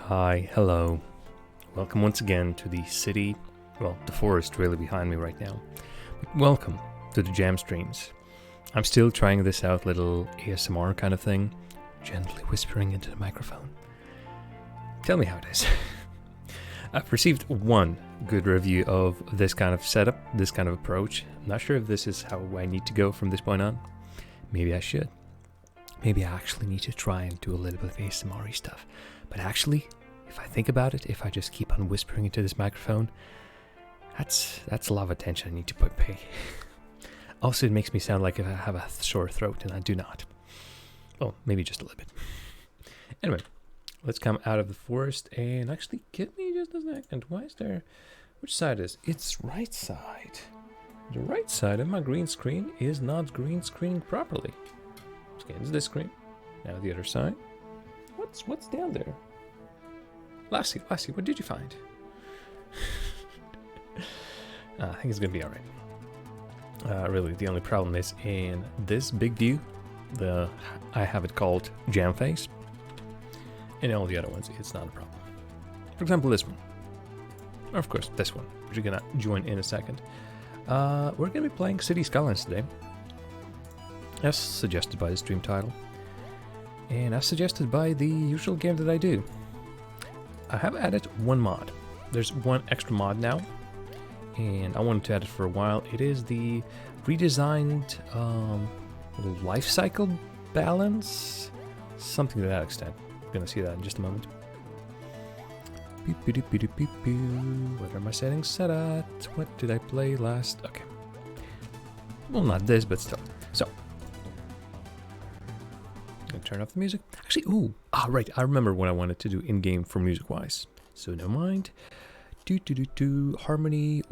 Hi, hello. Welcome once again to the city, well, the forest really behind me right now. But welcome to the Jam Streams. I'm still trying this out little ASMR kind of thing, gently whispering into the microphone. Tell me how it is. I've received one good review of this kind of setup, this kind of approach. I'm not sure if this is how I need to go from this point on. Maybe I should. Maybe I actually need to try and do a little bit of ASMR stuff. But actually, if I think about it, if I just keep on whispering into this microphone, that's a lot of attention I need to pay. Also, it makes me sound like if I have a sore throat, and I do not. Well, maybe just a little bit. Anyway, let's come out of the forest and actually give me just a second. Why is there... Which side is... It's right side. The right side of my green screen is not green screening properly. Okay, it's this screen. Now the other side. What's down there? Lassie, what did you find? I think it's gonna be alright. Really, the only problem is in this big view, I have it called Jam Face. In all the other ones, it's not a problem. For example, this one. Or of course, this one, which you're gonna join in a second. We're gonna be playing City Skylines today, as suggested by the stream title. And as suggested by the usual game that I do. I have added one mod. There's one extra mod now, and I wanted to add it for a while. It is the redesigned life cycle balance, something to that extent. I'm gonna see that in just a moment. What are my settings set at? What did I play last? Okay. Well, not this, but still. So. Gonna turn off the music. Actually, right. I remember what I wanted to do in game for music wise. So never mind. Harmony.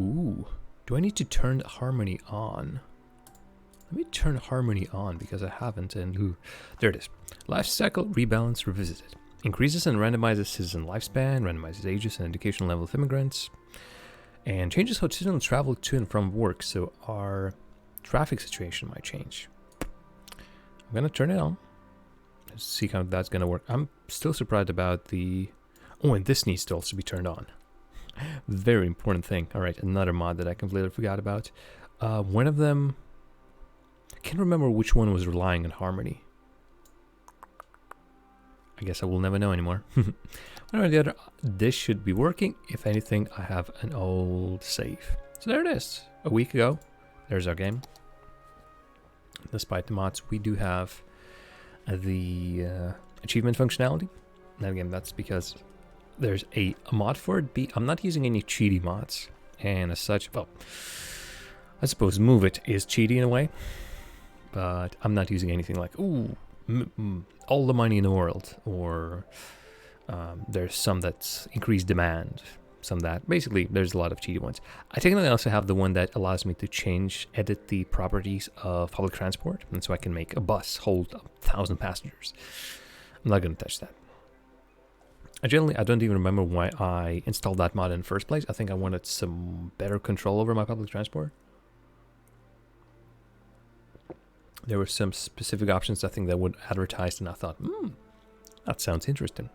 Do I need to turn harmony on? Let me turn harmony on because I haven't. And there it is. Life cycle rebalance revisited. Increases and randomizes citizen lifespan, randomizes ages and education level of immigrants, and changes how citizens travel to and from work. So our traffic situation might change. I'm gonna turn it on. See how that's gonna work. I'm still surprised about the... Oh, and this needs to also be turned on. Very important thing. Alright, another mod that I completely forgot about. One of them... I can't remember which one was relying on harmony. I guess I will never know anymore. One or the other, this should be working. If anything, I have an old save. So there it is. A week ago, there's our game. Despite the mods, we do have the achievement functionality. Now again, that's because there's a mod for it. I'm not using any cheaty mods, and as such, well, I suppose Move It is cheaty in a way, but I'm not using anything like all the money in the world, or there's some that's increased demand, some that basically there's a lot of cheaty ones. I technically also have the one that allows me to edit the properties of public transport, and so I can make a bus hold 1,000 passengers. I'm not going to touch that. I don't even remember why I installed that mod in the first place. I think I wanted some better control over my public transport. There were some specific options I think that would advertise, and I thought, that sounds interesting.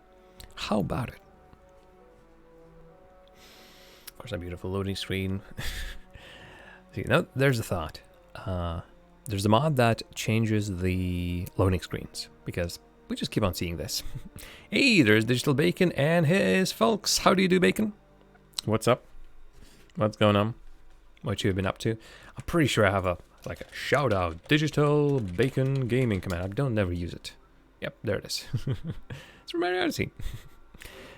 How about it? Of course, a beautiful loading screen. See, now there's a thought. There's a mod that changes the loading screens, because we just keep on seeing this. Hey, there's Digital Bacon and his folks. How do you do, Bacon? What's up? What's going on? What you have been up to? I'm pretty sure I have a shout out Digital Bacon Gaming command. I don't never use it. Yep, there it is. It's from Mario Odyssey.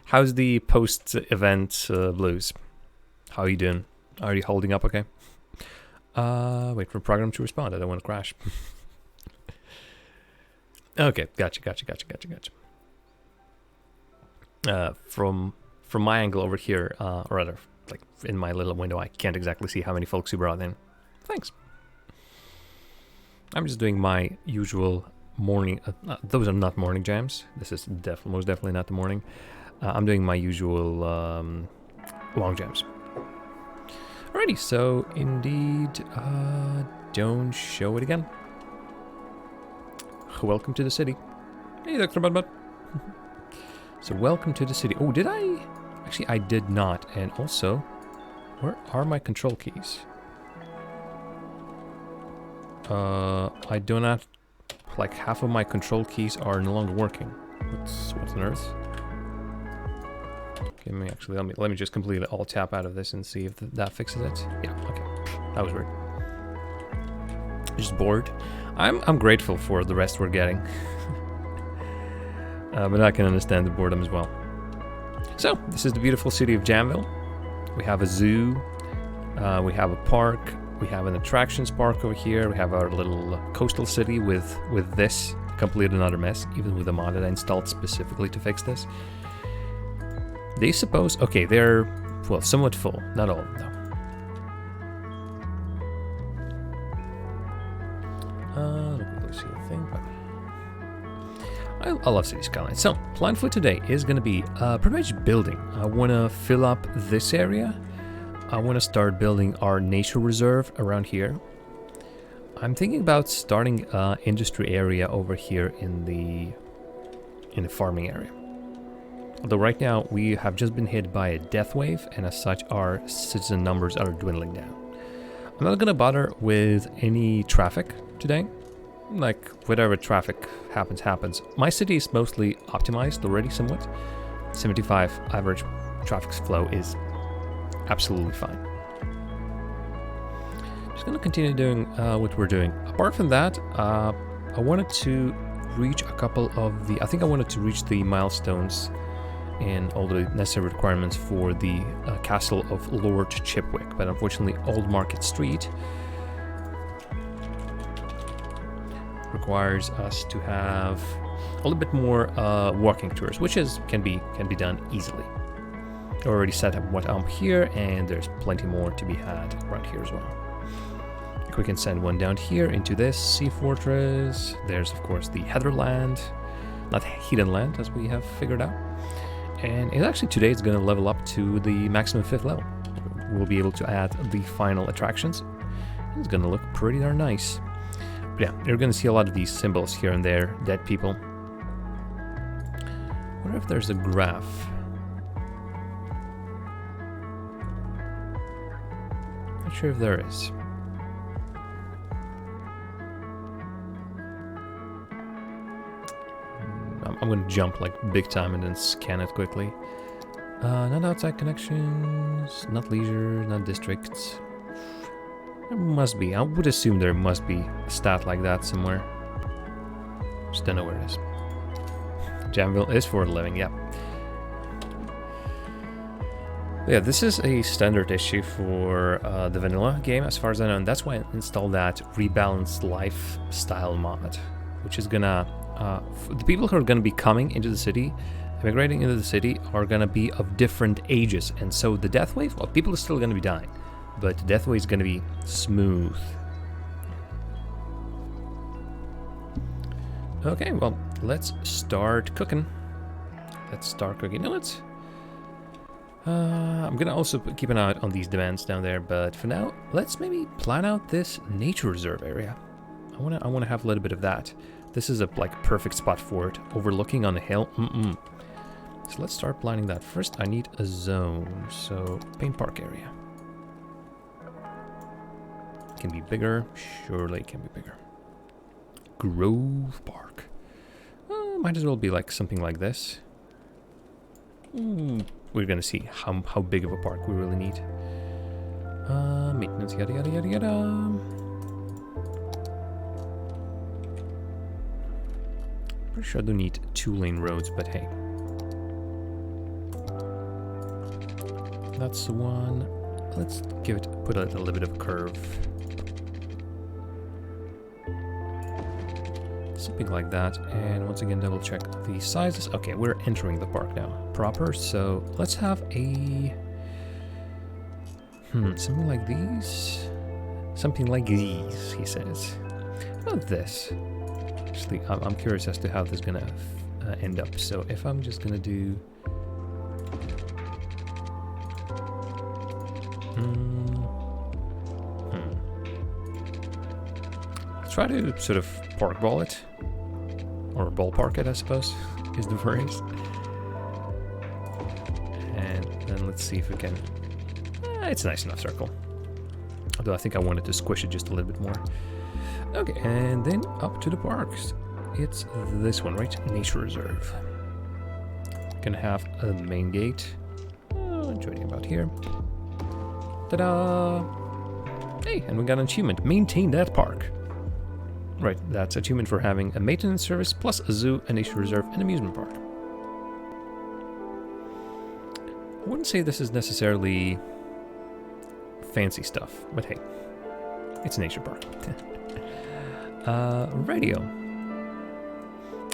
How's the post-event blues? How are you doing? Are you holding up okay? Wait for program to respond. I don't want to crash. Okay, gotcha. From my angle over here, or rather, like in my little window, I can't exactly see how many folks you brought in. Thanks. I'm just doing my usual morning. Those are not morning jams. This is most definitely not the morning. I'm doing my usual long jams. Alrighty, so indeed, don't show it again. Welcome to the city. Hey, Dr. Budbud. So welcome to the city. Oh, did I? Actually, I did not. And also, where are my control keys? I do not... Like, half of my control keys are no longer working. What's on earth? Give me, actually, let me just completely alt tap out of this and see if that fixes it. Yeah, okay. That was weird. Just bored. I'm grateful for the rest we're getting. But I can understand the boredom as well. So, this is the beautiful city of Jamville. We have a zoo. We have a park. We have an attractions park over here. We have our little coastal city with this. Complete another mess, even with a mod that I installed specifically to fix this. They suppose... Okay, they're, well, somewhat full. Not all, though. Let's see a thing, but... I love City Skylines. So, plan for today is going to be pretty much building. I want to fill up this area. I want to start building our nature reserve around here. I'm thinking about starting an industry area over here in the farming area. Although right now we have just been hit by a death wave, and as such our citizen numbers are dwindling down. I'm not going to bother with any traffic today. Like, whatever traffic happens. My city is mostly optimized already somewhat. 75 average traffic flow is absolutely fine. Just going to continue doing what we're doing. Apart from that, I wanted to reach a couple of the... I think I wanted to reach the milestones and all the necessary requirements for the castle of Lord Chipwick. But unfortunately, Old Market Street requires us to have a little bit more walking tours, which can be done easily. I already set up what I'm here, and there's plenty more to be had around here as well. We can send one down here into this sea fortress. There's of course the Heatherland, not Hidden Land as we have figured out. And it actually today it's going to level up to the maximum 5th level. We'll be able to add the final attractions. It's going to look pretty darn nice. But yeah, you're going to see a lot of these symbols here and there, dead people. I wonder if there's a graph. Not sure if there is. I'm going to jump like big time and then scan it quickly. Not outside connections, not leisure, not districts. There must be. I would assume there must be a stat like that somewhere. Just don't know where it is. Jamville is for a living, yeah. Yeah, this is a standard issue for the vanilla game as far as I know, and that's why I installed that Rebalanced Lifestyle mod, which is gonna... the people who are going to be coming into the city, immigrating into the city, are going to be of different ages. And so the death wave, well, people are still going to be dying, but the death wave is going to be smooth. Okay, well, let's start cooking. You know what? I'm going to also keep an eye out on these demands down there, but for now, let's maybe plan out this nature reserve area. I want to have a little bit of that. This is a perfect spot for it, overlooking on the hill. So let's start planning that. First, I need a zone. So Paint Park area. Can be bigger. Surely it can be bigger. Grove Park. Might as well be like something like this. We're gonna see how big of a park we really need. Maintenance, yada yada yada yada. Pretty sure I don't need 2-lane roads, but hey. That's the one. Let's put a little bit of a curve. Something like that. And once again, double check the sizes. Okay, we're entering the park now proper. So let's have a... something like these? Something like these, he says. How about this? Actually, I'm curious as to how this is gonna end up. So if I'm just gonna do... Let's try to sort of park ball it. Or ballpark it, I suppose, is the phrase. let's see if we can... it's a nice enough circle. Although I think I wanted to squish it just a little bit more. Okay, and then up to the parks. It's this one, right? Nature Reserve. Gonna have a main gate. Joining about here. Ta-da! Hey, and we got an achievement. Maintain that park. Right, that's achievement for having a maintenance service plus a zoo, a nature reserve, and amusement park. I wouldn't say this is necessarily fancy stuff, but hey, it's a nature park. Radio.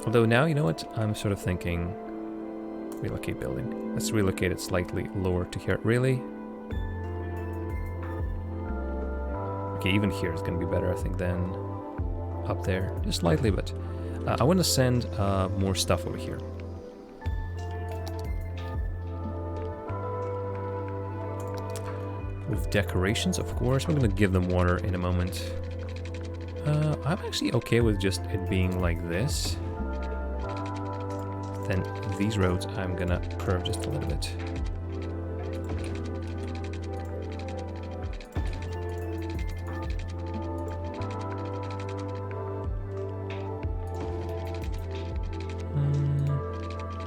Although now, you know what? I'm sort of thinking relocate building. Let's relocate it slightly lower to here. Really? Okay, even here is going to be better, I think, than up there. Just slightly, but I want to send more stuff over here. With decorations, of course. I'm going to give them water in a moment. I'm actually okay with just it being like this. Then these roads I'm going to curve just a little bit.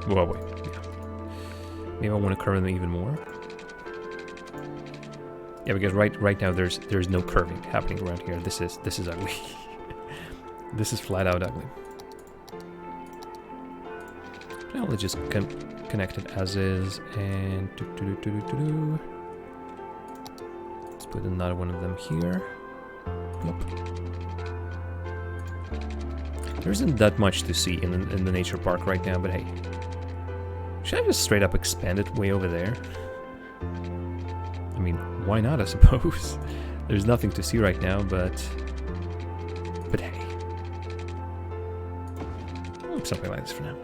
Well, wait. Yeah. Maybe I want to curve them even more. Yeah, because right now there's no curving happening around here. This is ugly. This is flat out ugly. Now let's just connect it as is, and let's put another one of them here. Nope. There isn't that much to see in the nature park right now, but hey. Should I just straight up expand it way over there? I mean, why not, I suppose? There's nothing to see right now, but hey. Something like this for now.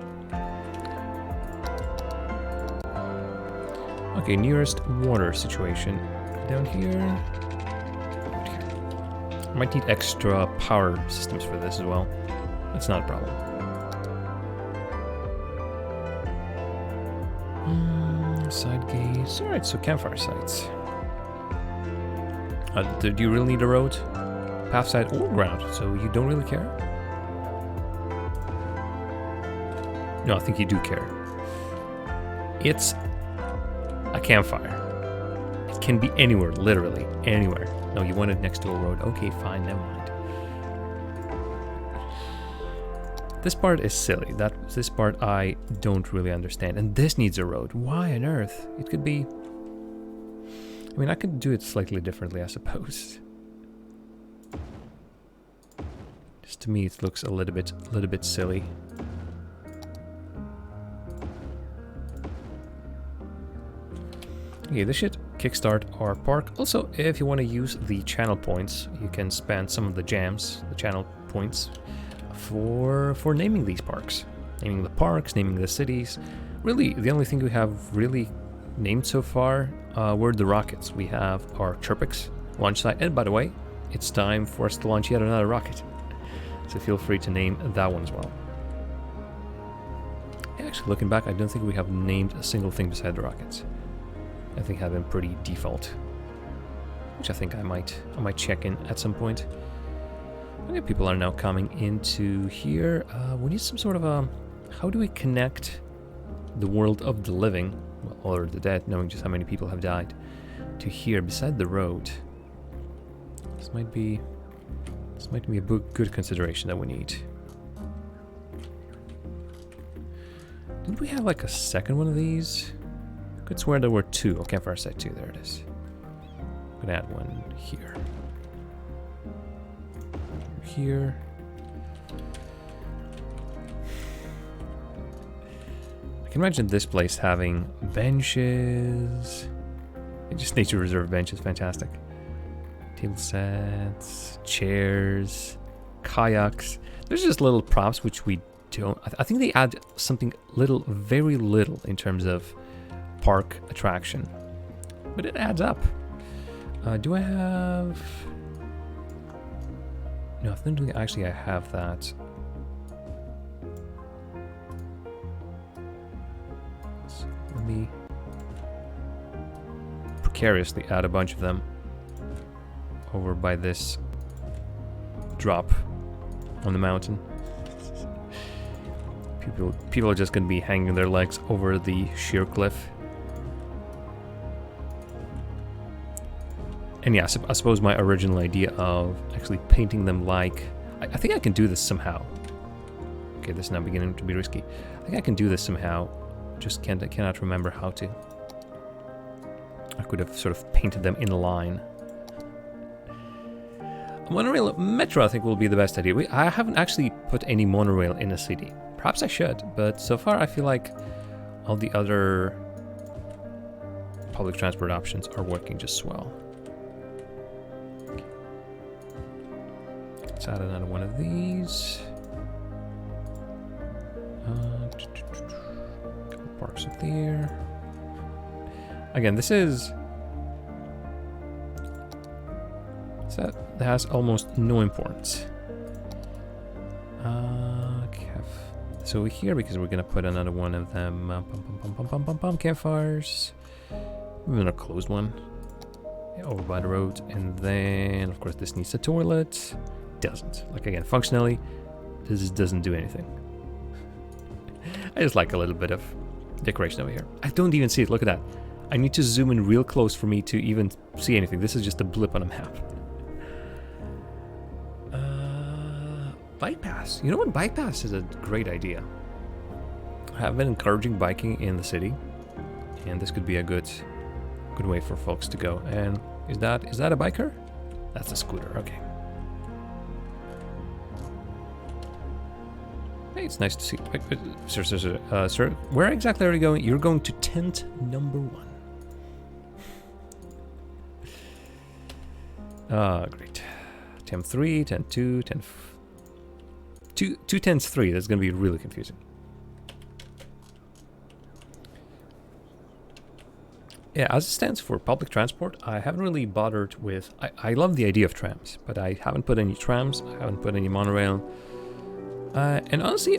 Okay, nearest water situation. Down here. I might need extra power systems for this as well. That's not a problem. Side gates. Alright, so campfire sites. Do you really need a road? Path side or ground, so you don't really care? No, I think you do care. It's a campfire. It can be anywhere, literally, anywhere. No, you want it next to a road. Okay, fine, never mind. This part is silly. This part I don't really understand. And this needs a road. Why on earth? It could be... I mean, I could do it slightly differently, I suppose. Just to me, it looks a little bit silly. Okay, this should kickstart our park. Also, if you want to use the channel points, you can spend some of the gems, the channel points, for naming these parks. Naming the parks, naming the cities. Really, the only thing we have really named so far were the rockets. We have our Chirpix launch site, and by the way, it's time for us to launch yet another rocket. So feel free to name that one as well. Actually, looking back, I don't think we have named a single thing beside the rockets. I think have been pretty default, which I think I might check in at some point. Okay, people are now coming into here. We need some sort of a... How do we connect the world of the living, well, or the dead, knowing just how many people have died, to here beside the road? This might be a good consideration that we need. Did we have like a second one of these? I could swear there were two. Oh, campfire site 2. There it is. I'm gonna add one here. Here. I can imagine this place having benches. Just nature reserve benches, fantastic. Table sets, chairs, kayaks. There's just little props which we don't... I think they add something little, very little in terms of park attraction. But it adds up. Do I have... No, I think actually I have that. So let me... vicariously add a bunch of them over by this drop on the mountain. People are just going to be hanging their legs over the sheer cliff. And yeah, I suppose my original idea of actually painting them like... I think I can do this somehow. Okay, this is now beginning to be risky. I think I can do this somehow. Just cannot remember how to. I could have sort of painted them in a line. A monorail metro, I think, will be the best idea. I haven't actually put any monorail in a city. Perhaps I should, but so far I feel like all the other public transport options are working just swell. Let's add another one of these. Couple parks up there. Again, this is... that has almost no importance. So here, because we're gonna put another one of them campfires. We're gonna close one over by the road, and then of course this needs a toilet. Doesn't. Like, again, functionally, this doesn't do anything. I just like a little bit of decoration over here. I don't even see it. Look at that. I need to zoom in real close for me to even see anything. This is just a blip on a map. Bike pass. You know what? Bike pass is a great idea. I've been encouraging biking in the city, and this could be a good way for folks to go. And is that a biker? That's a scooter. Okay. Hey, it's nice to see. Sir, where exactly are you going? You're going to tent number 1. Great. Tent 3, tent 2, tent 2 tents 3. That's going to be really confusing. Yeah, as it stands for public transport, I haven't really bothered with... I love the idea of trams, but I haven't put any trams. I haven't put any monorail. And honestly,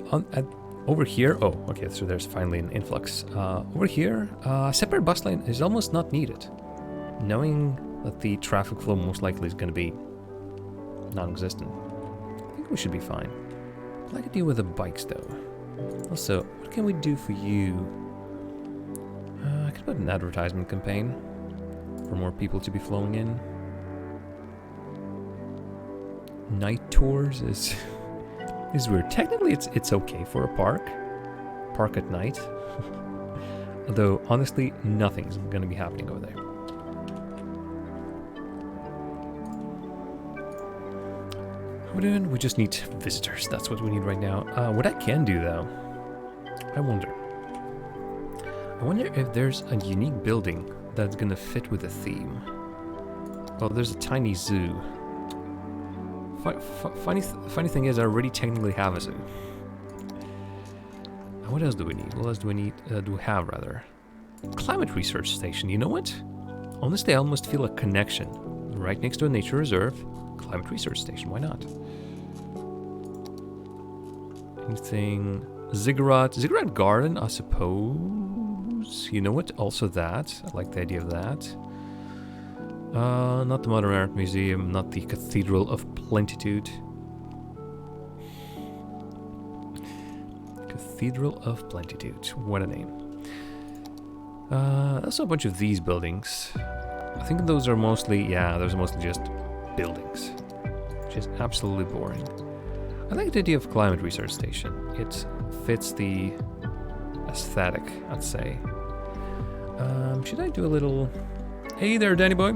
over here... Oh, okay, so there's finally an influx. Over here, a separate bus lane is almost not needed. Knowing that the traffic flow most likely is going to be non-existent. I think we should be fine. I like to deal with the bikes, though. Also, what can we do for you? I could put an advertisement campaign for more people to be flowing in. Night tours is weird. Technically, it's okay for a park at night. Although, honestly, nothing's going to be happening over there. We just need visitors. That's what we need right now. What I can do, though, I wonder if there's a unique building that's gonna fit with the theme. Well, there's a tiny zoo. Funny thing is, I already technically have a zoo. What else do we need? What else do we need? Do we have, rather? Climate research station. You know what? Honestly, I almost feel a connection. Right next to a nature reserve. Climate research station, why not? Anything? Ziggurat garden, I suppose. You know what? Also that. I like the idea of that. Not the Modern Art Museum, not the Cathedral of Plentitude. Cathedral of Plentitude, what a name. Also a bunch of these buildings. I think those are mostly, those are mostly just buildings, which is absolutely boring. I like the idea of climate research station. It fits the aesthetic, I'd say. Should I do a little... Hey there, Danny boy.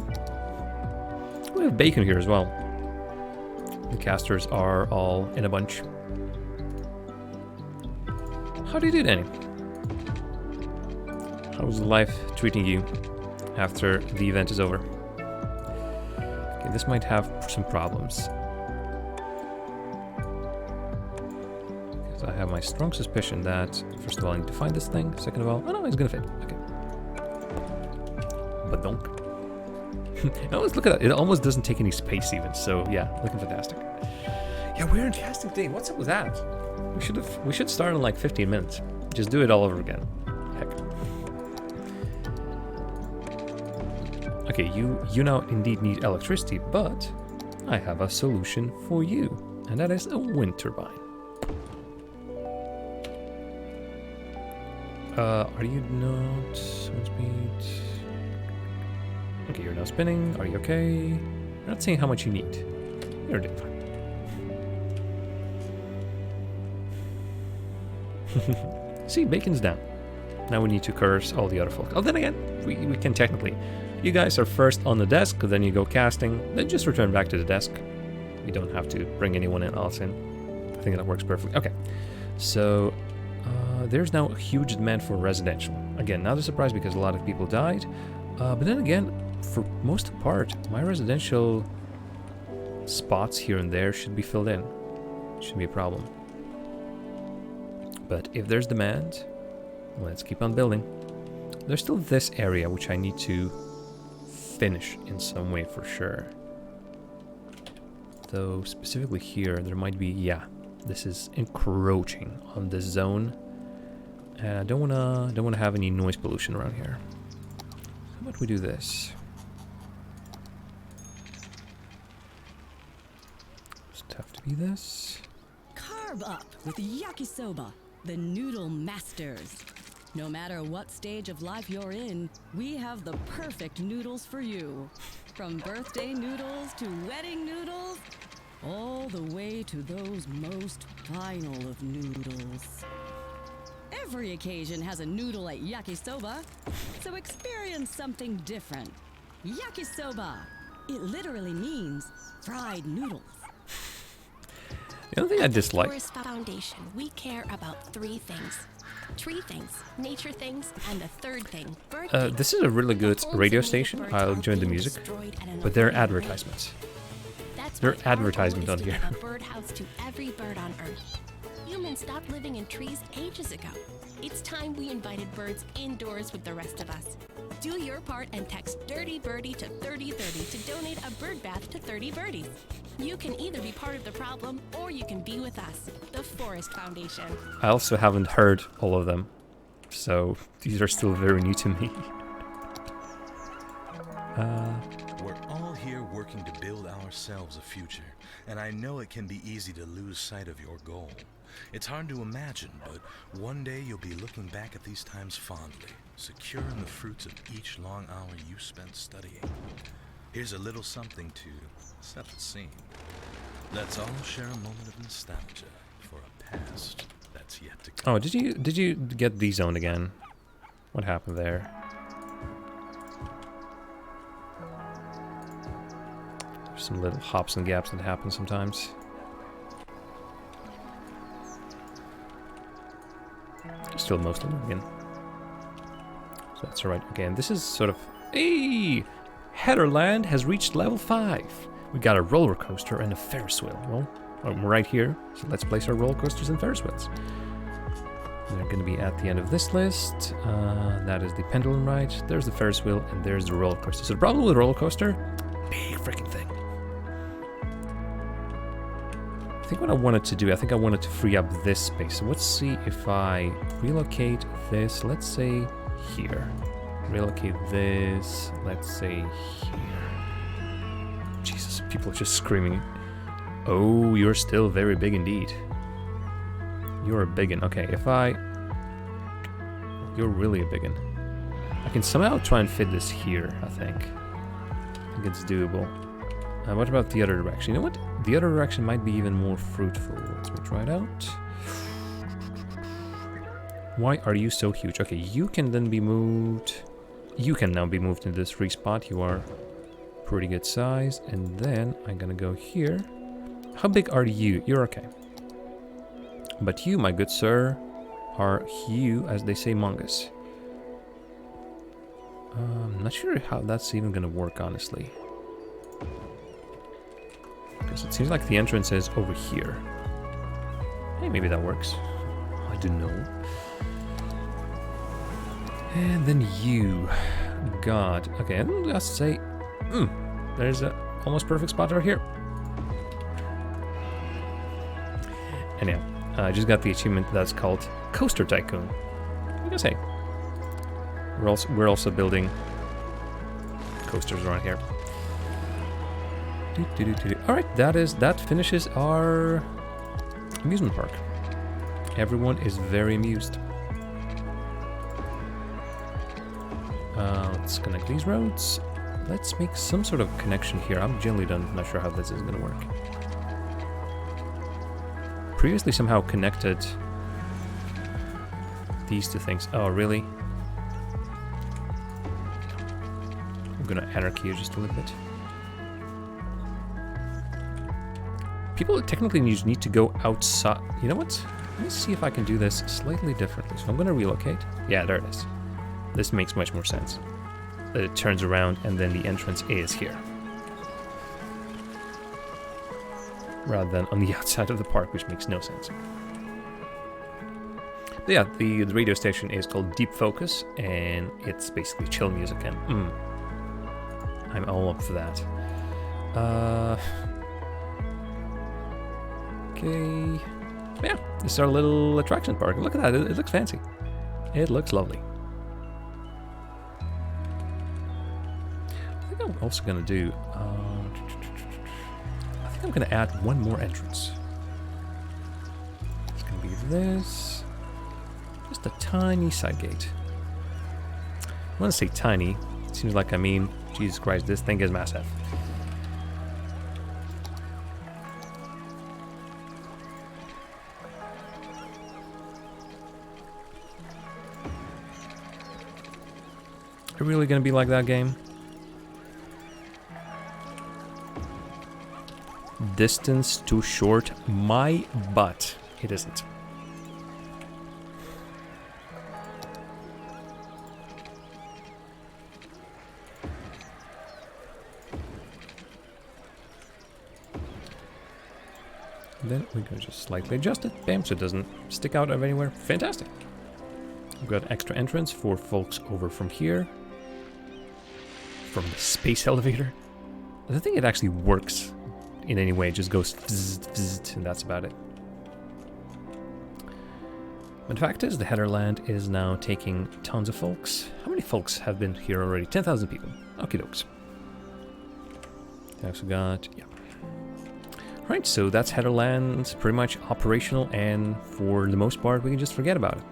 We have bacon here as well. The casters are all in a bunch. How do you do, Danny? How's life treating you after the event is over? Okay, this might have some problems. Because I have my strong suspicion that, first of all, I need to find this thing. Second of all, oh no, it's gonna fit. Okay. But don't. Look at that. It almost doesn't take any space even. So yeah, looking fantastic. Yeah, we're in casting day. What's up with that? We should start in like 15 minutes. Just do it all over again. Heck. Okay, you now indeed need electricity, but I have a solution for you, and that is a wind turbine. Are you not... Wind speed... Okay, you're now spinning. Are you okay? You're not saying how much you need. You're doing fine. See, bacon's down. Now we need to curse all the other folks. Oh, then again, we can technically. You guys are first on the desk, then you go casting, then just return back to the desk. We don't have to bring anyone else in. I think that works perfectly. Okay, so there's now a huge demand for residential. Again, not a surprise because a lot of people died. But then again, for most of the part, my residential spots here and there should be filled in. Shouldn't be a problem. But if there's demand, let's keep on building. There's still this area which I need to finish in some way for sure. Though specifically here, there might be, yeah, this is encroaching on this zone. And I don't wanna have any noise pollution around here. How about we do this? Just have to be this. Carb up with yakisoba, the noodle masters. No matter what stage of life you're in, we have the perfect noodles for you. From birthday noodles to wedding noodles, all the way to those most final of noodles. Every occasion has a noodle at yakisoba, so experience something different. Yakisoba. It literally means fried noodles. The only thing I dislike... Forest Foundation, we care about 3 things. Tree things, nature things, and the third thing, bird things. This is a really good radio station. I'll enjoy the music, but they're advertisements. They're advertisement on here. A birdhouse to every bird on Earth. Humans stopped living in trees ages ago. It's time we invited birds indoors with the rest of us. Do your part and text Dirty Birdie to 3030 to donate a bird bath to 30 birdies. You can either be part of the problem or you can be with us, the Forest Foundation. I also haven't heard all of them, so these are still very new to me. We're all here working to build ourselves a future, and I know it can be easy to lose sight of your goal. It's hard to imagine, but one day you'll be looking back at these times fondly, secure in the fruits of each long hour you spent studying. Here's a little something to set the scene. Let's all share a moment of nostalgia for a past that's yet to come. Oh, did you get D-zoned again? What happened there? There's some little hops and gaps that happen sometimes. Still mostly again. So that's alright. Again, this is sort of... Hey! Heatherland has reached level 5. We got a roller coaster and a Ferris wheel. Well, we're right here, so let's place our roller coasters and Ferris wheels. They're going to be at the end of this list. That is the pendulum ride. There's the Ferris wheel, and there's the roller coaster. So the problem with the roller coaster, big freaking thing. I think what I wanted to do, I think I wanted to free up this space. So let's see if I relocate this, let's say here. Relocate this, let's say here. Jesus, people are just screaming. Oh, you're still very big indeed. You're a biggin. Okay, if I... You're really a biggin. I can somehow try and fit this here, I think. I think it's doable. What about the other direction? You know what? The other direction might be even more fruitful. Let's try it out. Why are you so huge? Okay, you can then be moved. You can now be moved into this free spot. You are pretty good size. And then I'm gonna go here. How big are you? You're okay. But you, my good sir, are you, as they say, mongus. I'm not sure how that's even gonna work, honestly. Because it seems like the entrance is over here. Hey, maybe that works. I don't know. And then you. God. Okay, let's say... there's a almost perfect spot right here. And yeah, I just got the achievement that's called Coaster Tycoon. Because hey, we're also building coasters around here. Alright, that finishes our amusement park. Everyone is very amused. Let's connect these roads. Let's make some sort of connection here. I'm generally not sure how this is going to work. Previously somehow connected these two things. Oh, really? I'm going to anarchy just a little bit. People technically need to go outside. You know what? Let me see if I can do this slightly differently. So I'm going to relocate. Yeah, there it is. This makes much more sense. That it turns around and then the entrance is here. Rather than on the outside of the park, which makes no sense. But yeah, the radio station is called Deep Focus, and it's basically chill music, and I'm all up for that. Okay. Yeah, this is our little attraction park. Look at that, it looks fancy. It looks lovely. I think I'm also gonna do, I think I'm gonna add one more entrance. It's gonna be this. Just a tiny side gate. I want to say tiny. It seems like I mean, Jesus Christ, this thing is massive. Are you really gonna be like that, game? Distance too short. My butt. It isn't. Then we're going to just slightly adjust it. Bam, so it doesn't stick out of anywhere. Fantastic. We've got extra entrance for folks over from here. From the space elevator. I don't think it actually works in any way. It just goes and that's about it. But the fact is, the Heatherland is now taking tons of folks. How many folks have been here already? 10,000 people. Okie dokes. We also got, yeah. Right, so that's Heatherland, pretty much operational, and for the most part, we can just forget about it.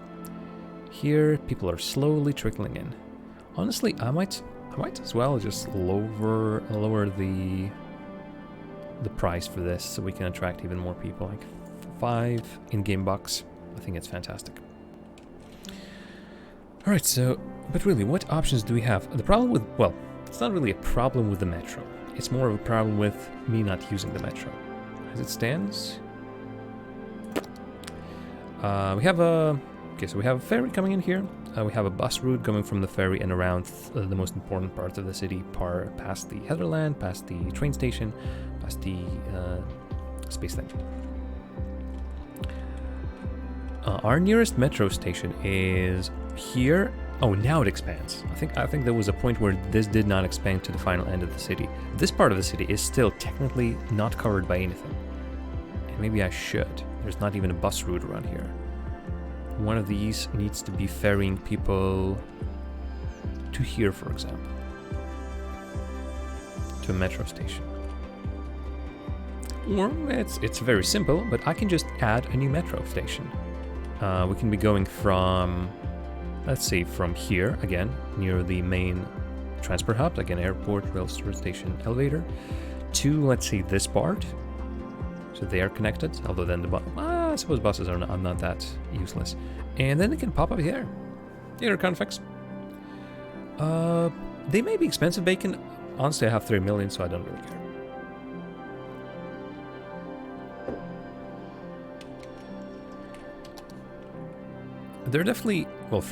Here, people are slowly trickling in. Honestly, I might as well just lower the price for this so we can attract even more people. Like 5 in-game bucks. I think it's fantastic. All right, so, but really, what options do we have? The problem with, well, it's not really a problem with the metro. It's more of a problem with me not using the metro. As it stands, we have a, okay, so we have a ferry coming in here. We have a bus route going from the ferry and around the most important parts of the city, past the Heatherland, past the train station, past the space thing. Our nearest metro station is here. Oh, now it expands. I think there was a point where this did not expand to the final end of the city. This part of the city is still technically not covered by anything. And maybe I should. There's not even a bus route around here. One of these needs to be ferrying people to here, for example. To a metro station. Or it's very simple, but I can just add a new metro station. We can be going from, let's say, from here, again, near the main transport hub, like an airport, rail station, elevator, to, let's say, this part. So they are connected, although then I suppose buses are not that useless. And then it can pop up here. Here, Convex. They may be expensive, Bacon. Honestly, I have 3 million, so I don't really care. They're definitely, well,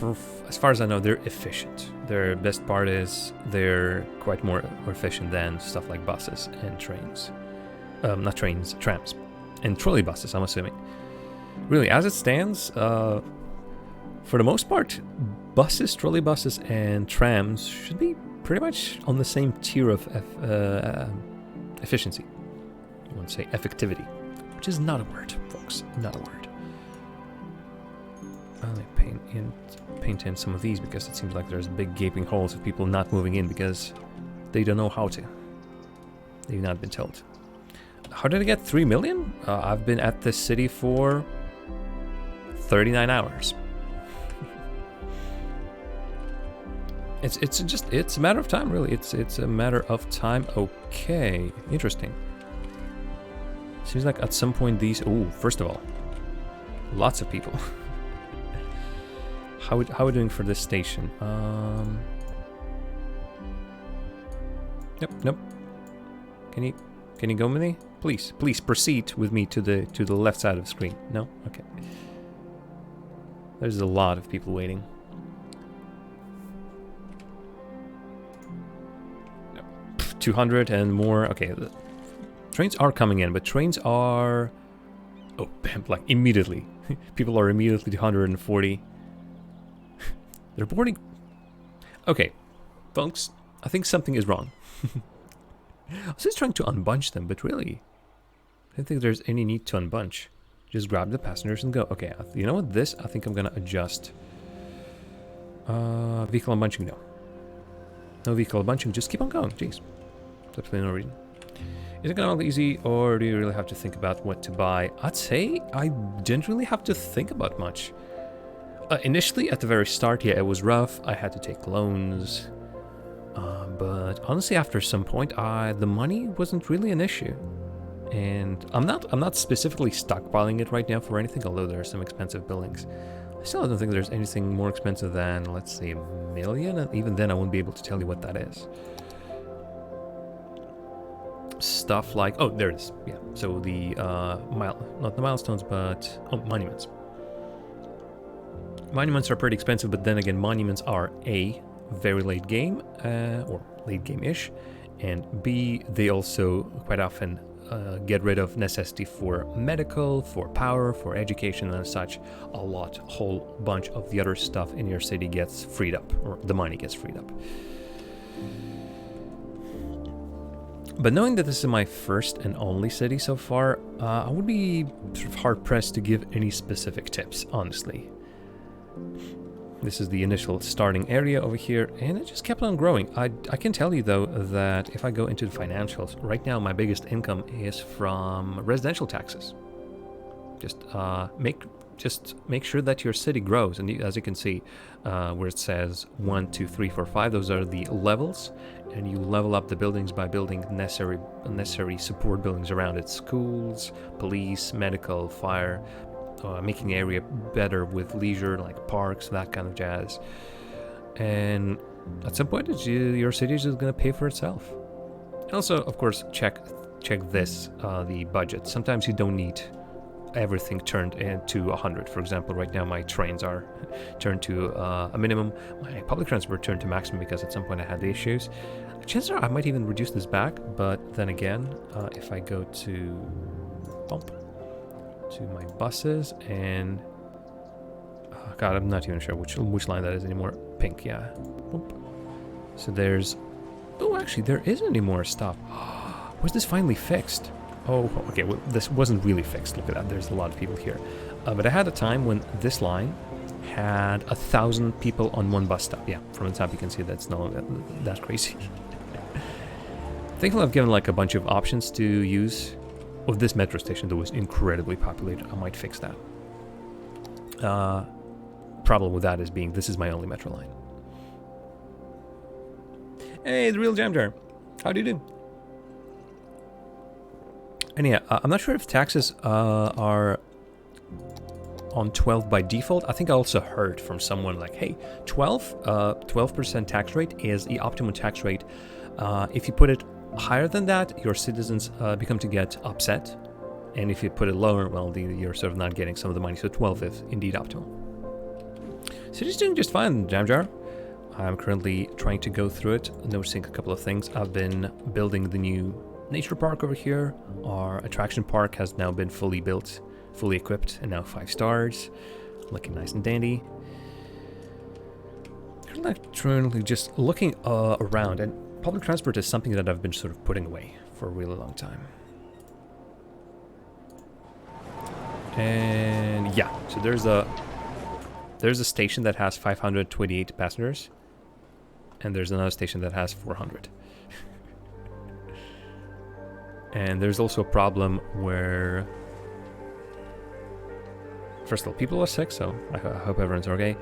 as far as I know, they're efficient. Their best part is they're quite more efficient than stuff like buses and trains. Not trains, trams. And trolley buses, I'm assuming. Really, as it stands, for the most part, buses, trolley buses, and trams should be pretty much on the same tier of efficiency. I want to say effectivity, which is not a word, folks, not a word. I'll paint in some of these because it seems like there's big gaping holes of people not moving in because they don't know how to. They've not been told. How did I get 3 million? I've been at this city for 39 hours. It's a matter of time, really. It's a matter of time. Okay, interesting. Seems like at some point these. Oh, first of all, lots of people. How are we doing for this station? Nope. Can you go with me? Please proceed with me to the left side of the screen. No? Okay. There's a lot of people waiting. 200 and more. Okay, the trains are coming in, but trains are... Oh, bam, like immediately. People are immediately 240. They're boarding... Okay, folks, I think something is wrong. I was just trying to unbunch them, but really, I don't think there's any need to unbunch. Just grab the passengers and go. Okay, you know what? This, I think I'm gonna adjust. Vehicle unbunching, no. No vehicle unbunching, just keep on going, jeez. There's absolutely no reason. Is it gonna be easy, or do you really have to think about what to buy? I'd say I didn't really have to think about much. Initially, at the very start, yeah, it was rough. I had to take loans. But honestly, after some point, the money wasn't really an issue. And I'm not specifically stockpiling it right now for anything, although there are some expensive buildings. I still don't think there's anything more expensive than, let's say, $1 million, and even then I won't be able to tell you what that is. Stuff like, oh, there it is. Yeah, so the not the milestones, but monuments. Monuments are pretty expensive, but then again, monuments are A, very late game, or late game-ish, and B, they also quite often get rid of necessity for medical, for power, for education and such. A whole bunch of the other stuff in your city gets freed up, or the money gets freed up. But knowing that this is my first and only city so far, I would be sort of hard-pressed to give any specific tips, honestly. This is the initial starting area over here, and it just kept on growing. I can tell you, though, that if I go into the financials, right now my biggest income is from residential taxes. Just make sure that your city grows, and as you can see, where it says 1, 2, 3, 4, 5, those are the levels, and you level up the buildings by building necessary support buildings around it: schools, police, medical, fire. Making the area better with leisure, like parks, that kind of jazz. And at some point, your city is just going to pay for itself. And also, of course, check this, the budget. Sometimes you don't need everything turned into 100. For example, right now my trains are turned to a minimum. My public transport turned to maximum because at some point I had the issues. Chances are I might even reduce this back, but then again, if I go to my buses and God, I'm not even sure which line that is anymore. Pink, yeah. So there's actually there isn't any more stuff. Was this finally fixed? Oh, okay, well, this wasn't really fixed. Look at that, there's a lot of people here. But I had a time when this line had 1,000 people on one bus stop. Yeah, from the top you can see that's no that crazy. Thankfully I've given like a bunch of options to use. Of this metro station that was incredibly populated. I might fix that. Problem with that is being this is my only metro line. Hey, the real Jam Jar. How do you do? And yeah, I'm not sure if taxes are on 12 by default. I think I also heard from someone like, hey, 12% tax rate is the optimum tax rate. If you put it higher than that, your citizens become to get upset, and if you put it lower, well, you're sort of not getting some of the money. So 12 is indeed optimal. City's doing just fine, Jam Jar. I'm currently trying to go through it, noticing a couple of things. I've been building the new nature park over here. Our attraction park has now been fully built, fully equipped, and now 5 stars, looking nice and dandy. Currently just looking around, and public transport is something that I've been sort of putting away for a really long time. And yeah, so there's a station that has 528 passengers, and there's another station that has 400. And there's also a problem where, first of all, people are sick, so I hope everyone's okay.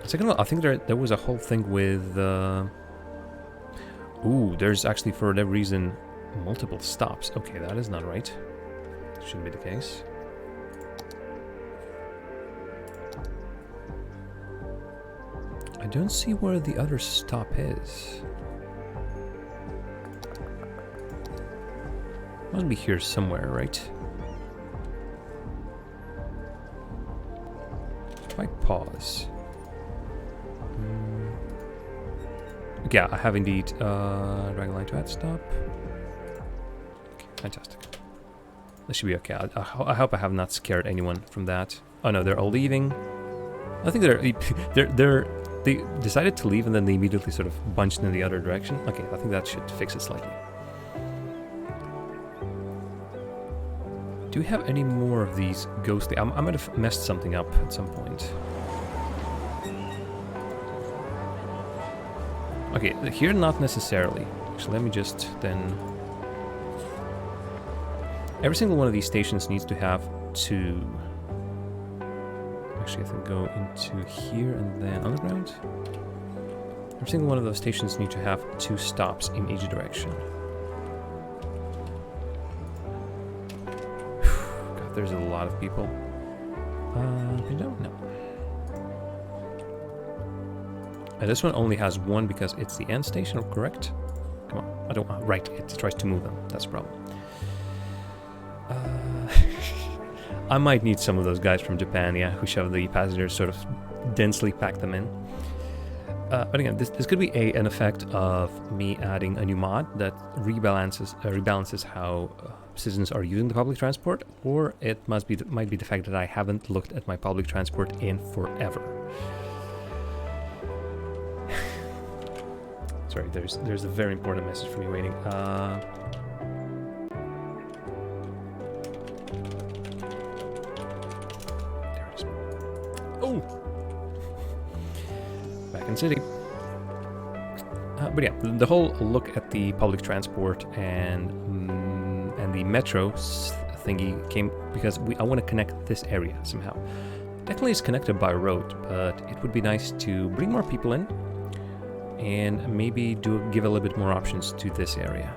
Second of all, I think there was a whole thing with... ooh, there's actually, for that reason, multiple stops. Okay, that is not right. Shouldn't be the case. I don't see where the other stop is. Must be here somewhere, right? If I pause... yeah, I have indeed drag line to add stop. Okay, fantastic. This should be okay. I hope I have not scared anyone from that. Oh no, they're all leaving. I think they decided to leave and then they immediately sort of bunched in the other direction. Okay, I think that should fix it slightly. Do we have any more of these ghostly? I might have messed something up at some point. Okay, here not necessarily. Actually, let me just then... every single one of these stations needs to have two... actually, I think go into here and then underground. Every single one of those stations need to have two stops in each direction. God, there's a lot of people. I don't know. And this one only has one because it's the end station, correct? Come on, I don't want... right, it tries to move them. That's the problem. I might need some of those guys from Japan, yeah, who shove the passengers, sort of densely pack them in. But again, this could be an effect of me adding a new mod that rebalances how citizens are using the public transport, or it might be the fact that I haven't looked at my public transport in forever. Sorry, there's a very important message for me waiting. There it is. Oh! Back in city. But yeah, the whole look at the public transport and the metro thingy came because I want to connect this area somehow. Technically it's connected by road, but it would be nice to bring more people in and maybe give a little bit more options to this area.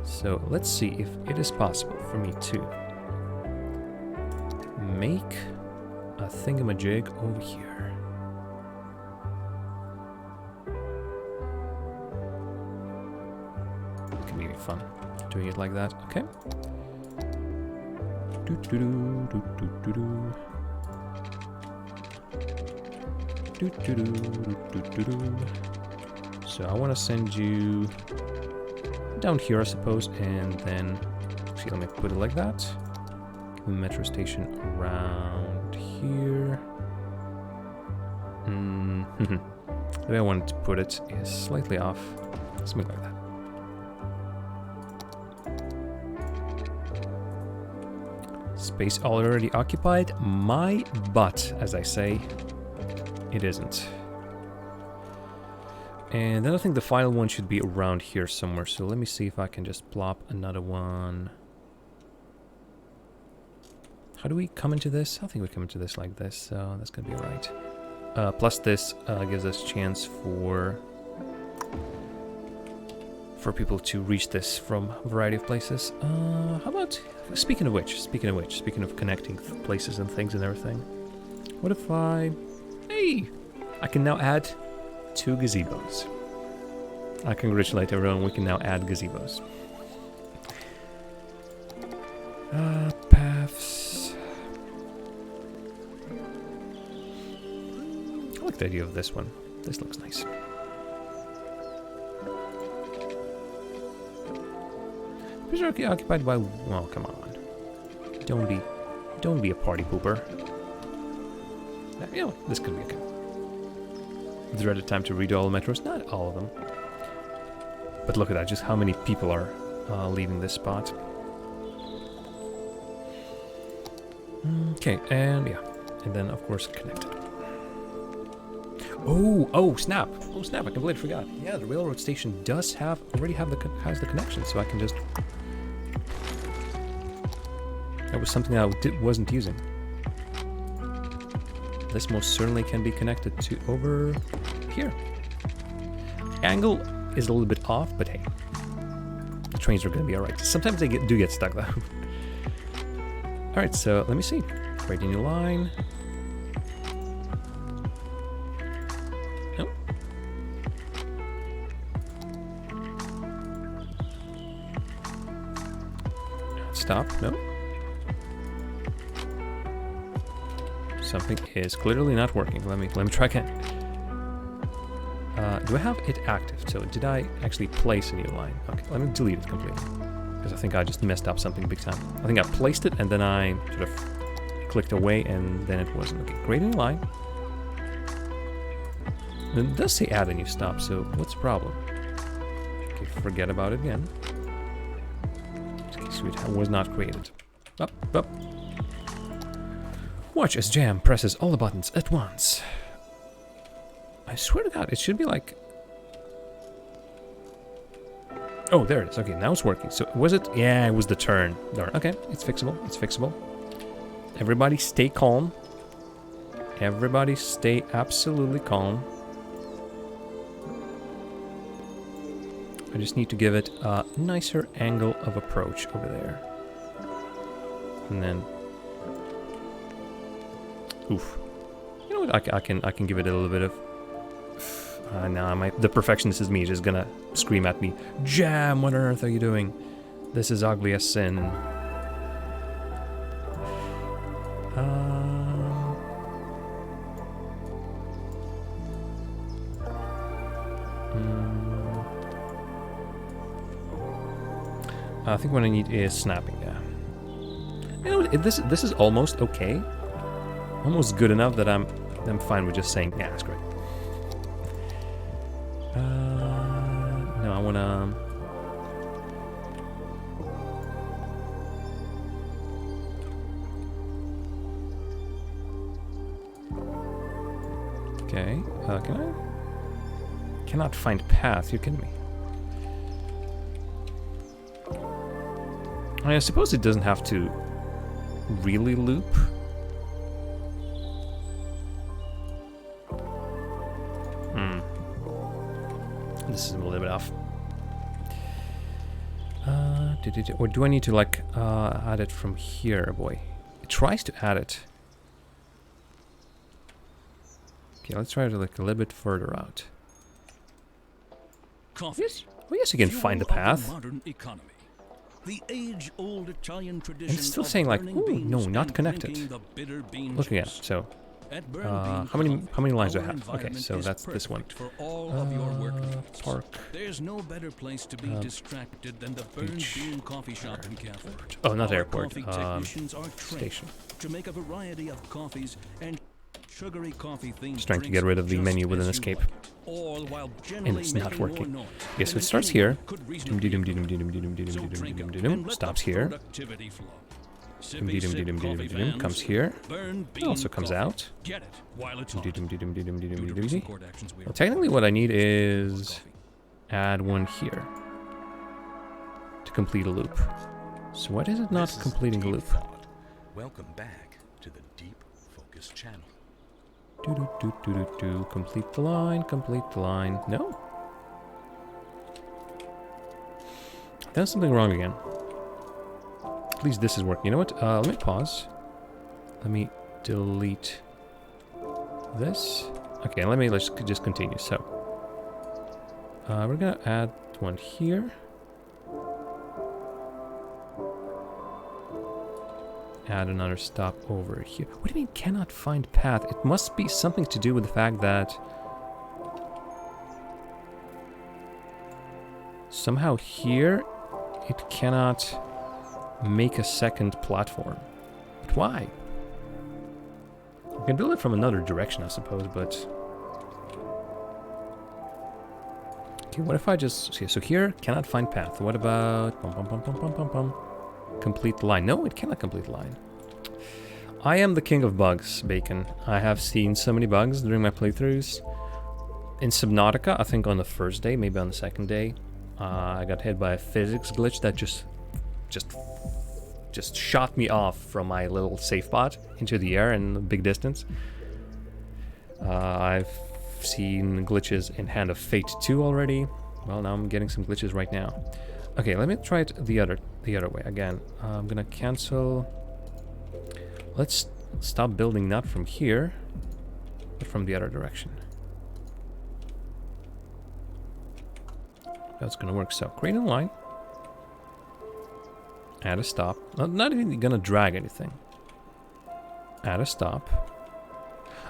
So let's see if it is possible for me to make a thingamajig over here. It can be fun doing it like that. Okay. So I want to send you down here, I suppose, and then actually let me put it like that. Give the metro station around here. The way I wanted to put it is slightly off. Something like that. Space already occupied? My butt, as I say. It isn't. And then I think the final one should be around here somewhere. So let me see if I can just plop another one. How do we come into this? I think we come into this like this, so that's gonna be alright. Plus this gives us chance for people to reach this from a variety of places. How about, speaking of connecting places and things and everything, what if hey, I can now add 2 gazebos. I congratulate everyone, we can now add gazebos. Paths. I like the idea of this one. This looks nice. These are occupied by... well, come on. Don't be a party pooper. You know, this could be okay. Dreaded time to read all the metros. Not all of them. But look at that, just how many people are leaving this spot. Okay, and yeah. And then, of course, connected. Oh, snap. Oh, snap, I completely forgot. Yeah, the railroad station does already has the connection, so I can just... That was something I wasn't using. This most certainly can be connected to over here. Angle is a little bit off, but hey. The trains are going to be alright. Sometimes they do get stuck, though. Alright, so let me see. Create a new line. Nope. Stop. No. Something is clearly not working. Let me try again. Do I have it active? So did I actually place a new line? Okay, let me delete it completely. Because I think I just messed up something big time. I think I placed it and then I sort of clicked away and then it wasn't. Okay, create a new line. And it does say add a new stop, so what's the problem? Okay, forget about it again. Okay, so it was not created. Up. Watch as Jam presses all the buttons at once. I swear to God, it should be like... Oh, there it is. Okay, now it's working. So was it? Yeah, it was the turn. Darn. Okay, it's fixable. It's fixable. Everybody stay calm. Everybody stay absolutely calm. I just need to give it a nicer angle of approach over there. And then... Oof. You know what? I can give it a little bit of... No, the perfectionist is me just gonna scream at me. Jam, what on earth are you doing? This is ugly as sin. I think what I need is snapping. Yeah. You know, this is almost okay. Almost good enough that I'm fine with just saying, yeah, that's great. No, I wanna... Okay, can I? Cannot find path, you're kidding me. I suppose it doesn't have to really loop. This is a little bit off. Or do I need to like add it from here, boy? It tries to add it. Okay, let's try it like a little bit further out. Yes, well, yes, you can find the path. The age-old Italian tradition and it's still saying like, ooh, no, not connected. Look again. So, how many lines do I have? Okay, so that's this one. Park. There's no better place to be distracted than the Burned Bean coffee shop and cafe. Oh, not airport. Coffee technicians are station. To make a variety of coffees and sugary coffee themed. Just trying to get rid of the menu with an escape. And it's not working. Yes, so it starts here. Stops here. Comes here. Also comes out. Well, technically what I need is add one here to complete a loop. So what is it not completing a loop? Welcome back to the Deep Focus channel. Complete the line, complete the line. No. There's something wrong again. At least this is working. You know what? Let me pause. Let me delete this. Okay, let's just continue. So, we're gonna add one here. Add another stop over here. What do you mean cannot find path? It must be something to do with the fact that somehow here it cannot make a second platform. But why? We can build it from another direction, I suppose, but... Okay, what if I just... Okay, so here, cannot find path. What about... Complete the line. No, it cannot complete the line. I am the king of bugs, Bacon. I have seen so many bugs during my playthroughs. In Subnautica, I think on the first day, maybe on the second day, I got hit by a physics glitch that just shot me off from my little safe spot into the air in a big distance. I've seen glitches in Hand of Fate 2 already. Well, now I'm getting some glitches right now. Okay, let me try it the other way again. I'm gonna cancel. Let's stop building not from here, but from the other direction. That's gonna work. So create a line. Add a stop. Not even gonna drag anything. Add a stop.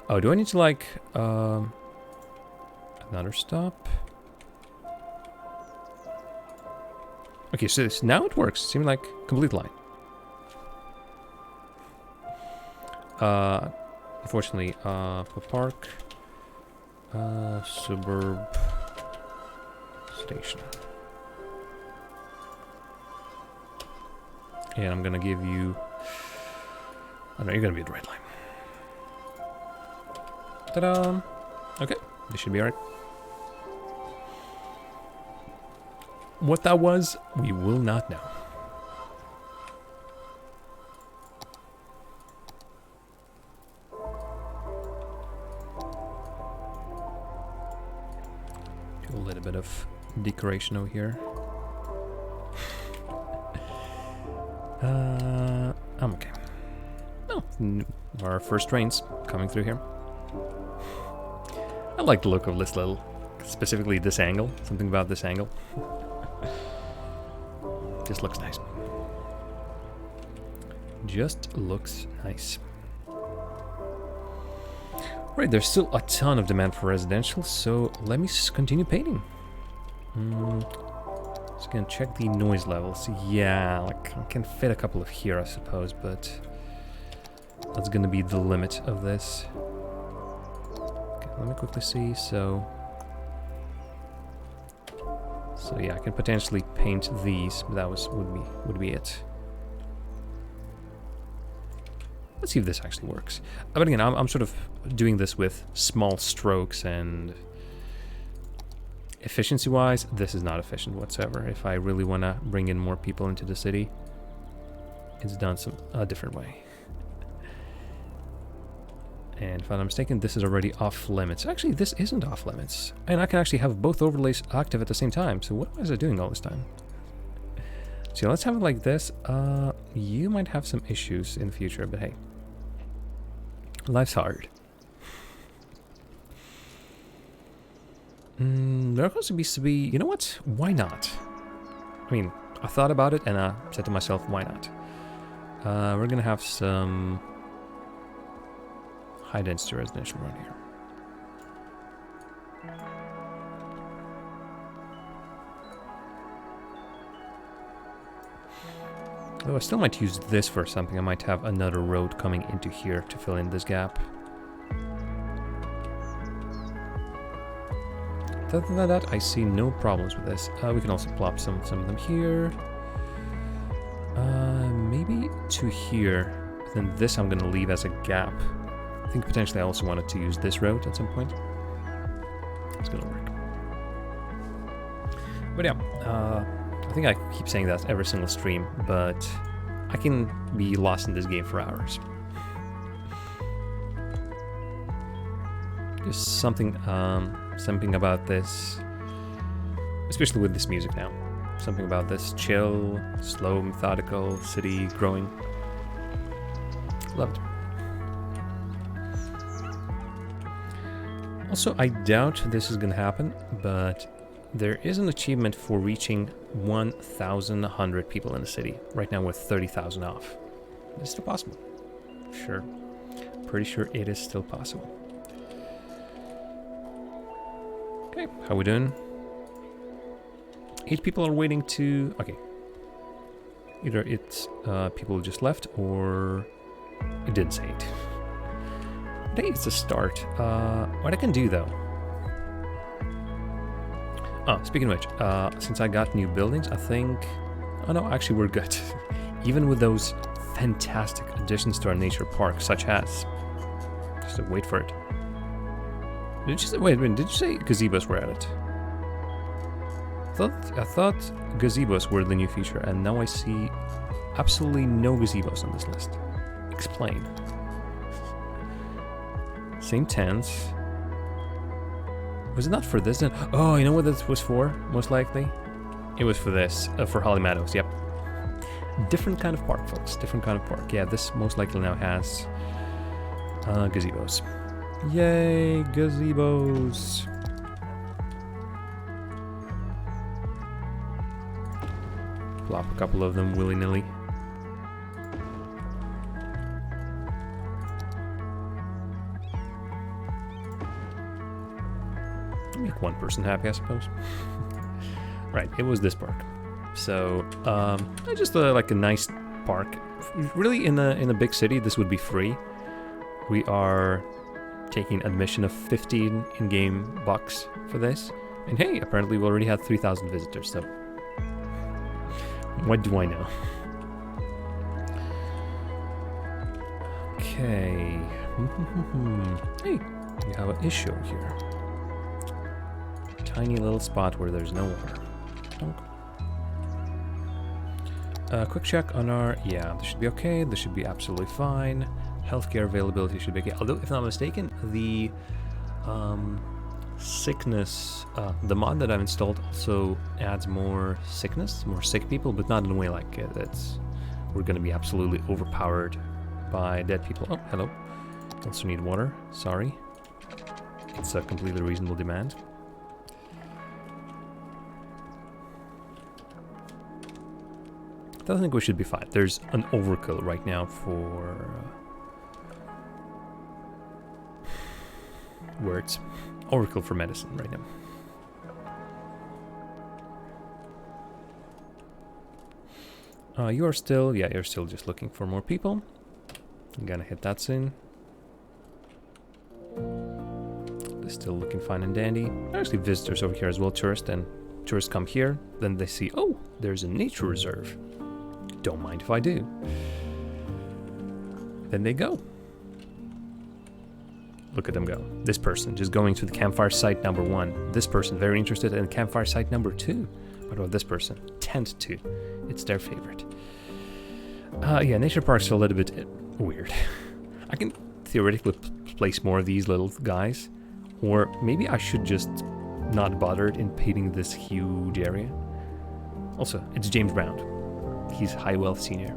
Oh, do I need to like another stop? Okay, so now it works. Seems like complete line. Unfortunately, for park, suburb, station. And I'm gonna give you. I know you're gonna be at the red line. Ta-da! Okay, this should be alright. What that was, we will not know. Do a little bit of decoration over here. I'm okay. Oh, our first trains coming through here. I like the look of this little, specifically this angle. Something about this angle. Just looks nice. Just looks nice. Right, there's still a ton of demand for residential, so let me continue painting. Just gonna check the noise levels. Yeah, like I can fit a couple of here, I suppose, but that's gonna be the limit of this. Okay, let me quickly see. So yeah, I can potentially paint these, but that would be it. Let's see if this actually works. But again, I'm sort of doing this with small strokes, and efficiency-wise, this is not efficient whatsoever. If I really want to bring in more people into the city, it's done a different way. And if I'm not mistaken, this is already off limits. Actually, this isn't off limits. And I can actually have both overlays active at the same time. So what was I doing all this time? So let's have it like this. You might have some issues in the future, but hey. Life's hard. There also needs to be... You know what? Why not? I mean, I thought about it and I said to myself, why not? We're gonna have some high density residential around here. Though I still might use this for something. I might have another road coming into here to fill in this gap. Other than that, I see no problems with this. We can also plop some of them here. Maybe to here. Then this I'm gonna leave as a gap. I think potentially I also wanted to use this road at some point. It's gonna work. But yeah, I think I keep saying that every single stream, but I can be lost in this game for hours. There's something about this, especially with this music now. Something about this chill, slow, methodical city growing. Love it. Also, I doubt this is gonna happen, but there is an achievement for reaching 1,100 people in the city. Right now we're 30,000 off. It's still possible. Sure. Pretty sure it is still possible. Okay, how we doing? 8 people are waiting to... Okay. Either it's people just left or it didn't say it. I think it's a start. What I can do though... Oh, speaking of which, since I got new buildings, I think... Oh no, actually we're good. Even with those fantastic additions to our nature park, such as... Just wait for it. Did you say, wait, did you say gazebos were added? I thought gazebos were the new feature, and now I see absolutely no gazebos on this list. Explain. Same tents. Was it not for this then? Oh, you know what this was for, most likely? It was for this, for Holly Meadows, yep. Different kind of park, folks, different kind of park. Yeah, this most likely now has gazebos. Yay, gazebos! Plop a couple of them willy-nilly. Make one person happy, I suppose. Right, it was this park. So, just like a nice park. Really, in a big city, this would be free. We are taking admission of 15 in-game bucks for this. And hey, apparently we already had 3,000 visitors, so... what do I know? Okay. Hey, we have an issue here. Tiny little spot where there's no water. Quick check on our... yeah, this should be okay. This should be absolutely fine. Healthcare availability should be okay. Although, if I'm not mistaken, the sickness... the mod that I've installed also adds more sickness, more sick people, but not in a way like that's... we're going to be absolutely overpowered by dead people. Oh, hello. Also need water. Sorry. It's a completely reasonable demand. I think we should be fine. There's an overkill right now for words. Overkill for medicine right now. You're still just looking for more people. I'm gonna hit that soon. They're still looking fine and dandy. Actually, visitors over here as well, tourists, and tourists come here, then they see, oh, there's a nature reserve. Don't mind if I do. Then they go. Look at them go. This person just going to the campfire site number 1. This person very interested in campfire site number 2. What about this person? Tent 2. It's their favorite. Yeah, nature parks are a little bit weird. I can theoretically place more of these little guys, or maybe I should just not bother invading this huge area. Also, it's James Brown. He's High Wealth Senior.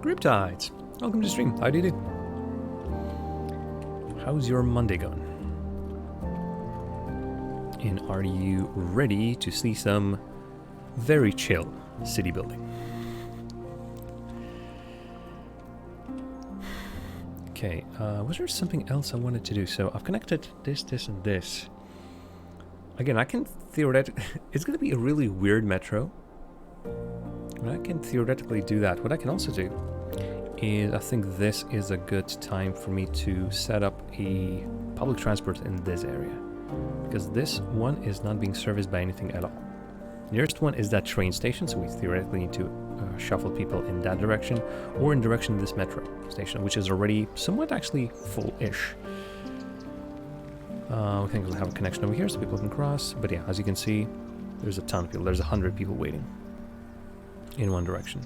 Griptides, welcome to the stream. How do you do? How's your Monday going? And are you ready to see some very chill city building? Okay, was there something else I wanted to do? So I've connected this, and this. Again, I can theoretically... it's going to be a really weird metro. But I can theoretically do that. What I can also do is I think this is a good time for me to set up a public transport in this area. Because this one is not being serviced by anything at all. Nearest one is that train station, so we theoretically need to shuffle people in that direction, or in direction of this metro station, which is already somewhat actually full-ish. We think we'll have a connection over here so people can cross, but yeah, as you can see, there's a ton of people. There's 100 people waiting in one direction.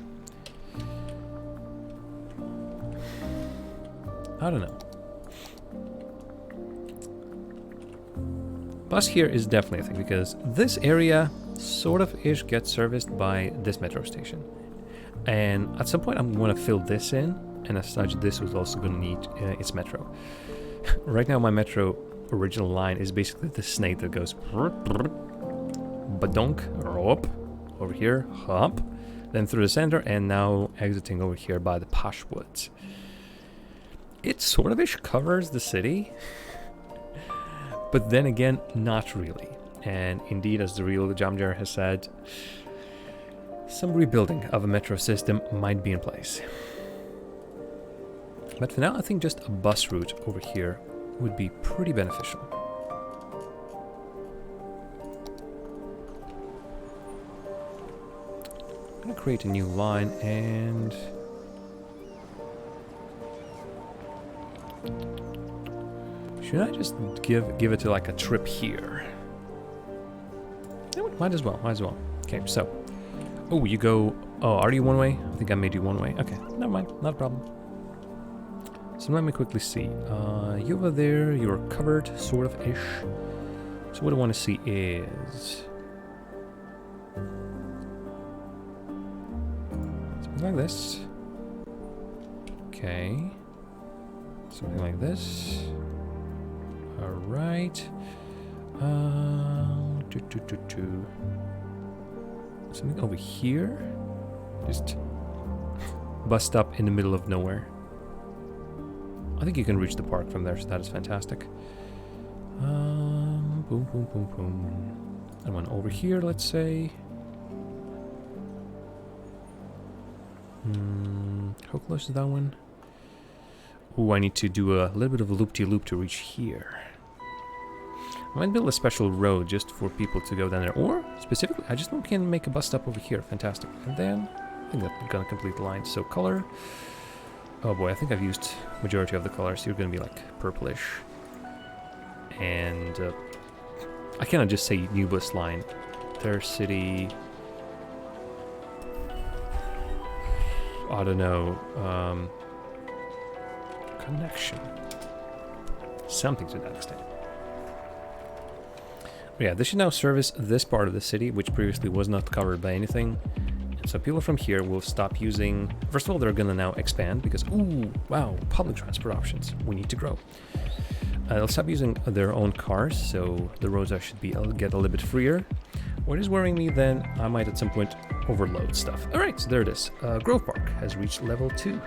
I don't know. Bus here is definitely a thing, because this area sort of ish gets serviced by this metro station, and at some point I'm going to fill this in, and as such this was also going to need its metro. Right now my metro original line is basically the snake that goes badonk, hop, over here, hop, then through the center, and now exiting over here by the Posh Woods. It sort of ish covers the city, but then again, not really. And indeed, as the real Jamjar has said, some rebuilding of a metro system might be in place. But for now, I think just a bus route over here would be pretty beneficial. me create a new line and... Should I just give it to like a trip here? Might as well, might as well. Okay, so... Oh, you go... Oh, are you one way? I think I made you one way. Okay, never mind, not a problem. So let me quickly see. You over there, you're covered, sort of-ish. So what I want to see is... something like this. Okay. Something like this. Alright. Something over here. Just bust up in the middle of nowhere. I think you can reach the park from there, so that is fantastic. Boom, boom, boom, boom. And one over here, let's say. How close is that one? Ooh, I need to do a little bit of a loop-de-loop to reach here. I might build a special road just for people to go down there. Or, specifically, I just can make a bus stop over here. Fantastic. And then, I think that's gonna complete the line. So, color. Oh boy, I think I've used majority of the colors. You're gonna be like purplish. And, I cannot just say new bus line. Their city... I don't know. Connection. Something to that extent. But yeah, this should now service this part of the city, which previously was not covered by anything. And so people from here will stop using... First of all, they're gonna now expand because, ooh, wow, public transport options. We need to grow. They'll stop using their own cars, so the roads should be get a little bit freer. What is worrying me then, I might at some point overload stuff. Alright, so there it is. Grove Park has reached level 2.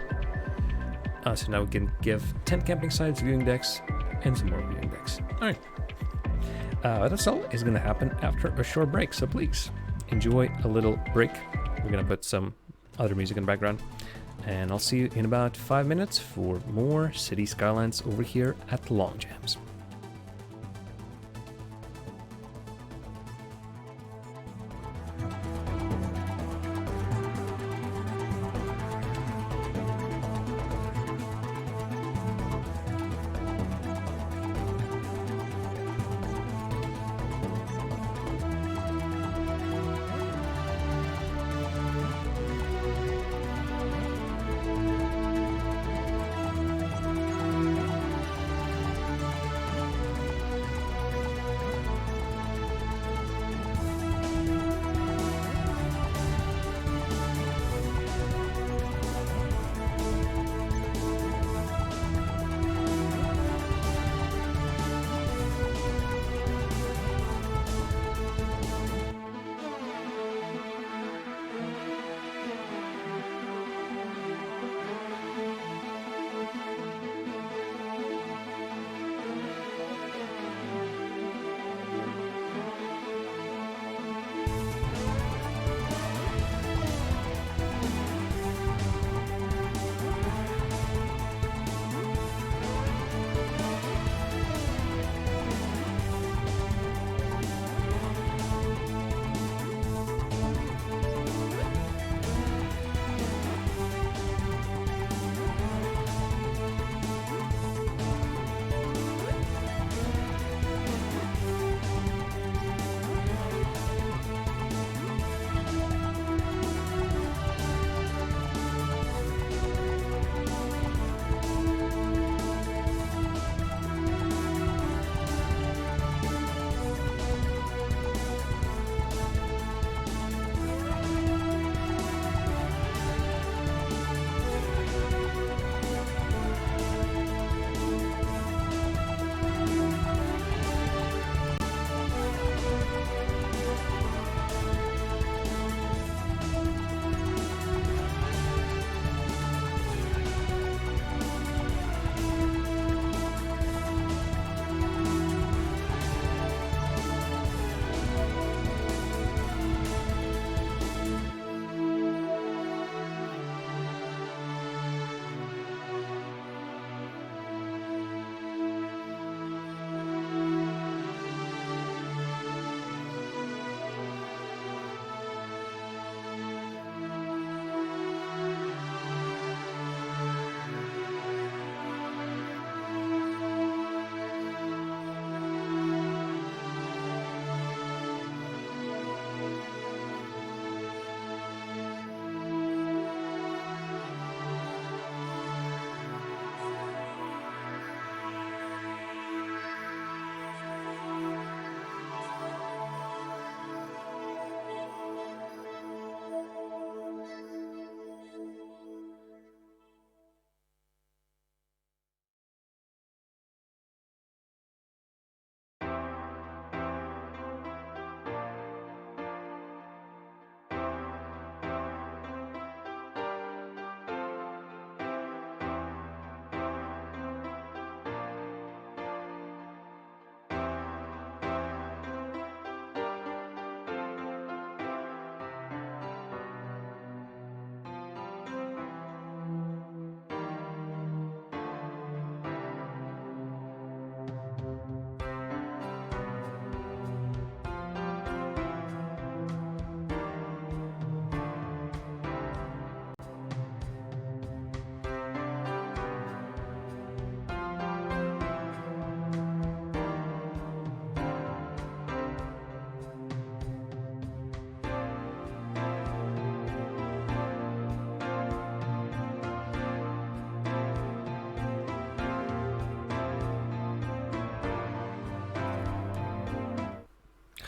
So now we can give 10 camping sites, viewing decks, and some more viewing decks. Alright. That's all is going to happen after a short break, so please enjoy a little break. We're going to put some other music in the background. And I'll see you in about 5 minutes for more City Skylines over here at Long Jams.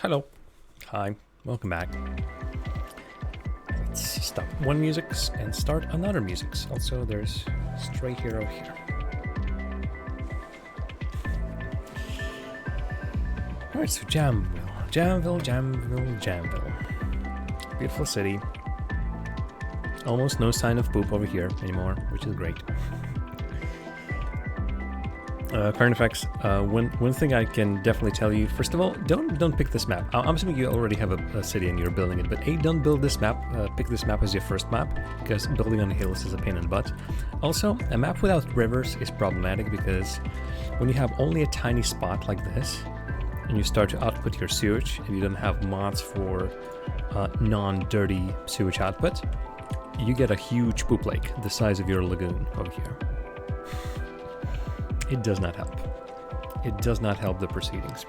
Hello. Hi. Welcome back. Let's stop one musics and start another musics. Also, there's Stray Hero here. Alright, so Jamville. Beautiful city. Almost no sign of poop over here anymore, which is great. Current effects. One thing I can definitely tell you. First of all, don't pick this map. I'm assuming you already have a city and you're building it. But don't build this map. Pick this map as your first map, because building on hills is a pain in the butt. Also, a map without rivers is problematic, because when you have only a tiny spot like this, and you start to output your sewage, and you don't have mods for non-dirty sewage output, you get a huge poop lake the size of your lagoon over here. It does not help. It does not help the proceedings.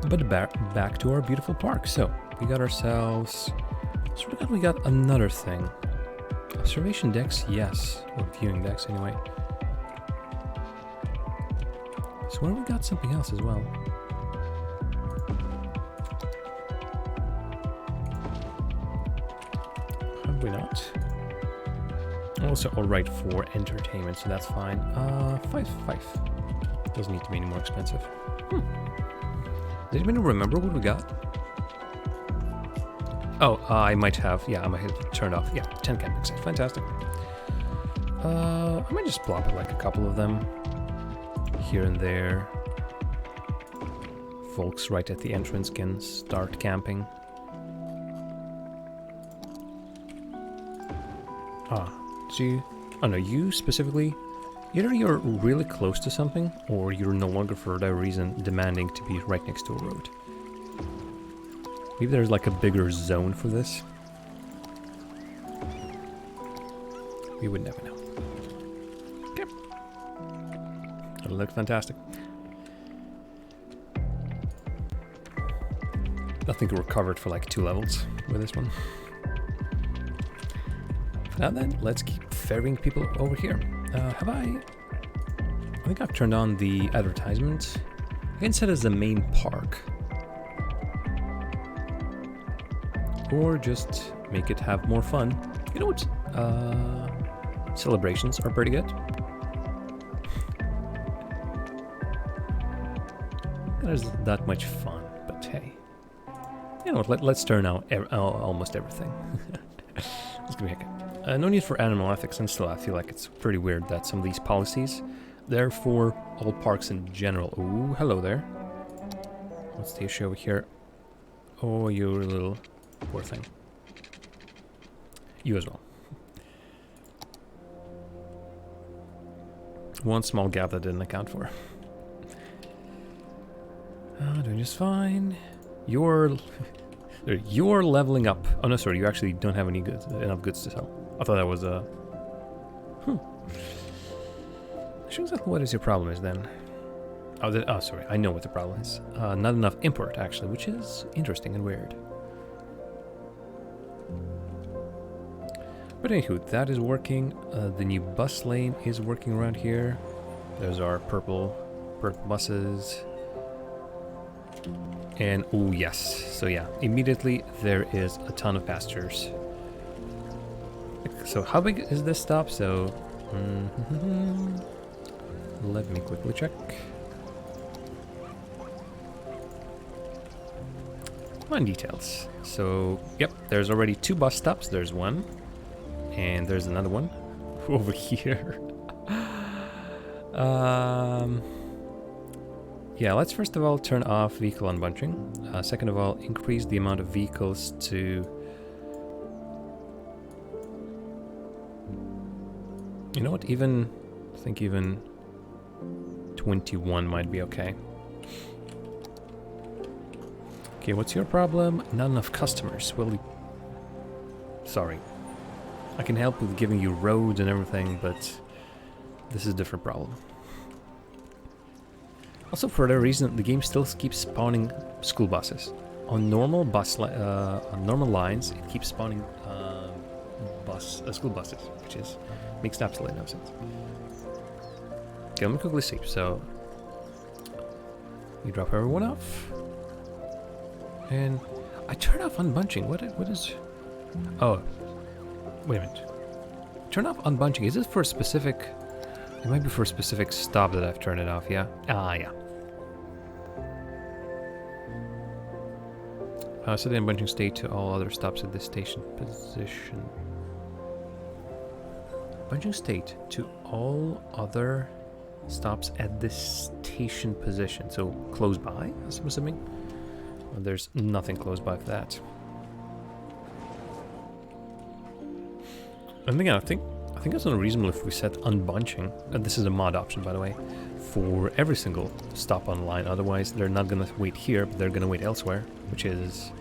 But back to our beautiful park. So we got ourselves. So we got another thing. Observation decks, yes, or viewing decks anyway. So we got something else as well. Have we not? Also alright for entertainment, so that's fine. 5. Doesn't need to be any more expensive. Did anybody remember what we got? Oh, I might have turned off. Yeah, 10 camping sites. Fantastic. I might just plop it like a couple of them here and there. Folks right at the entrance can start camping. You specifically, either you're really close to something, or you're no longer for that reason demanding to be right next to a road. Maybe there's like a bigger zone for this. We would never know. Okay. It'll look fantastic. I think we're covered for like 2 levels with this one. Now then, let's keep ferrying people over here. I think I've turned on the advertisement. I can set it as the main park. Or just make it have more fun. You know what? Celebrations are pretty good. There's that much fun, but hey. You know what, let's turn out almost everything. Let's give me a second. No need for animal ethics, and still I feel like it's pretty weird that some of these policies, they're for all parks in general. Ooh, hello there. What's the issue over here? Oh, you're a little poor thing. You as well. One small gap that didn't account for. Doing just fine. You're leveling up. Oh no, sorry, you actually don't have enough goods to sell. I thought that was a... Show exactly what is your problem is then. Oh, sorry, I know what the problem is. Not enough import, actually, which is interesting and weird. But anywho, that is working. The new bus lane is working around here. There's our purple buses. And, oh yes, so yeah, immediately there is a ton of pastures. So how big is this stop? So, let me quickly check. One details. So, yep, there's already 2 bus stops. There's one, and there's another one over here. Yeah, let's first of all turn off vehicle unbunching. Second of all, increase the amount of vehicles to... You know what, I think even 21 might be okay. Okay, what's your problem? Not enough customers. Well, sorry. I can help with giving you roads and everything, but this is a different problem. Also, for that reason, the game still keeps spawning school buses. On normal on normal lines, it keeps spawning school buses, which makes absolutely no sense. Okay, let me quickly see. So, We drop everyone off. And I turn off unbunching. What is... Oh. Wait a minute. Turn off unbunching. Is it for a specific... It might be for a specific stop that I've turned it off, yeah? Ah, yeah. Set the unbunching state to all other stops at this station position. Bunching state to all other stops at this station position. So close by, I'm assuming. Well, there's nothing close by for that. And again, I think it's unreasonable if we set unbunching, and this is a mod option by the way, for every single stop on the line. Otherwise, they're not gonna wait here, but they're gonna wait elsewhere, which is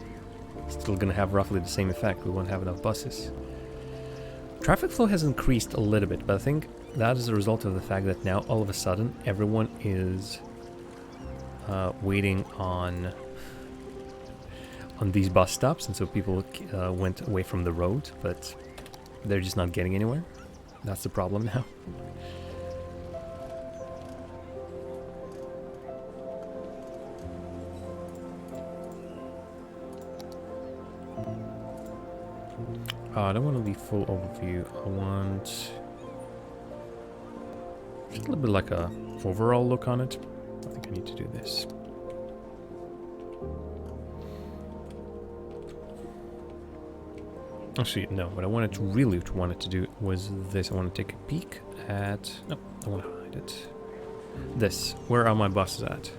still gonna have roughly the same effect. We won't have enough buses. Traffic flow has increased a little bit, but I think that is a result of the fact that now all of a sudden everyone is waiting on these bus stops, and so people went away from the road, but they're just not getting anywhere. That's the problem now. I don't want to leave full overview. I want just a little bit like a overall look on it. I think I need to do this. Actually, no. What I wanted to do was this. I want to take a peek at... No, I want to hide it. This. Where are my buses at?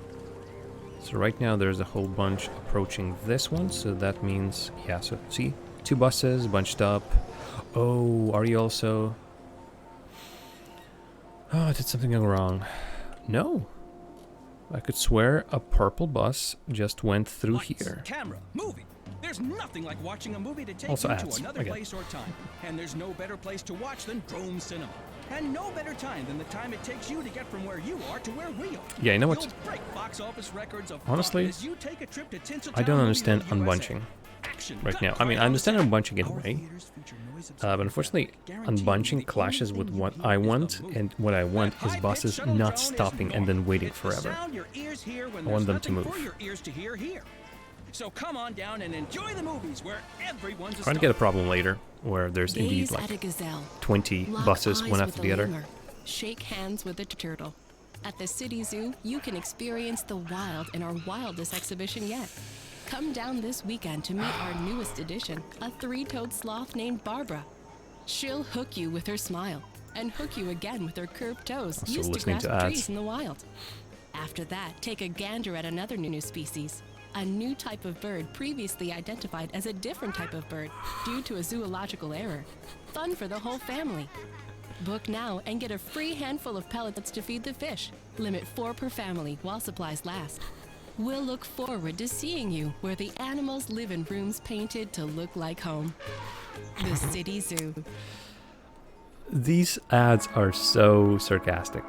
So right now there's a whole bunch approaching this one. So that means... Yeah, so see? 2 buses bunched up. Oh, are you also... Oh, I did something wrong. No. I could swear a purple bus just went through Lights, here. Camera, movie. There's nothing like watching a movie to take Also you ads, to another again. place or time. And there's no better place to watch than Drome Cinema. And no better time than the time it takes you to get from where you are to where we are. Yeah, you know what? You'll break box office records of Honestly, fun as you take a trip to Tinseltown I don't Movie understand Road, USA. unbunching Action, right cut, now. I mean, I understand unbunching anyway. theaters feature noise But unfortunately, unbunching clashes with what I want, and what I want is buses not stopping and then waiting forever. I want them to move. So come on down and enjoy the movies where everyone's a Trying to get a problem later, where there's indeed Gaze at a like gazelle. 20 Lock buses, eyes one with after a the other. lemur. Shake hands with a turtle. At the City Zoo, you can experience the wild in our wildest exhibition yet. Come down this weekend to meet our newest addition, a 3-toed sloth named Barbara. She'll hook you with her smile and hook you again with her curved toes Also used to listening grasp to ads. trees in the wild. After that, take a gander at another new species. A new type of bird previously identified as a different type of bird due to a zoological error. Fun for the whole family. Book now and get a free handful of pellets to feed the fish. Limit 4 per family while supplies last. We'll look forward to seeing you where the animals live in rooms painted to look like home. The City Zoo. These ads are so sarcastic.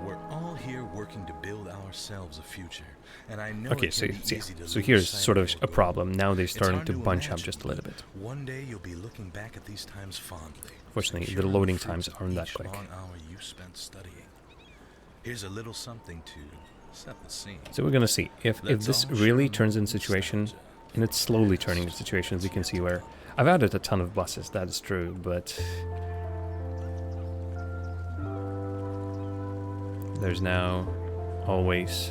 We're all here working to build ourselves a future, and I know Okay, it so can be yeah, easy to so lose here's sight sort of your a goal. problem. Now they're It's starting hard to bunch up imagine, just a little but bit. One day you'll be looking back at these times fondly. Fortunately, secure the in loading fruits times of aren't that each quick. long hour you spent studying. Here's a little something to set the scene. So we're gonna see if Let's this all really share turns in moments of situation, nostalgia. and it's slowly turning into situations. You can see where I've added a ton of buses. That is true, but there's now always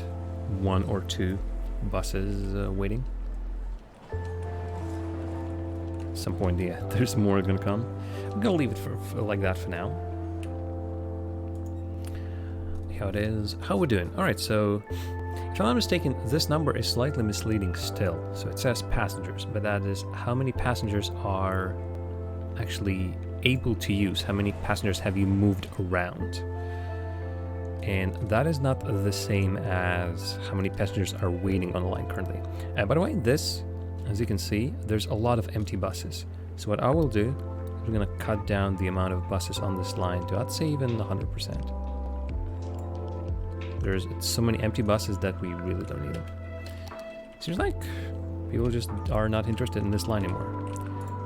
1 or 2 buses waiting. At some point, yeah, there's more gonna come. I'm gonna leave it for like that for now. How it is. How we're doing? All right. So, if I'm not mistaken, this number is slightly misleading still. So it says passengers, but that is how many passengers are actually able to use. How many passengers have you moved around? And that is not the same as how many passengers are waiting on the line currently. By the way, this, as you can see, there's a lot of empty buses. So what I will do, we're gonna cut down the amount of buses on this line to, I'd say, even 100%. There's so many empty buses that we really don't need them. Seems like people just are not interested in this line anymore.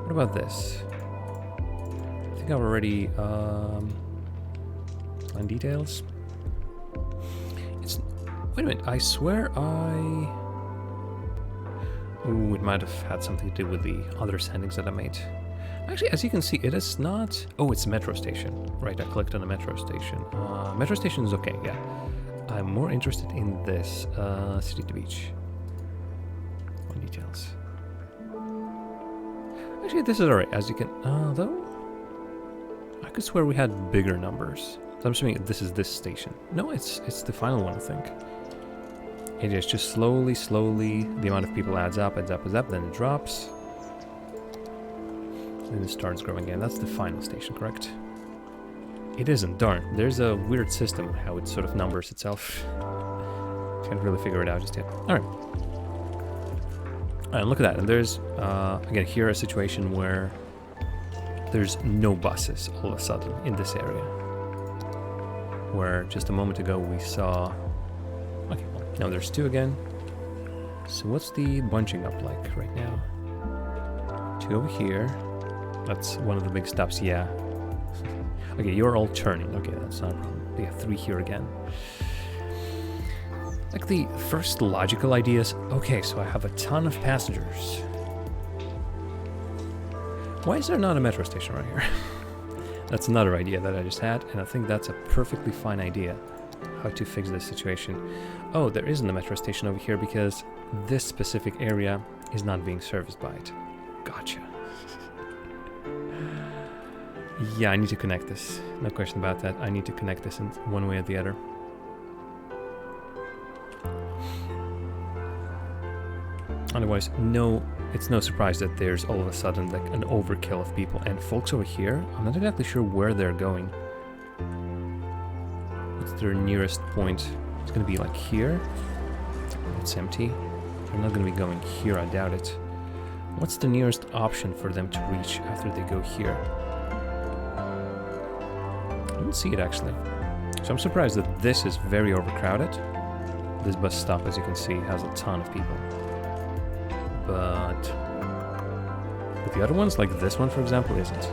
What about this? I think I've already line details. Wait a minute, I swear Ooh, it might have had something to do with the other sendings that I made. Actually, as you can see, it is not... Oh, it's metro station. Right, I clicked on the metro station. Metro station is okay, yeah. I'm more interested in this. City to beach. More details. Actually, this is alright, as you can... though? I could swear we had bigger numbers. So I'm assuming this is this station. No, it's the final one, I think. It is just slowly, the amount of people adds up, then it drops. Then it starts growing again. That's the final station, correct? It isn't, darn. There's a weird system how it sort of numbers itself. Can't really figure it out just yet. Alright. And look at that. And there's, again, here a situation where there's no buses all of a sudden in this area. Where just a moment ago we saw... Okay, well, now there's 2 again. So what's the bunching up like right now? 2 over here. That's one of the big stops, yeah. Okay, you're all turning. Okay, that's not a problem. We have 3 here again. Like the first logical idea is, okay, so I have a ton of passengers. Why is there not a metro station right here? That's another idea that I just had, and I think that's a perfectly fine idea. How to fix this situation. Oh, there isn't a metro station over here because this specific area is not being serviced by it. Gotcha. Yeah, I need to connect this. No question about that. I need to connect this in one way or the other. Otherwise, no, it's no surprise that there's all of a sudden like an overkill of people. And folks over here, I'm not exactly sure where they're going. What's their nearest point? It's going to be like here. It's empty. They're not going to be going here, I doubt it. What's the nearest option for them to reach after they go here? I don't see it actually. So I'm surprised that this is very overcrowded. This bus stop, as you can see, has a ton of people. But the other ones, like this one for example, isn't.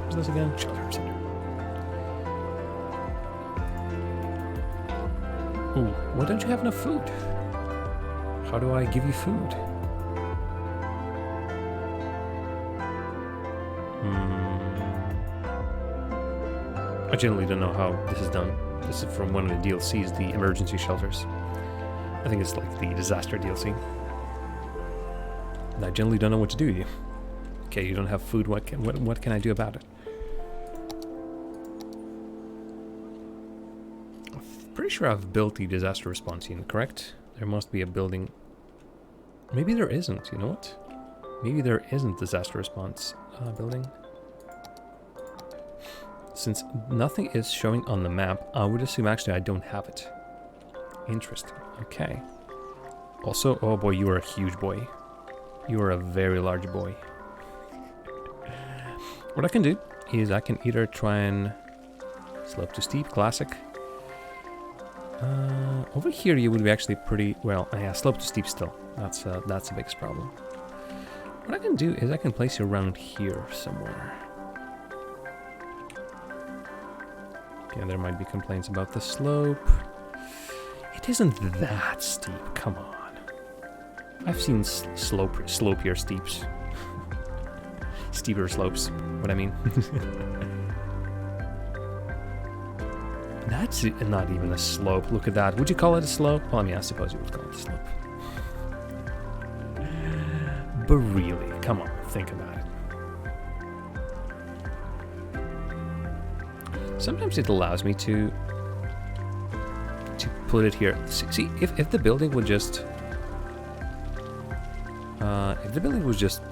What's this again? Children's Center. Ooh, why don't you have enough food? How do I give you food? I generally don't know how this is done. This is from one of the DLCs, the emergency shelters. I think it's like the disaster DLC. And I generally don't know what to do. Okay, you don't have food, what can I do about it? I'm pretty sure I've built the disaster response unit, correct? There must be a building. Maybe there isn't, you know what? Maybe there isn't disaster response building. Since nothing is showing on the map, I would assume actually I don't have it. Interesting. Okay. Also, oh boy, you are a huge boy. You are a very large boy. What I can do is I can either try and slope to steep, classic. Over here you would be actually pretty, well, yeah, slope to steep still. That's the biggest problem. What I can do is I can place you around here somewhere. Yeah, there might be complaints about the slope. It isn't that steep, come on. I've seen slopier steeps. Steeper slopes, what I mean. That's not even a slope, look at that. Would you call it a slope? Well, I mean, I suppose you would call it a slope. But really, come on, think about it. Sometimes it allows me to put it here. See, if the building would just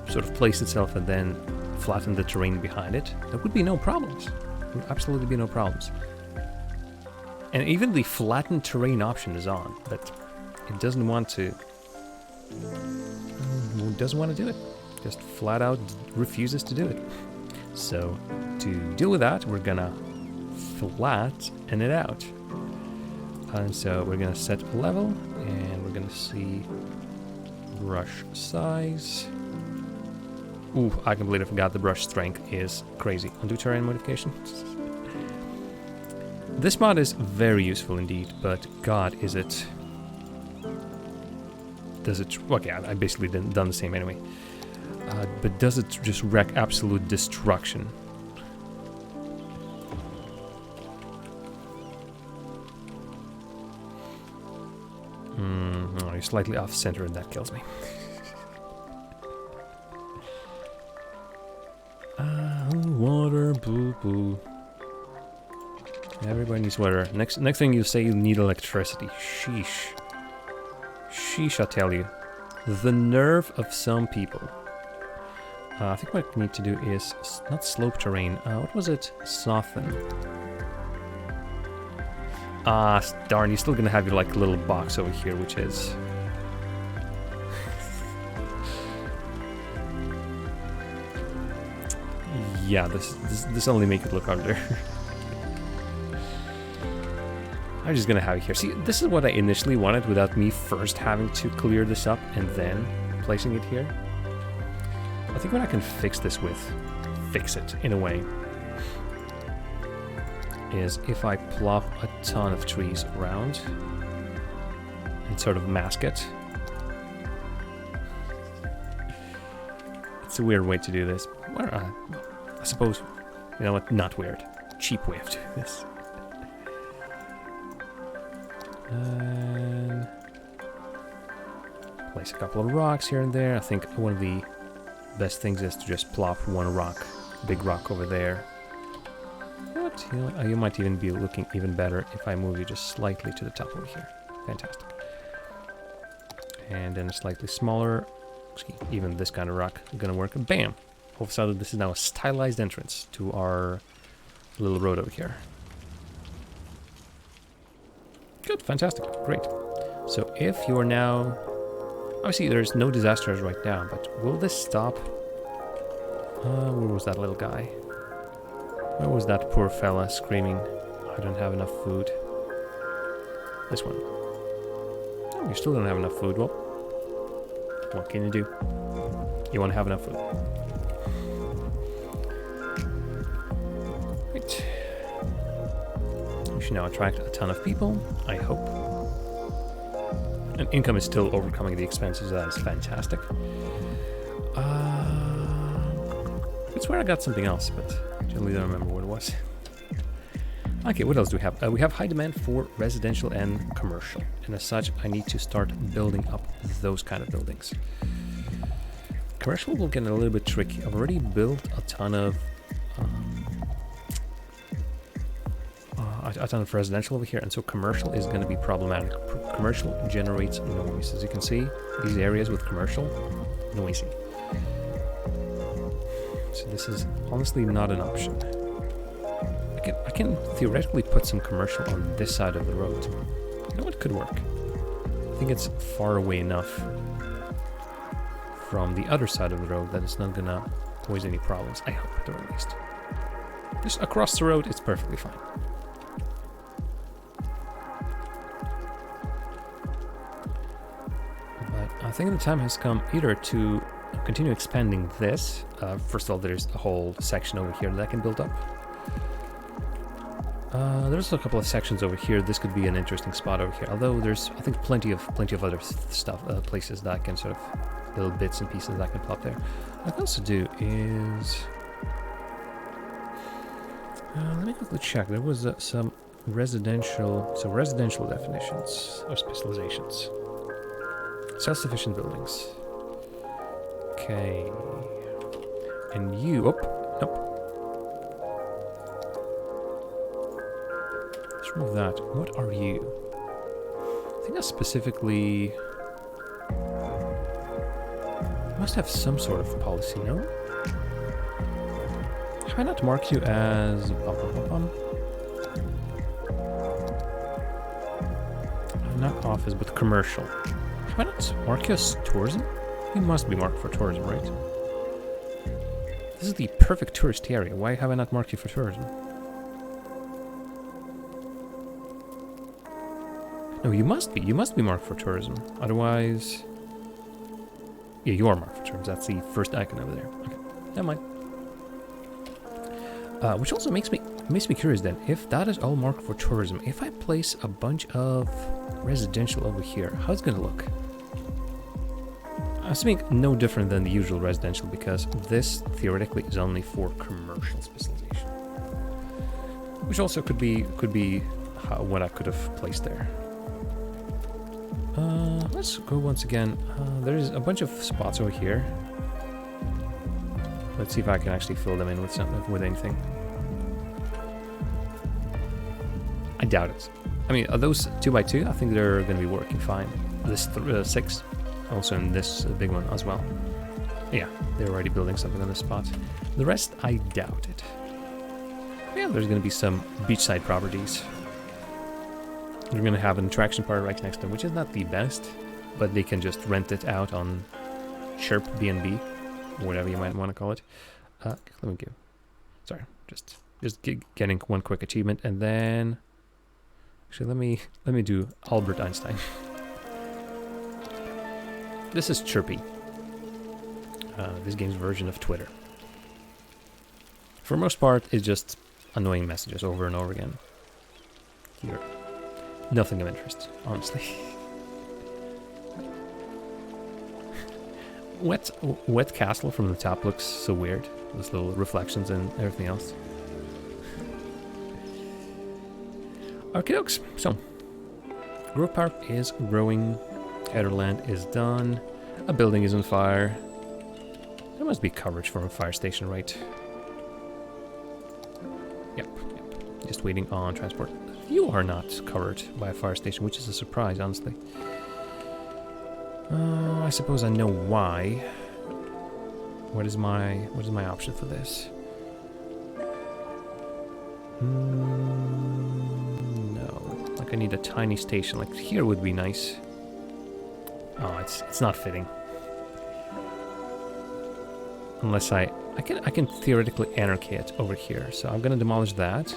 sort of place itself and then flatten the terrain behind it, there would be no problems. There would absolutely be no problems. And even the flattened terrain option is on, but it doesn't want to. Doesn't want to do it. Just flat out refuses to do it. So to deal with that, we're gonna flatten it out. And so we're gonna set a level, and we're gonna see brush size. Ooh, I completely forgot the brush strength is crazy. Undo terrain modification. This mod is very useful indeed, but god, is it... Does it... Well, yeah, I basically done the same anyway. But does it just wreak absolute destruction? Oh, you're slightly off-center and that kills me. Water, boo-boo. Everybody needs water. Next thing you say you need electricity. Sheesh. Sheesh, I tell you. The nerve of some people. I think what I need to do is... Not slope terrain. What was it? Soften. Ah, darn. You're still gonna have your, like, little box over here, which is... Yeah, this only make it look harder. I'm just gonna have it here. See, this is what I initially wanted without me first having to clear this up and then placing it here. I think what I can fix this with, fix it in a way, is if I plop a ton of trees around and sort of mask it. It's a weird way to do this. I suppose, you know what, not weird. Cheap way of doing this. And place a couple of rocks here and there. I think one of the best things is to just plop one rock, big rock over there. What? You might even be looking even better if I move you just slightly to the top over here. Fantastic. And then a slightly smaller, even this kind of rock is gonna work. Bam! All of a sudden, this is now a stylized entrance to our little road over here. Good, fantastic, great. So if you're now... Obviously, there's no disasters right now, but will this stop? Where was that little guy? Where was that poor fella screaming, I don't have enough food? This one. Oh, you still don't have enough food. Well, what can you do? You want to have enough food. Right. We should now attract a ton of people, I hope. And income is still overcoming the expenses, that is fantastic. I swear I got something else, but I generally don't remember what it was. Okay, what else do we have? We have high demand for residential and commercial, and as such, I need to start building up those kind of buildings. Commercial will get a little bit tricky. I've already built a ton of residential over here, and so commercial is going to be problematic. Commercial generates noise. As you can see, these areas with commercial, noisy. So this is honestly not an option. I can theoretically put some commercial on this side of the road. You know what could work? I think it's far away enough from the other side of the road that it's not gonna pose any problems. I hope, at the very least. Just across the road, it's perfectly fine. But I think the time has come either to continue expanding this. First of all, there's a whole section over here that I can build up. There's a couple of sections over here. This could be an interesting spot over here. Although there's, I think, plenty of other stuff, places that I can sort of little bits and pieces that I can plop there. What I can also do is, let me quickly check. There was some residential definitions or specializations. Self-sufficient buildings. Okay. And you, nope. Let's remove that. What are you? I think that's specifically... must have some sort of policy, no? Have I not marked you as... not office, but commercial. Have I not marked you as tourism? You must be marked for tourism, right? This is the perfect tourist area. Why have I not marked you for tourism? No, you must be. You must be marked for tourism. Otherwise... yeah, you are marked for tourism. That's the first icon over there. Okay, never mind. Which also makes me makes me curious then, if that is all marked for tourism, if I place a bunch of residential over here, how's it gonna look? I'm assuming no different than the usual residential, because this theoretically is only for commercial specialization. Which also could be what I could have placed there. Let's go once again. There's a bunch of spots over here. Let's see if I can actually fill them in with anything. I doubt it. I mean, those 2x2, I think they're going to be working fine. This 6, also in this big one as well. Yeah, they're already building something on this spot. The rest, I doubt it. Yeah, there's going to be some beachside properties. They're going to have an attraction park right next to them, which is not the best, but they can just rent it out on Chirp B&B, or whatever you might want to call it. Let me give. Sorry, just getting one quick achievement, and then actually let me do Albert Einstein. This is Chirpy, this game's version of Twitter. For the most part, it's just annoying messages over and over again. Here, nothing of interest, honestly. Wet castle from the top looks so weird. Those little reflections and everything else. Okie dokes. So, Grove Park is growing. Heatherland is done. A building is on fire. There must be coverage from a fire station, right? Yep. Just waiting on transport. You are not covered by a fire station, which is a surprise, honestly. I suppose I know why. What is my option for this? No. Like I need a tiny station. Like here would be nice. Oh, it's not fitting. Unless I can theoretically anarchy it over here. So I'm gonna demolish that.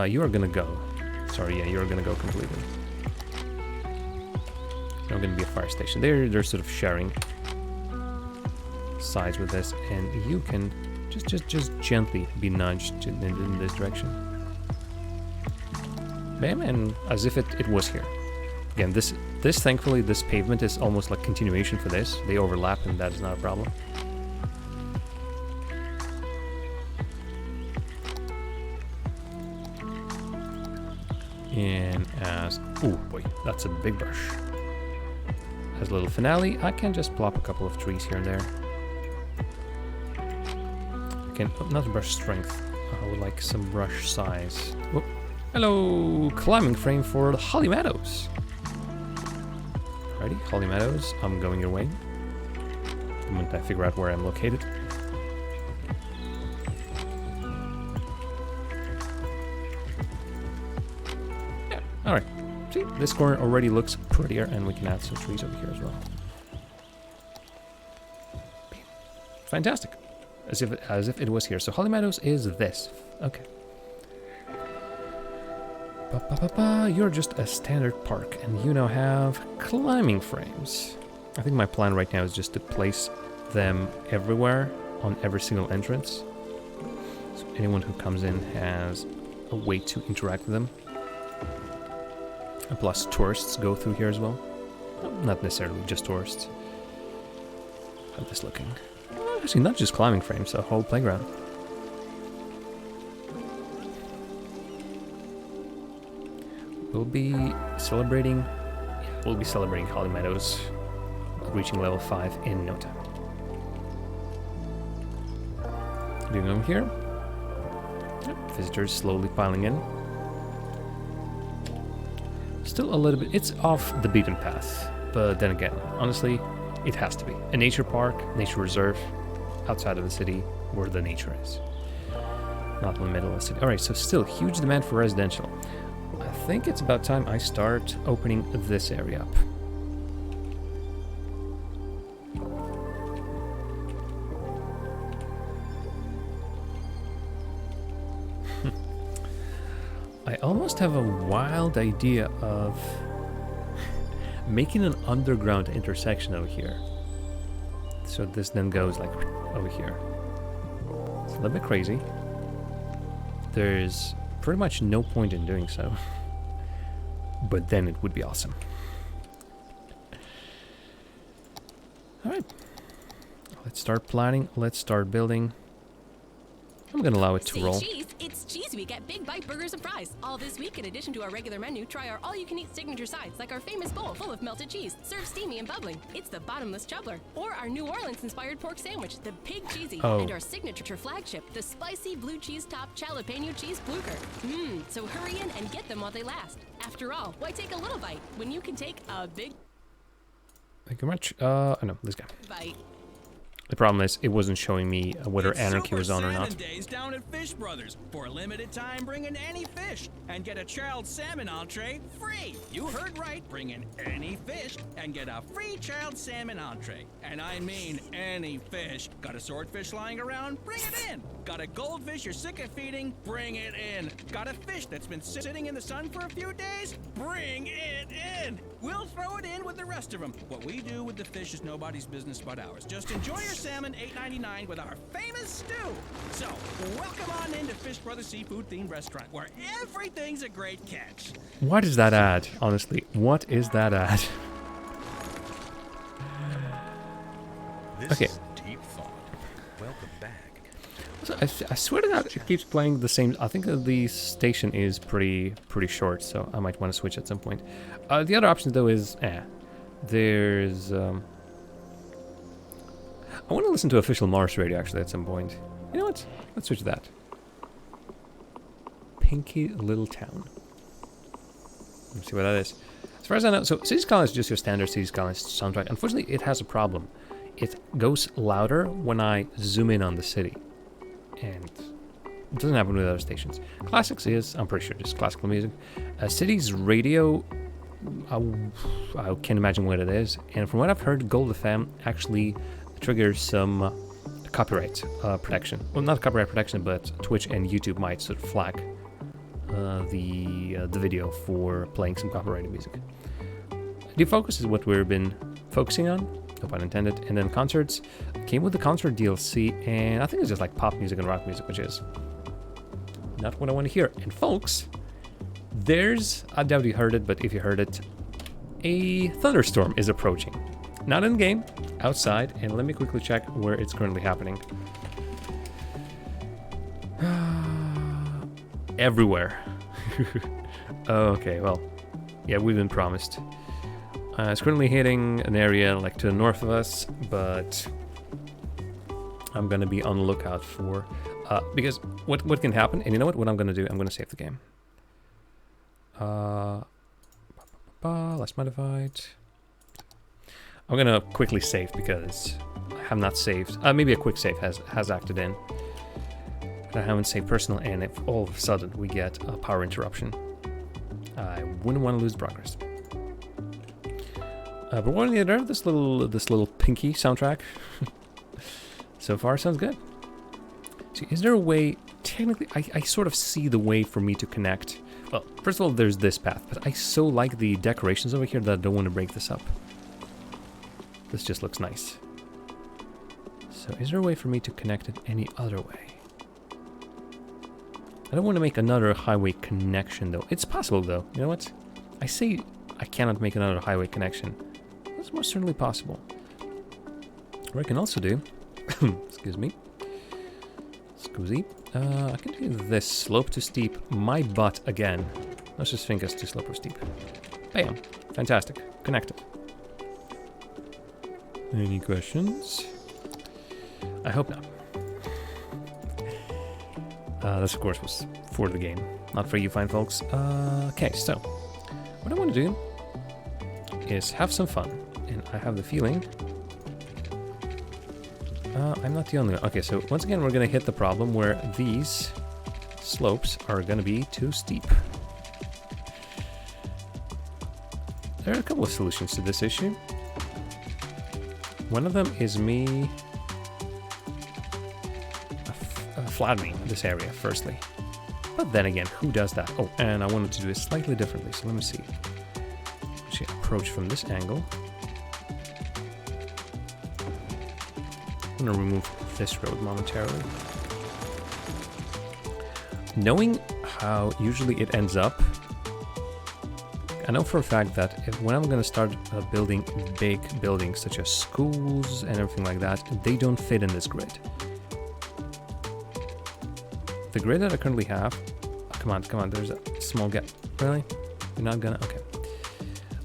You are gonna go. Sorry, yeah, you're gonna go completely. There's not gonna be a fire station. They're sort of sharing sides with this, and you can just gently be nudged in this direction. Bam, and as if it was here. Again, this thankfully, this pavement is almost like continuation for this. They overlap, and that is not a problem. And as... oh boy, that's a big brush. As a little finale, I can just plop a couple of trees here and there. I can... not brush strength. I would like some brush size. Whoop. Hello! Climbing frame for the Holly Meadows. Alrighty, Holly Meadows, I'm going your way. The moment I figure out where I'm located. Alright, see, this corner already looks prettier, and we can add some trees over here as well. Fantastic. As if it was here. So Holly Meadows is this. Okay. You're just a standard park, and you now have climbing frames. I think my plan right now is just to place them everywhere on every single entrance. So anyone who comes in has a way to interact with them. And plus, tourists go through here as well. Well, not necessarily just tourists. How's this looking? Well, actually, not just climbing frames, a whole playground. We'll be celebrating Holly Meadows, reaching level 5 in no time. Doing over here. Yep, visitors slowly piling in. Still a little bit, it's off the beaten path, but then again, honestly, it has to be. A nature park, nature reserve, outside of the city, where the nature is. Not in the middle of the city. Alright, so still huge demand for residential. I think it's about time I start opening this area up. I almost have a wild idea of making an underground intersection over here. So this then goes like over here. It's a little bit crazy. There's pretty much no point in doing so. But then it would be awesome. Alright. Let's start planning. Let's start building. I'm gonna allow it to roll. Cheese, it's Cheese Week at Big Bite Burgers and Fries. All this week, in addition to our regular menu, try our all-you-can-eat signature sides, like our famous bowl full of melted cheese, served steamy and bubbling. It's the bottomless chubbler. Or our New Orleans-inspired pork sandwich, the Pig Cheesy. Oh. And our signature flagship, the spicy blue cheese top jalapeno cheese blucher. So hurry in and get them while they last. After all, why take a little bite when you can take a big Thank you very much. Oh no, this guy. bite? The problem is, it wasn't showing me whether It's Anarchy Super was on or Salmon not. Days down at Fish Brothers. For a limited time, bring in any fish and get a chilled salmon entree free. You heard right. Bring in any fish and get a free chilled salmon entree. And I mean any fish. Got a swordfish lying around? Bring it in. Got a goldfish you're sick of feeding? Bring it in. Got a fish that's been sitting in the sun for a few days? Bring it in. We'll throw it in with the rest of them. What we do with the fish is nobody's business but ours. Just enjoy your salmon $8.99 with our famous stew. So, welcome on into Fish Brothers Seafood Themed Restaurant, where everything's a great catch. What is that ad? Honestly, what is that ad? This Okay. is deep thought. Welcome back. So I swear to God, it keeps playing the same. I think that the station is pretty short, so I might want to switch at some point. The other option though is, there's. I want to listen to official Mars radio actually at some point. You know what? Let's switch to that. Pinky Little Town. Let's see what that is. As far as I know, so City Skylines is just your standard City Skylines soundtrack. Unfortunately, it has a problem. It goes louder when I zoom in on the city. And it doesn't happen with other stations. Classics is, I'm pretty sure, just classical music. City's radio, I can't imagine what it is. And from what I've heard, Gold FM actually triggers some copyright protection. Well, not copyright protection, but Twitch and YouTube might sort of flag the video for playing some copyrighted music. Defocus is what we've been focusing on, no pun intended. And then concerts came with the concert DLC, and I think it's just like pop music and rock music, which is not what I want to hear. And folks, there's, I doubt you heard it, but if you heard it, a thunderstorm is approaching. Not in game, outside, and let me quickly check where it's currently happening. Everywhere. Okay, well, yeah, we've been promised. It's currently hitting an area like to the north of us, but I'm gonna be on the lookout for because what can happen, and you know what I'm gonna do? I'm gonna save the game. Last modified. I'm gonna quickly save because I have not saved. Maybe a quick save has acted in. But I haven't saved personal, and if all of a sudden we get a power interruption, I wouldn't want to lose progress. But one or the other, this little Pinky soundtrack so far sounds good. See, is there a way? Technically, I sort of see the way for me to connect. Well, first of all, there's this path, but I so like the decorations over here that I don't want to break this up. This just looks nice. So is there a way for me to connect it any other way? I don't want to make another highway connection though. It's possible though. You know what? I say I cannot make another highway connection. That's most certainly possible. What I can also do, excuse me, scusi, I can do this slope to steep, my butt again. Let's just think it's too slope or steep. Bam, fantastic, connected. Any questions? I hope not. This of course was for the game, not for you fine folks. Okay, so what I want to do is have some fun, and I have the feeling I'm not the only one. Okay, so once again we're gonna hit the problem where these slopes are gonna be too steep. There are a couple of solutions to this issue. One of them is me flattening this area firstly. But then again, who does that? Oh, and I wanted to do it slightly differently, so let me see. Actually, approach from this angle. I'm gonna remove this road momentarily. Knowing how usually it ends up, I know for a fact that when I'm gonna start building big buildings such as schools and everything like that, they don't fit in this grid. The grid that I currently have, come on, there's a small gap. Really? You're not gonna, okay.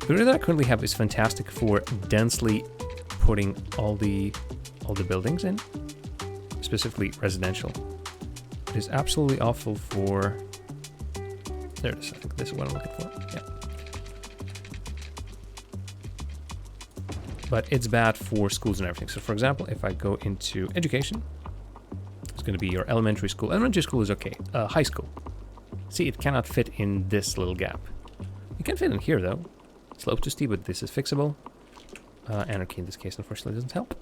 The grid that I currently have is fantastic for densely putting all the buildings in, specifically residential. It is absolutely awful for, there it is, I think this is what I'm looking for, yeah. But it's bad for schools and everything. So for example, if I go into education, it's going to be your elementary school. Elementary school is okay. High school. See, it cannot fit in this little gap. It can fit in here though. Slope too steep, but this is fixable. Anarchy in this case unfortunately doesn't help.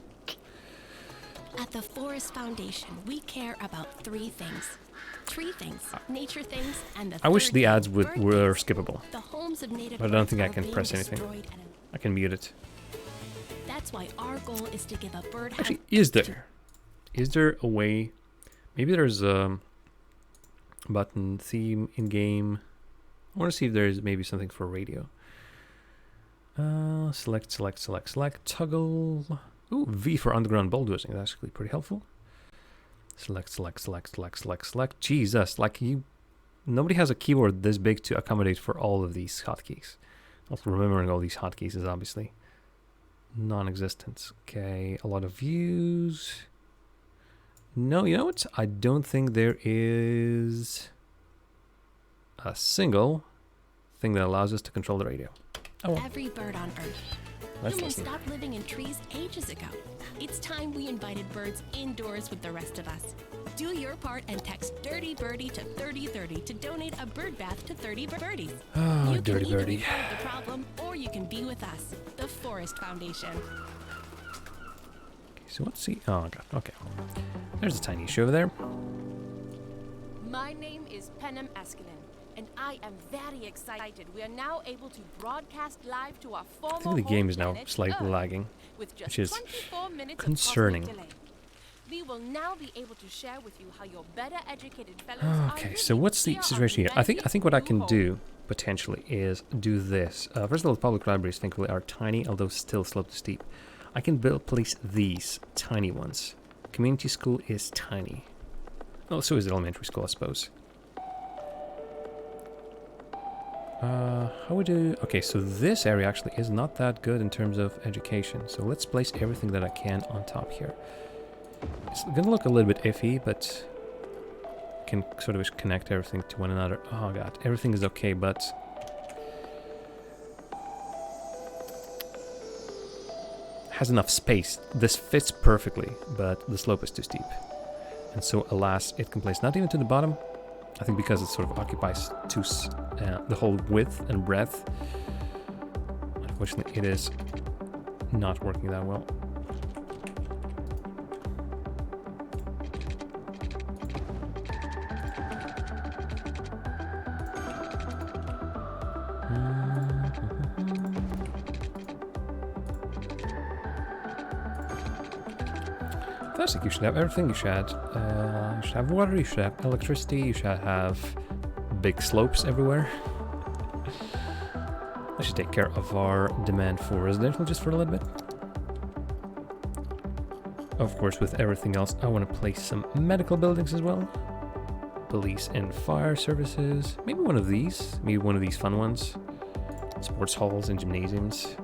At the Forest Foundation, we care about three things. Tree things, nature things, and the I wish third the thing, ads bird were things. skippable. The homes of native But I don't think I birds can are press being anything. destroyed at I can mute it. That's why our goal is to give a bird Actually, is there a way? Maybe there's a button theme in game. I want to see if there's maybe something for radio. Select. Toggle. Ooh, V for underground bulldozing. That's actually pretty helpful. Select. Jesus, like nobody has a keyboard this big to accommodate for all of these hotkeys. Also, remembering all these hotkeys is obviously non-existent. Okay, a lot of views. No, you know what? I don't think there is a single thing that allows us to control the radio. Oh, well. every bird on Earth. Let's Humans listen. stopped living in trees ages ago. It's time we invited birds indoors with the rest of us. Do your part and text Dirty Birdie to 3030 to donate a bird bath to 30 birdies. Oh, You Dirty can either Birdie. be part of the problem or you can be with us, the Forest Foundation. So let's see. Oh god. Okay. There's a tiny issue over there. My name is Penem Eskelin, and I am very excited. We are now able to broadcast live to our former I think the game home is now planet, slightly Earth, lagging, with just which is 24 minutes of concerning. cosmic delay. We will now be able to share with you how your better educated fellows are Okay, living so what's the here on situation here? I think Randy's what I new can home. do potentially is do this. First of all, public libraries thankfully are tiny, although still slope to steep. I can place these tiny ones. Community school is tiny. Oh, so is elementary school, I suppose. How we do? Okay, so this area actually is not that good in terms of education. So let's place everything that I can on top here. It's gonna look a little bit iffy, but can sort of connect everything to one another. Oh god, everything is okay, but has enough space. This fits perfectly, but the slope is too steep. And so alas, it can place not even to the bottom. I think because it sort of occupies the whole width and breadth. Unfortunately, it is not working that well. Fantastic, you should have everything. You should have water, you should have electricity, you should have big slopes everywhere. That should take care of our demand for residential just for a little bit. Of course, with everything else, I want to place some medical buildings as well. Police and fire services. Maybe one of these. Maybe one of these fun ones. Sports halls and gymnasiums.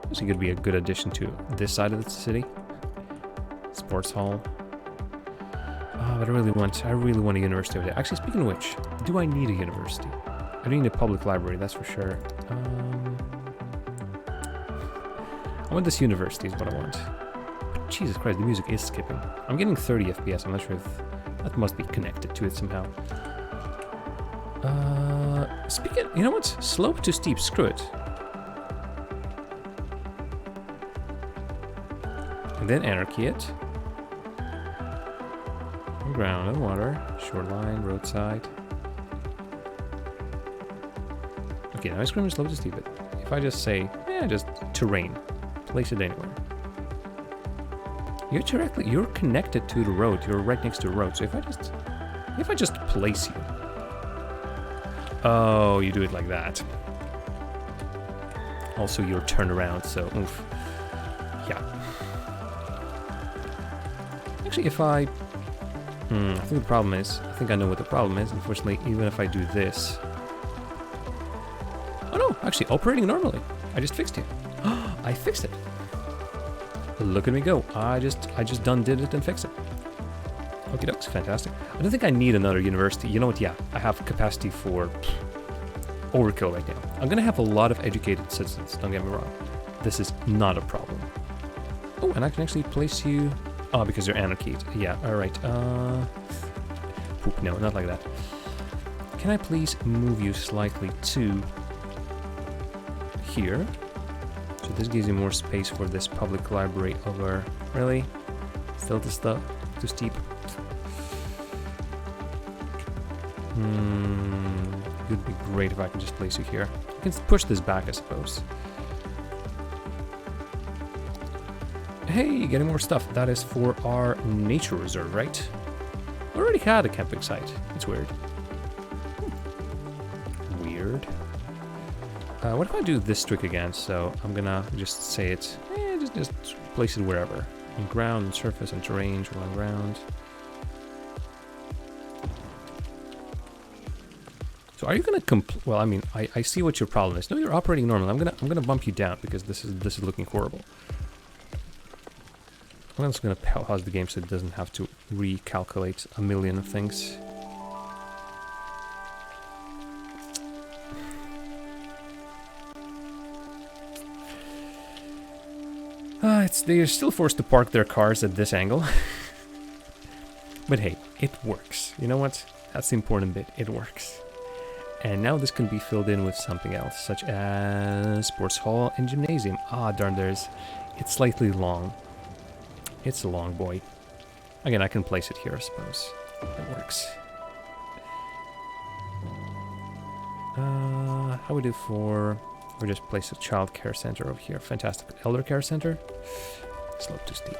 This could be a good addition to this side of the city. Sports hall. Oh, but I really want a university over there. Actually, speaking of which, do I need a university? I need a public library, that's for sure. I want this university is what I want. But Jesus Christ, the music is skipping. I'm getting 30 FPS. I'm not sure if that must be connected to it somehow. You know what? Slope too steep. Screw it. And then anarchy it. Ground and water, shoreline, roadside. Okay, now ice cream is slow to steep it. If I just say, just terrain, place it anywhere. You're connected to the road. You're right next to the road. So if I just place you. Oh, you do it like that. Also, you're turned around, so oof. Yeah. Actually, if I think the problem is, I think I know what the problem is. Unfortunately, even if I do this. Oh no, actually operating normally. I just fixed it. I fixed it. Look at me go. I just did it and fixed it. Okie dokes, fantastic. I don't think I need another university. You know what? Yeah, I have capacity for overkill right now. I'm gonna have a lot of educated citizens, don't get me wrong. This is not a problem. Oh, and I can actually place you... Oh, because you're anarchied. Yeah, alright. Poop, no, not like that. Can I please move you slightly to here? So this gives you more space for this public library over... Really? Still too steep? It would be great if I can just place you here. I can push this back, I suppose. Hey, getting more stuff. That is for our nature reserve, right? We already had a camping site. It's weird. Weird. What if I do this trick again? So I'm gonna just say it. Just place it wherever. On ground, on surface, on terrain, on ground. So are you gonna well, I mean, I see what your problem is. No, you're operating normally. I'm gonna bump you down because this is looking horrible. I'm just gonna pause the game so it doesn't have to recalculate a million things. They're still forced to park their cars at this angle. But hey, it works. You know what? That's the important bit. It works. And now this can be filled in with something else, such as sports hall and gymnasium. Ah, darn, it's slightly long. It's a long boy. Again, I can place it here, I suppose. It works. How we do for... Or just place a child care center over here. Fantastic. Elder care center. It's not too steep.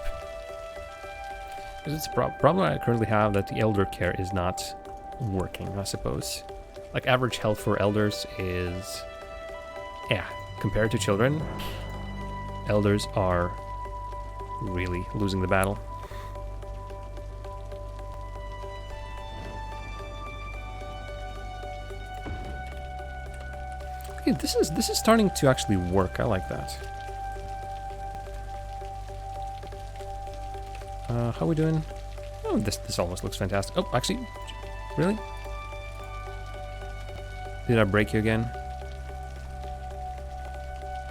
Because it's a problem I currently have that the elder care is not working, I suppose. Like, average health for elders is... Yeah, compared to children, elders are really losing the battle. Okay, this is starting to actually work. I like that. How are we doing? Oh, this almost looks fantastic. Oh, actually, really? Did I break you again?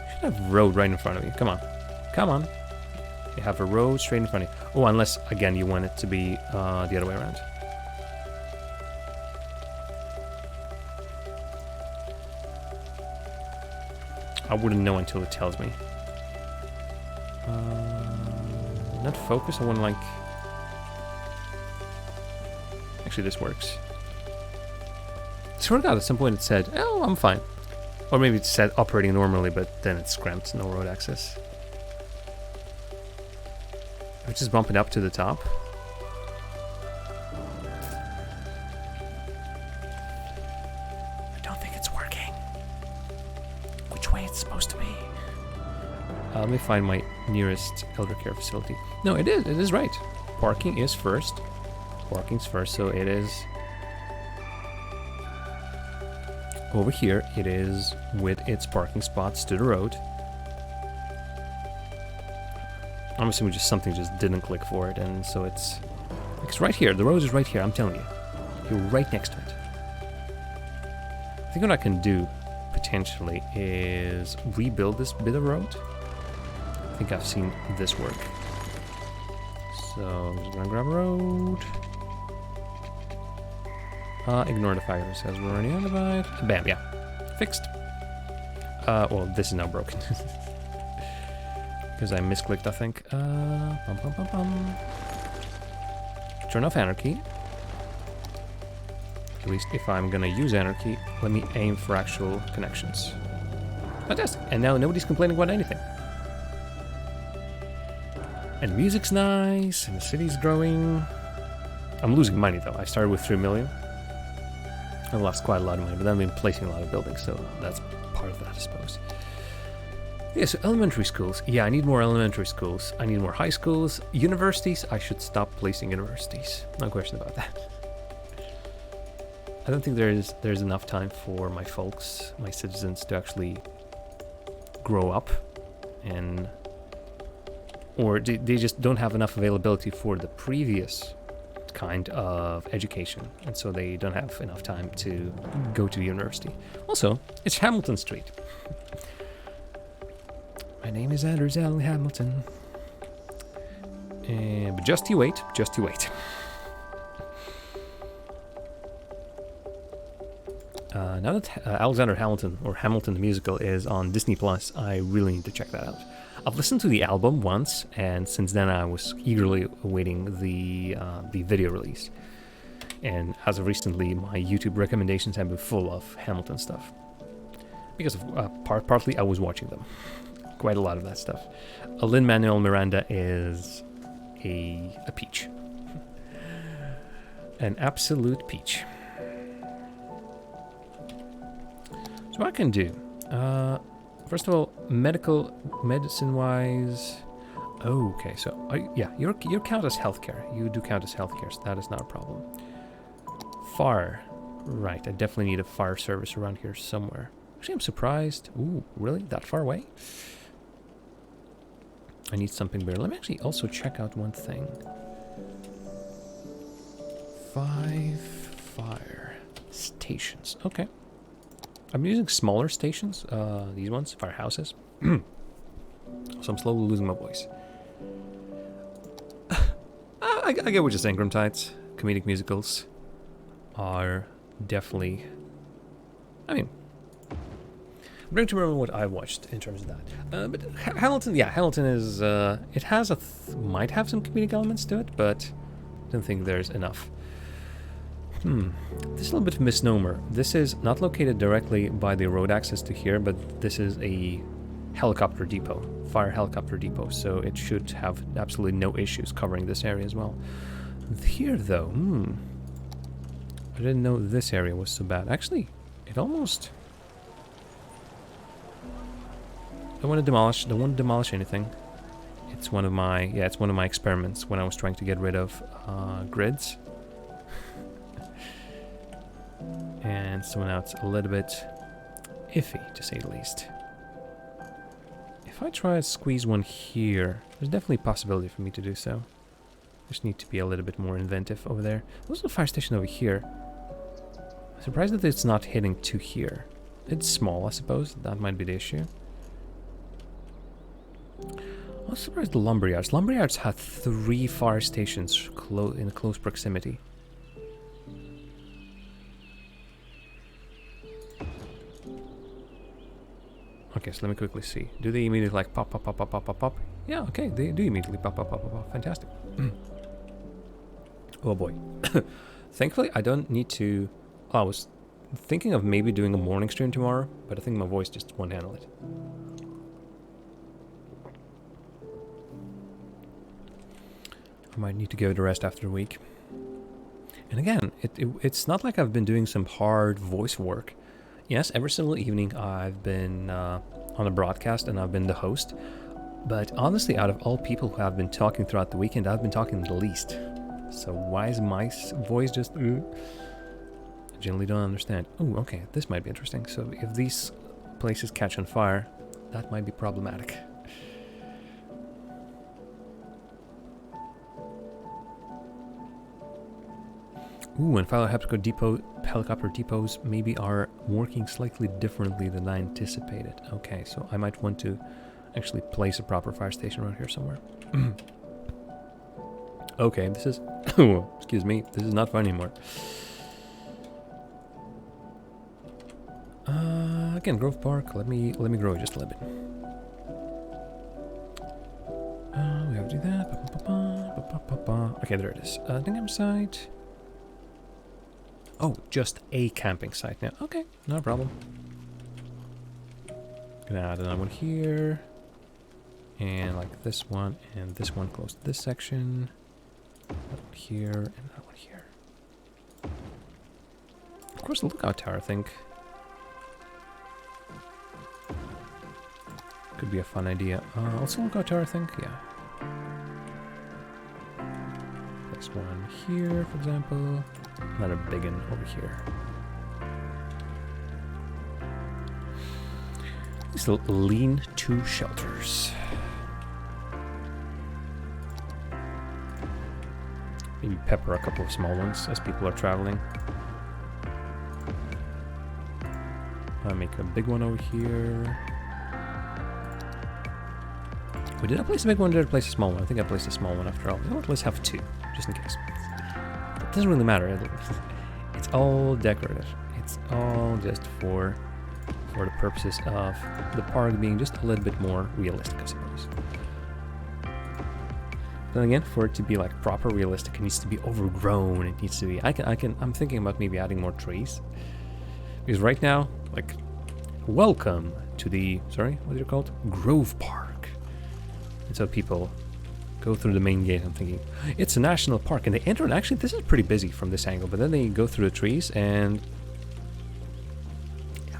You should have a road right in front of you. Come on. Come on. You have a road straight in front of you. Oh, unless, again, you want it to be the other way around. I wouldn't know until it tells me. Not focus, I want to like... Actually, this works. I swear to God, at some point it said, oh, I'm fine. Or maybe it said operating normally, but then it's scrapped, no road access. We're just bumping up to the top. I don't think it's working. Which way it's supposed to be? Let me find my nearest elder care facility. No, it is right. Parking is first. Parking's first, so it is... Over here, it is with its parking spots to the road. I'm assuming just something just didn't click for it, and so it's right here. The road is right here, I'm telling you. You're right next to it. I think what I can do, potentially, is rebuild this bit of road. I think I've seen this work. So, I'm just gonna grab a road. Ignore the fact that it says we're already on divide. Bam, yeah. Fixed. Well, this is now broken. Because I misclicked, I think. Turn off anarchy. At least if I'm gonna use anarchy, let me aim for actual connections. Fantastic. And now nobody's complaining about anything. And the music's nice, and the city's growing. I'm losing money though. I started with 3 million. I lost quite a lot of money, but I've been placing a lot of buildings, so that's part of that, I suppose. Yeah, so elementary schools. Yeah, I need more elementary schools. I need more high schools. Universities, I should stop placing universities. No question about that. I don't think there's enough time for my folks, my citizens, to actually grow up, and or they just don't have enough availability for the previous kind of education, and so they don't have enough time to go to university. Also, it's Hamilton Street. My name is Anders L. Hamilton. But just you wait, just you wait. Now that Alexander Hamilton, or Hamilton the Musical, is on Disney Plus, I really need to check that out. I've listened to the album once, and since then I was eagerly awaiting the video release. And as of recently, my YouTube recommendations have been full of Hamilton stuff. Because of partly I was watching them. Quite a lot of that stuff. Lin-Manuel Miranda is a peach. An absolute peach. So what I can do, first of all, medicine-wise, okay, so, yeah, you count as healthcare. You do count as healthcare, so that is not a problem. Fire, right, I definitely need a fire service around here somewhere. Actually, I'm surprised. Ooh, really? That far away? I need something bigger. Let me actually also check out one thing. 5 fire stations, okay. I'm using smaller stations, these ones, firehouses. So I'm slowly losing my voice. I get what you're saying, Grimtides. Comedic musicals are definitely... I mean, I'm trying to remember what I watched in terms of that. But Hamilton, yeah, Hamilton is... it has might have some comedic elements to it, but I don't think there's enough. This is a little bit of a misnomer. This is not located directly by the road access to here, but this is a helicopter depot, fire helicopter depot, so it should have absolutely no issues covering this area as well. Here, though, I didn't know this area was so bad. Actually, it almost... Don't want to demolish anything. It's one of my, it's one of my experiments when I was trying to get rid of grids. And so now it's a little bit iffy, to say the least. If I try to squeeze one here, there's definitely a possibility for me to do so. I just need to be a little bit more inventive over there. There's a fire station over here. I'm surprised that it's not hitting to here. It's small, I suppose. That might be the issue. I was surprised the lumberyards. Lumberyards had 3 fire stations in close proximity. Okay, so let me quickly see. Do they immediately like pop, pop, pop, pop, pop, pop, pop? Yeah, okay, they do immediately pop, pop, pop, pop, pop. Fantastic. Oh boy. Thankfully, I don't need to... Oh, I was thinking of maybe doing a morning stream tomorrow, but I think my voice just won't handle it. I might need to give it a rest after a week. And again, it's not like I've been doing some hard voice work. Yes, every single evening I've been on a broadcast and I've been the host. But honestly, out of all people who have been talking throughout the weekend, I've been talking the least. So why is my voice just... I generally don't understand. Oh, okay, this might be interesting. So if these places catch on fire, that might be problematic. Ooh, and fellow helicopter depots maybe are working slightly differently than I anticipated. Okay, so I might want to actually place a proper fire station around here somewhere. Okay, this is... excuse me, this is not fun anymore. Again, Grove Park, let me grow just a little bit. We have to do that. Okay, there it is. Dingham site. Oh, just a camping site now. Okay, no problem. Gonna add another one here. And like this one and this one close to this section. That one here and that one here. Of course, the lookout tower, I think. Could be a fun idea. Also lookout tower, I think, yeah. This one here, for example. Another big one over here. These little lean-to shelters. Maybe pepper a couple of small ones as people are traveling. I'll make a big one over here. Wait, did I place a big one or did I place a small one? I think I placed a small one after all. You know what, let's have two, just in case. It doesn't really matter. It's all decorative. It's all just for the purposes of the park being just a little bit more realistic, I suppose. Then again, for it to be like proper realistic, it needs to be overgrown. It needs to be. I'm thinking about maybe adding more trees. Because right now, like, welcome to the, sorry, what is it called? Grove Park. And so people go through the main gate. I'm thinking, it's a national park. And they enter, and actually this is pretty busy from this angle. But then they go through the trees and... yeah.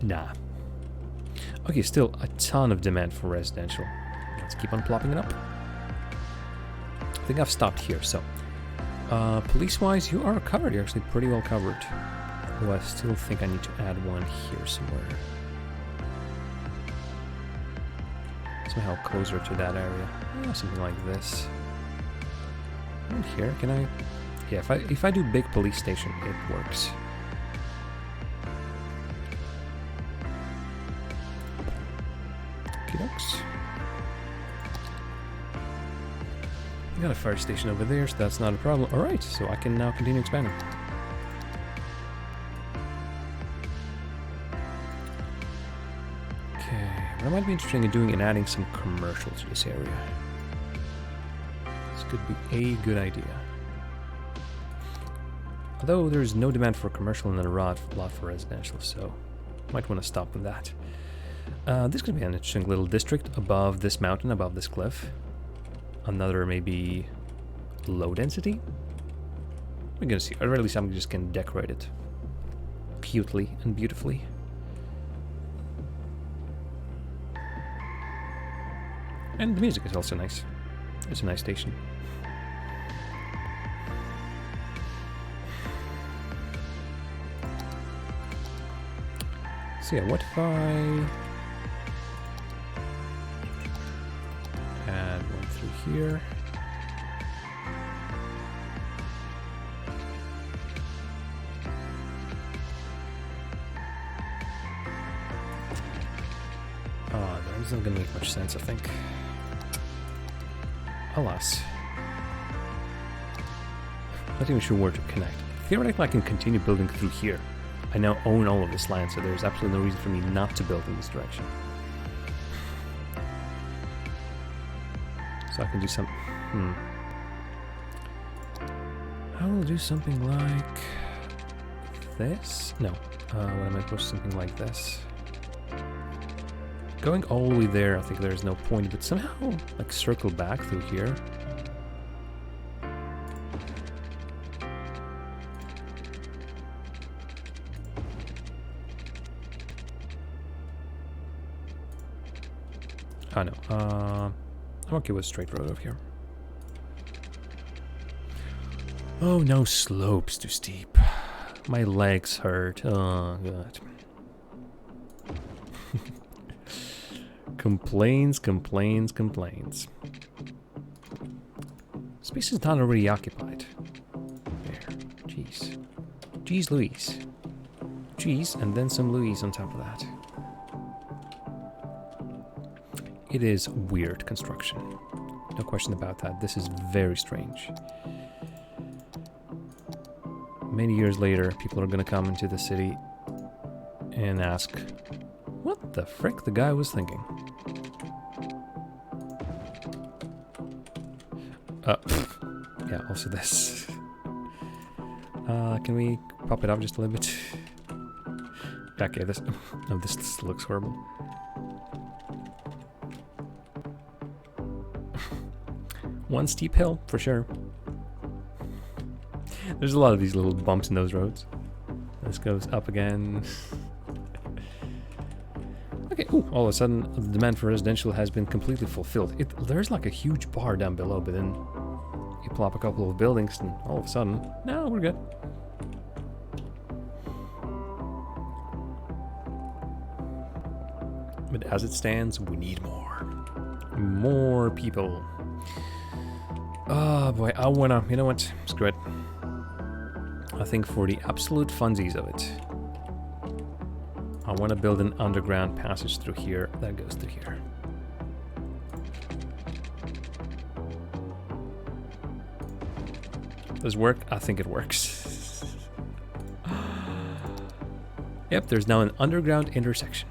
Nah. Okay, still a ton of demand for residential. Let's keep on plopping it up. I think I've stopped here, so... police-wise, you are covered. You're actually pretty well covered. Oh, I still think I need to add one here somewhere. Somehow closer to that area. Something like this. And here, can I... yeah, if I do big police station, it works. Okey-dokes. Got a fire station over there, so that's not a problem. Alright, so I can now continue expanding. Okay, what I might be interested in doing and adding some commercial to this area. This could be a good idea. Although there's no demand for commercial and a lot for residential, so might want to stop with that. This could be an interesting little district above this mountain, above this cliff. Another maybe low density. We're gonna see, or at least I'm just gonna decorate it cutely and beautifully. And the music is also nice. It's a nice station. So yeah, what if I add one through here? That isn't gonna make much sense, I think. Alas. Not even sure where to connect. Theoretically, I can continue building through here. I now own all of this land, so there's absolutely no reason for me not to build in this direction. So I can do some... I will do something like... this? No. What am I supposed to do? Something like this. Going all the way there, I think there's no point, but somehow, like, circle back through here. Oh no, I'm okay with a straight road over here. Oh no, slopes too steep. My legs hurt. Oh god. Complains. Space is not already occupied. There. Jeez. Jeez Louise. Jeez, and then some Louise on top of that. It is weird construction. No question about that. This is very strange. Many years later, people are gonna come into the city and ask, what the frick the guy was thinking? Yeah, also this. Can we pop it up just a little bit? Okay, this... no, this looks horrible. one steep hill, for sure. There's a lot of these little bumps in those roads. This goes up again. Okay, ooh, all of a sudden, the demand for residential has been completely fulfilled. There's like a huge bar down below, but then you plop a couple of buildings and all of a sudden, no, we're good. But as it stands, we need more. More people. Oh boy, I wanna, you know what, screw it. I think for the absolute funsies of it, I want to build an underground passage through here that goes through here. Does it work? I think it works. Yep, there's now an underground intersection.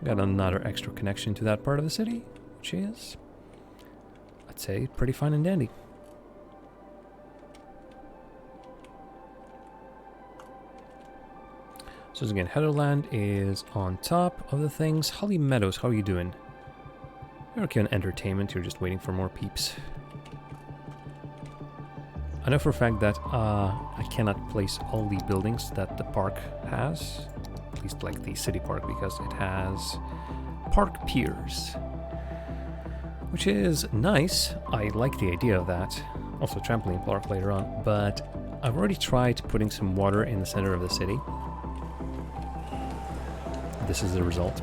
Got another extra connection to that part of the city, which is, I'd say, pretty fine and dandy. So again, Heatherland is on top of the things. Holly Meadows, how are you doing? You're okay on entertainment, you're just waiting for more peeps. I know for a fact that I cannot place all the buildings that the park has. At least like the city park, because it has park piers. Which is nice. I like the idea of that. Also trampoline park later on. But I've already tried putting some water in the center of the city. This is the result.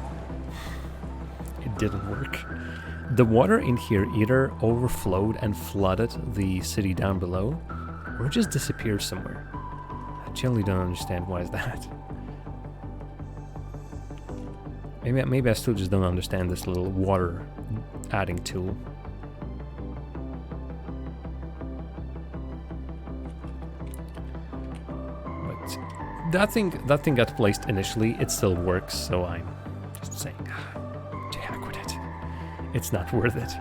It didn't work. The water in here either overflowed and flooded the city down below, or it just disappears somewhere. I generally don't understand why is that. Maybe I still just don't understand this little water adding tool. That thing got placed initially. It still works, so I'm just saying, to heck with it. It's not worth it.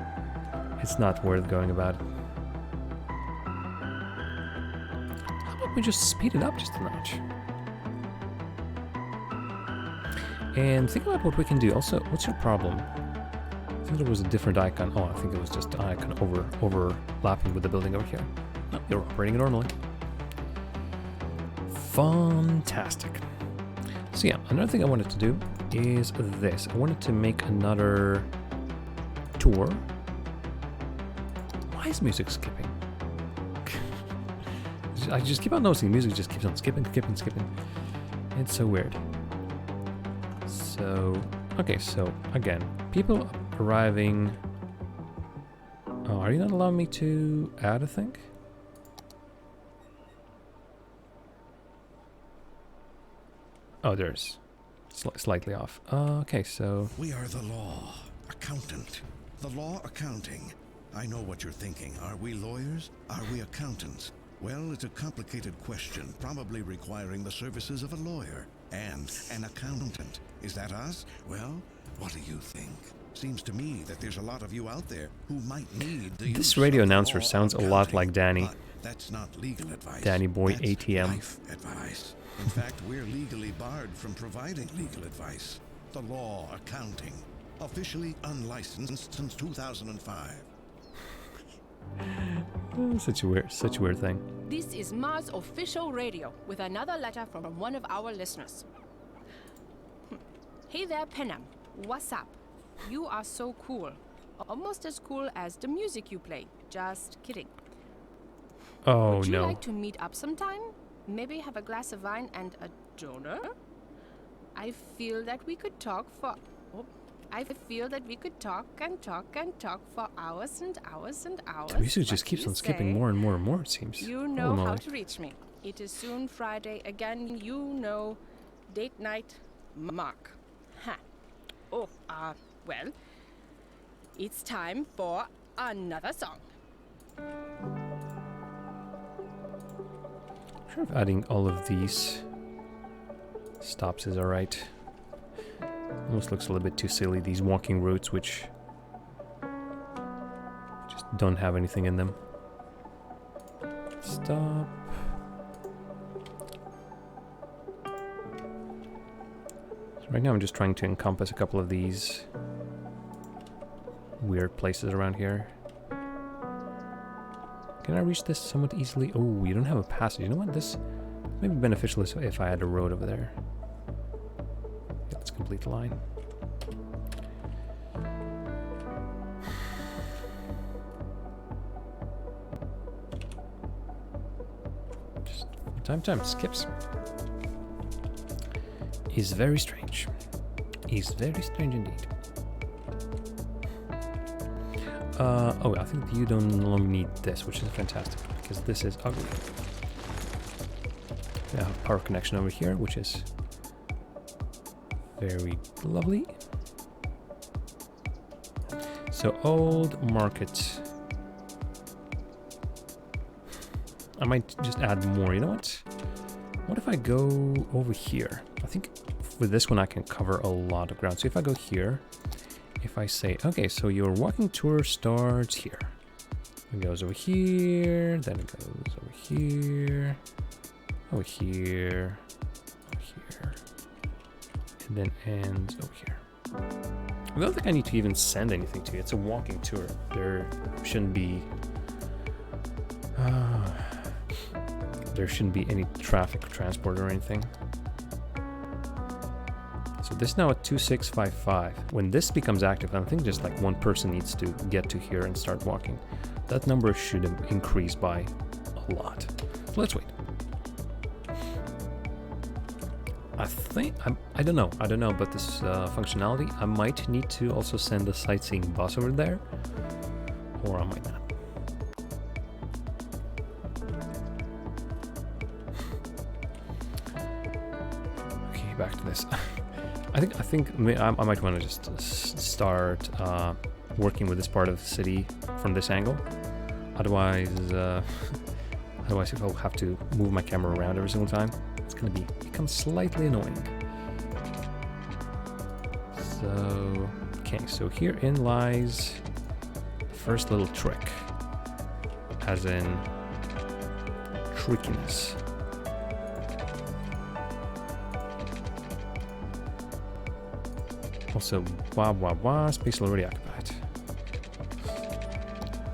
It's not worth going about it. How about we just speed it up just a notch? And think about what we can do. Also, what's your problem? I think there was a different icon. Oh, I think it was just an icon overlapping with the building over here. No, you're operating normally. Fantastic. So yeah, another thing I wanted to do is this. I wanted to make another tour. Why is music skipping? I just keep on noticing music just keeps on skipping. It's so weird. So, okay, so again, people arriving. Oh, are you not allowing me to add a thing? Oh, there's slightly off. Okay, so... We are the law. Accountant. The law accounting. I know what you're thinking. Are we lawyers? Are we accountants? Well, it's a complicated question, probably requiring the services of a lawyer and an accountant. Is that us? Well, what do you think? Seems to me that there's a lot of you out there who might need the This radio announcer sounds a lot like Danny. But that's not legal advice. Danny Boy That's ATM. Life advice. In fact, we're legally barred from providing legal advice. The law accounting. Officially unlicensed since 2005. Such a weird thing. This is Mars Official Radio with another letter from one of our listeners. Hey there, Penham. What's up? You are so cool. Almost as cool as the music you play. Just kidding. Oh, Would you no. like to meet up sometime? Maybe have a glass of wine and a donut? I feel that we could talk for... I feel that we could talk and talk and talk for hours and hours and hours. The music just keeps on skipping more and more and more, it seems. You know how to reach me. It is soon Friday again. You know, date night, Mark. Ha. Oh, well, it's time for another song. Sure if adding all of these stops is alright. Almost looks a little bit too silly, these walking routes which just don't have anything in them. Stop. So right now I'm just trying to encompass a couple of these weird places around here. Can I reach this somewhat easily? Oh, you don't have a passage. You know what? This may be beneficial if I had a road over there. Let's complete the line. Just time skips. Is very strange. Is very strange indeed. Oh, I think you don't no longer need this, which is fantastic, because this is ugly. We have power connection over here, which is very lovely. So, old market. I might just add more, you know what? What if I go over here? I think with this one I can cover a lot of ground. So if I go here, if I say, okay, so your walking tour starts here. It goes over here, then it goes over here, over here, over here, and then ends over here. I don't think I need to even send anything to you. It's a walking tour. There shouldn't be any traffic or transport or anything. So this is now at 2655. When this becomes active, I think just like one person needs to get to here and start walking. That number should increase by a lot. So let's wait. I think, I don't know about this functionality. I might need to also send a sightseeing bus over there, or I might not. Okay, back to this. I think I might want to just start working with this part of the city from this angle. Otherwise, if I'll have to move my camera around every single time, it's going to become slightly annoying. So, okay, so herein lies the first little trick, as in trickiness. Also, space already occupied.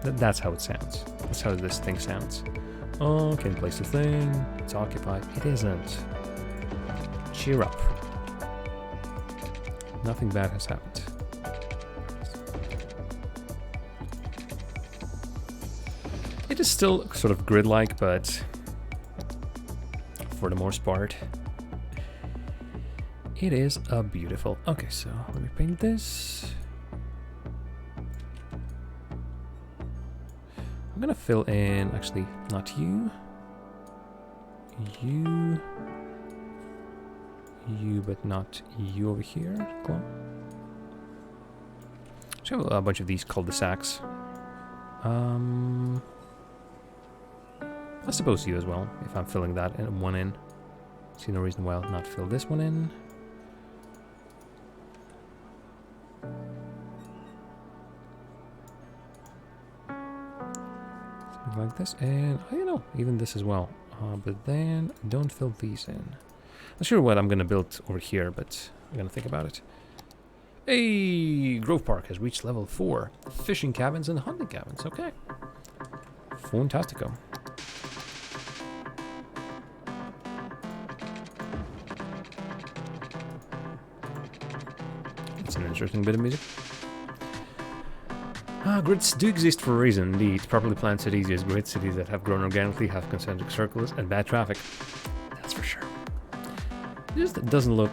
That's how it sounds. That's how this thing sounds. Oh, can place the thing. It's occupied. It isn't. Cheer up. Nothing bad has happened. It is still sort of grid-like, but for the most part, it is a beautiful. Okay, so let me paint this. I'm gonna fill in, actually, not you, but not you over here. Cool. So I have a bunch of these cul-de-sacs. I suppose you as well, if I'm filling that one in. See no reason why I'll not fill this one in. Like this, and even this as well, but then don't fill these in. Not sure what I'm gonna build over here, but I'm gonna think about it. Hey, Grove Park has reached level 4. Fishing cabins and hunting cabins. Okay, fantastico. It's an interesting bit of music. Grids do exist for a reason, indeed. Properly planned cities use grid. Cities that have grown organically have concentric circles and bad traffic. That's for sure. It just doesn't look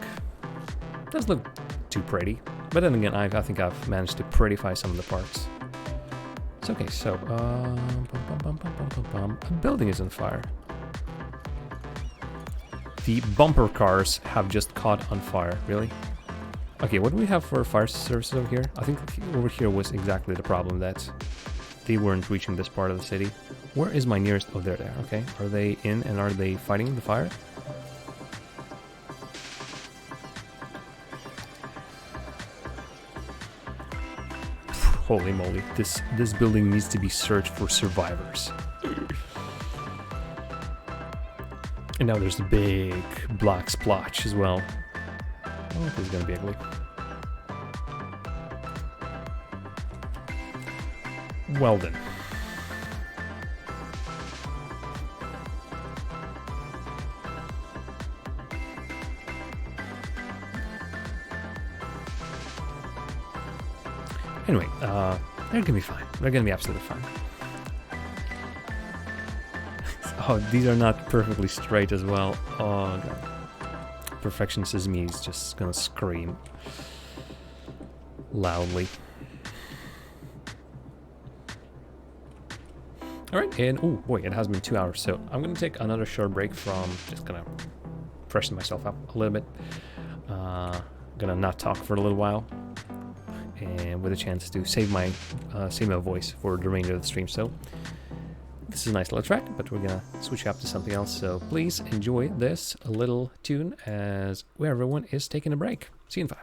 too pretty. But then again, I think I've managed to prettify some of the parts. It's okay, so a building is on fire. The bumper cars have just caught on fire, really? Okay, what do we have for fire services over here? I think over here was exactly the problem, that they weren't reaching this part of the city. Where is my nearest? Oh, they're there. Okay. Are they in and are they fighting the fire? Holy moly. This building needs to be searched for survivors. And now there's the big black splotch as well. Oh, this is gonna be ugly. Well then. Anyway, they're gonna be fine. They're gonna be absolutely fine. Oh, these are not perfectly straight as well. Oh god. Perfectionism is just gonna scream loudly. Alright, and oh boy, it has been 2 hours, so I'm gonna take another short break from just gonna freshen myself up a little bit. Gonna not talk for a little while, and with a chance to save my voice for the remainder of the stream. So this is a nice little track, but we're gonna switch up to something else. So please enjoy this little tune as where everyone is taking a break. See you in 5.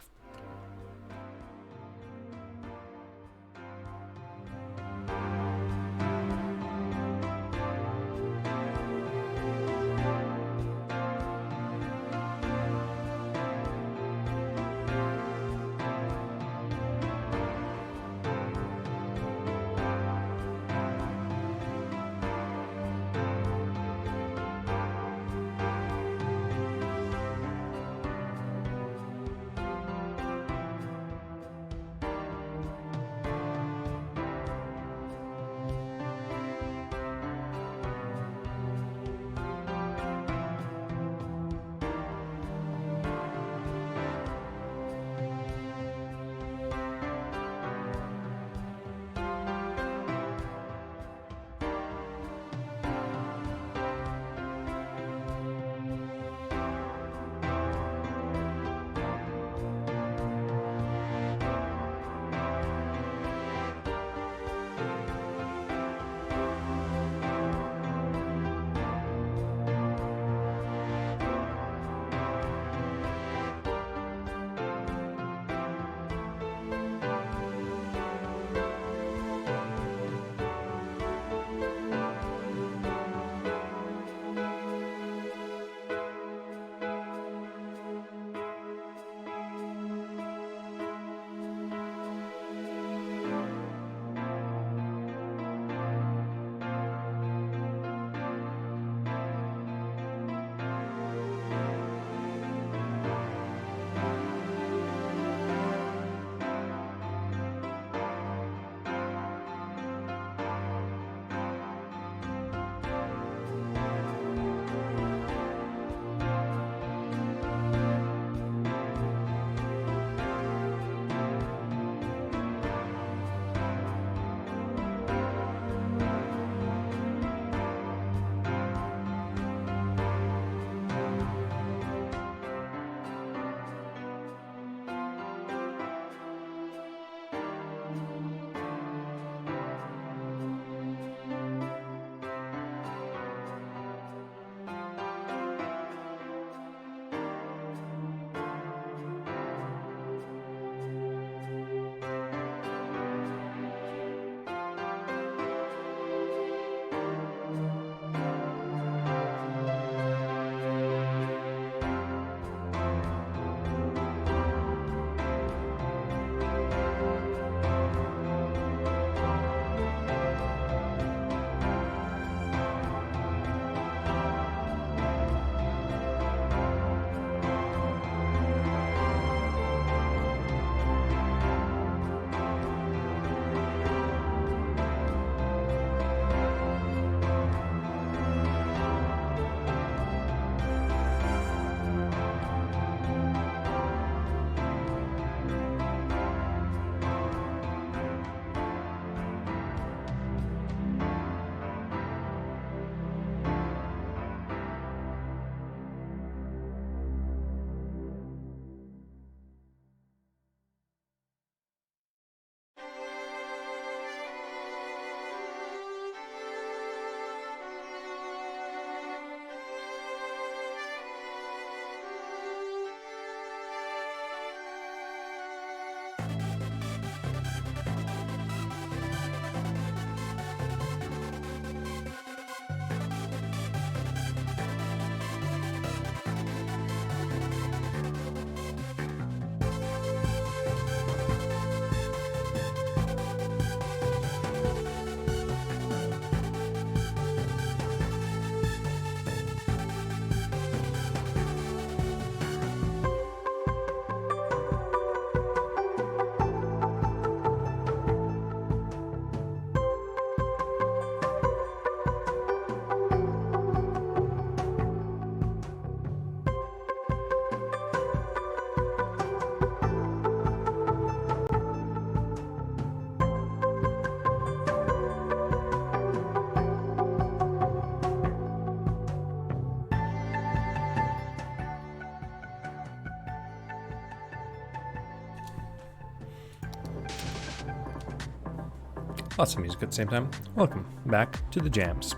Lots of music at the same time. Welcome back to the jams.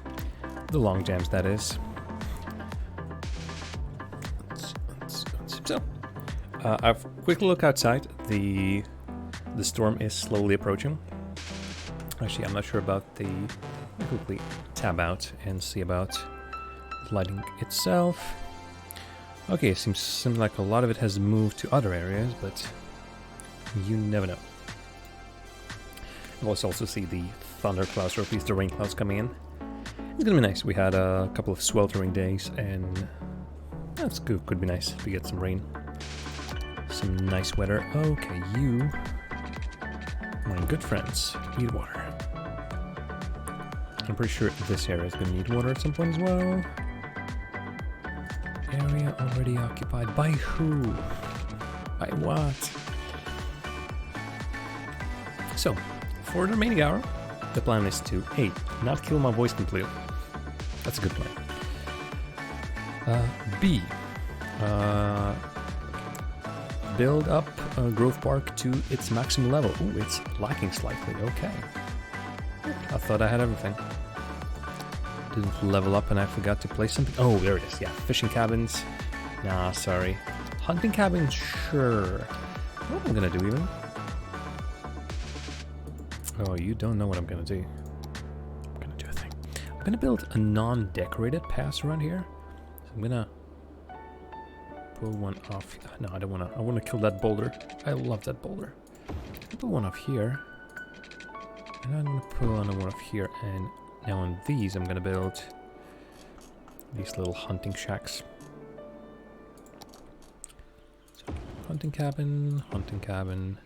The long jams, that is. So, I've quick look outside. The storm is slowly approaching. Actually, I'm not sure about the... I'll quickly tab out and see about lighting itself. Okay, seems like a lot of it has moved to other areas, but you never know. We'll also see the thunder clouds, or at least the rain clouds coming in. It's gonna be nice. We had a couple of sweltering days, and that's good. Could be nice if we get some rain. Some nice weather. Okay, you, my good friends, need water. I'm pretty sure this area is gonna need water at some point as well. Area already occupied by who? By what? So, for the remaining hour, the plan is to A, not kill my voice completely. That's a good plan. B, build up Grove Park to its maximum level. Ooh, it's lacking slightly. Okay. I thought I had everything. Didn't level up and I forgot to place something. Oh, there it is. Yeah, fishing cabins. Nah, sorry. Hunting cabins, sure. What am I gonna do even? Oh, you don't know what I'm gonna do. I'm gonna do a thing. I'm gonna build a non-decorated pass around here. So I'm gonna pull one off. No, I don't wanna. I wanna kill that boulder. I love that boulder. I'll pull one off here. And I'm gonna pull another one off here. And now on these, I'm gonna build these little hunting shacks. So, hunting cabin, hunting cabin.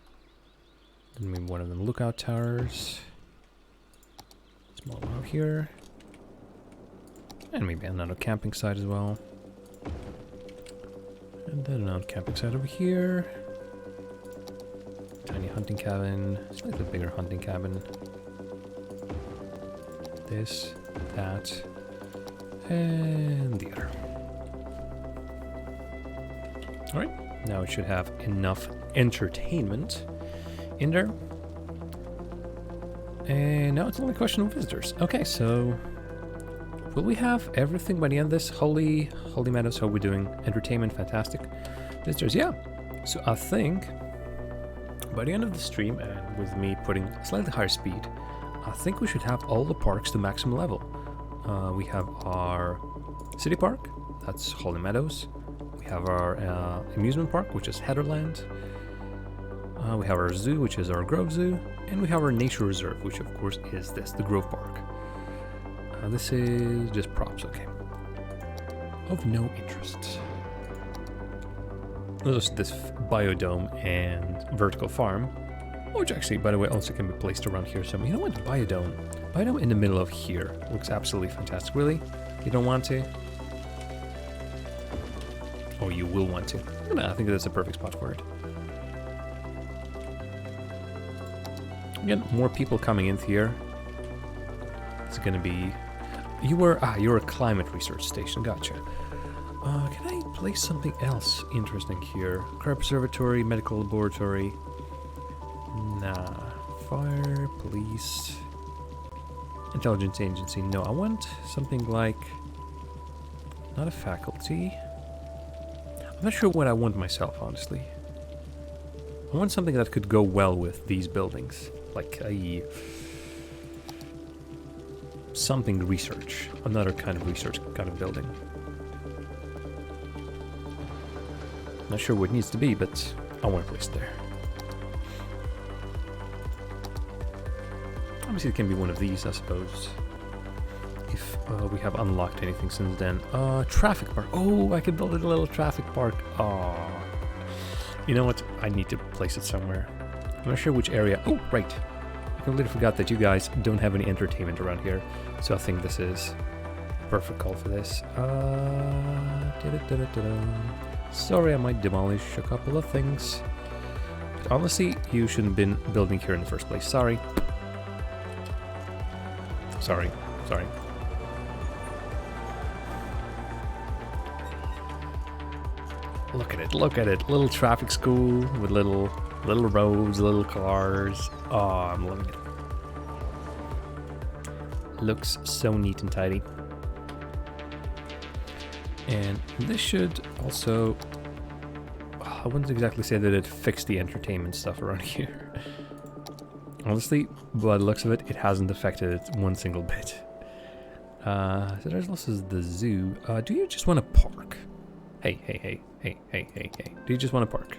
Then maybe one of them lookout towers. Small one over here. And maybe another camping site as well. And then another camping site over here. Tiny hunting cabin. Slightly bigger hunting cabin. This, that, and the other. Alright, now it should have enough entertainment in there. And now it's only a question of visitors. Okay, so will we have everything by the end of this? Holy Meadows, how are we doing? Entertainment, fantastic. Visitors, yeah. So I think by the end of the stream, and with me putting slightly higher speed, I think we should have all the parks to maximum level. We have our city park, that's Holy Meadows. We have our amusement park, which is Heatherland. We have our zoo, which is our Grove Zoo. And we have our nature reserve, which of course is this, the Grove Park. This is just props, okay. Of no interest. There's this biodome and vertical farm. Which actually, by the way, also can be placed around here. So, you know what? Biodome. Biodome in the middle of here. Looks absolutely fantastic. Really? You don't want to? Oh, you will want to. No, I think that's a perfect spot for it. Again, more people coming in here. It's going to be... You're a climate research station. Gotcha. Can I place something else interesting here? Crab Observatory, Medical Laboratory... Nah. Fire, police, intelligence agency. No, I want something like... Not a faculty. I'm not sure what I want myself, honestly. I want something that could go well with these buildings. Like a... something research. Another kind of research kind of building. Not sure what it needs to be, but I want to place it there. Obviously it can be one of these, I suppose. If we have unlocked anything since then. Traffic park. Oh, I can build a little traffic park. Oh. You know what? I need to place it somewhere. I'm not sure which area. Oh, right. I completely forgot that you guys don't have any entertainment around here. So I think this is a perfect call for this. Sorry, I might demolish a couple of things. But honestly, you shouldn't have been building here in the first place. Sorry. Sorry. Look at it. Little traffic school with little roads, little cars. Oh, I'm loving it. looks so neat and tidy. And this should also... I wouldn't exactly say that it fixed the entertainment stuff around here. Honestly, by the looks of it, it hasn't affected it one single bit. So there's also the zoo. Do you just want to park? Hey. Do you just want to park?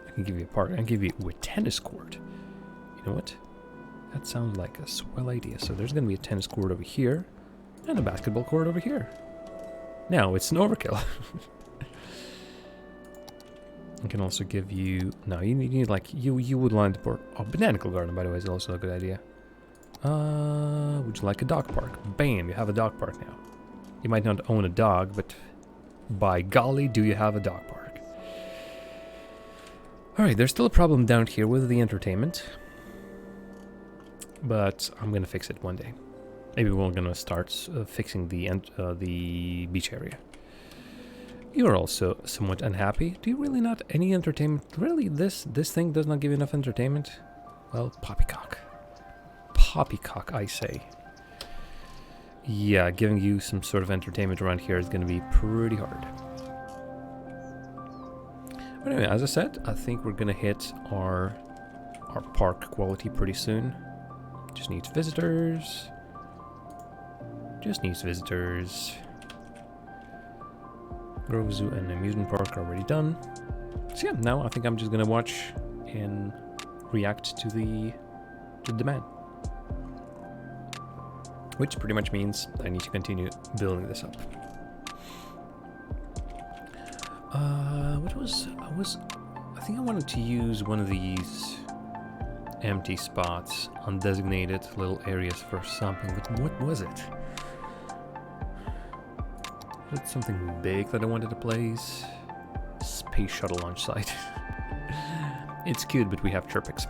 I can give you a park. I can give you a tennis court. You know what? That sounds like a swell idea. So there's going to be a tennis court over here and a basketball court over here. Now it's an overkill. I can also give you... No, you need like... You would like to port... Oh, botanical garden, by the way, is also a good idea. Would you like a dog park? Bam, you have a dog park now. You might not own a dog, but by golly, do you have a dog park. Alright, there's still a problem down here with the entertainment. But I'm going to fix it one day. Maybe we're going to start fixing the beach area. You're also somewhat unhappy. Do you really not any entertainment? Really, this thing does not give you enough entertainment? Well, poppycock. Poppycock, I say. Yeah, giving you some sort of entertainment around here is going to be pretty hard. But anyway, as I said, I think we're going to hit our park quality pretty soon. Just needs visitors. Just needs visitors. Grove Zoo and Amusement Park are already done. So yeah, now I think I'm just gonna watch and react to the demand. Which pretty much means I need to continue building this up. I think I wanted to use one of these empty spots on designated little areas for something, but what was it? Was it something big that I wanted to place? Space shuttle launch site. It's cute, but we have Chirpix.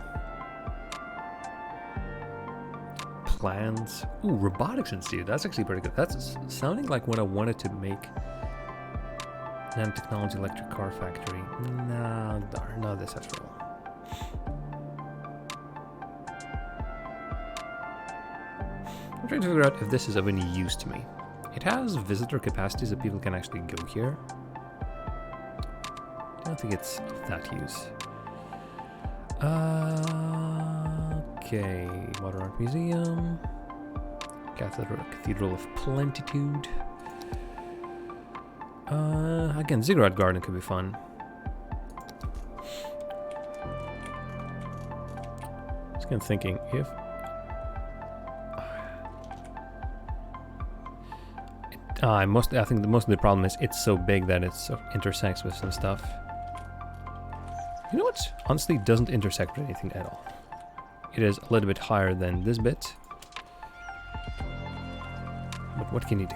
Plans. Ooh, Robotics Institute. That's actually pretty good. That's sounding like what I wanted to make. Nanotechnology electric car factory. No, darn, not this after all. I'm trying to figure out if this is of any use to me. It has visitor capacity so people can actually go here. I don't think it's of that use. Okay, Water Art Museum. Cathedral of Plentitude. Again, Ziggurat Garden could be fun. Just kind of thinking if... I think most of the problem is it's so big that it intersects with some stuff. You know what? Honestly, it doesn't intersect with anything at all. It is a little bit higher than this bit. But what can you do?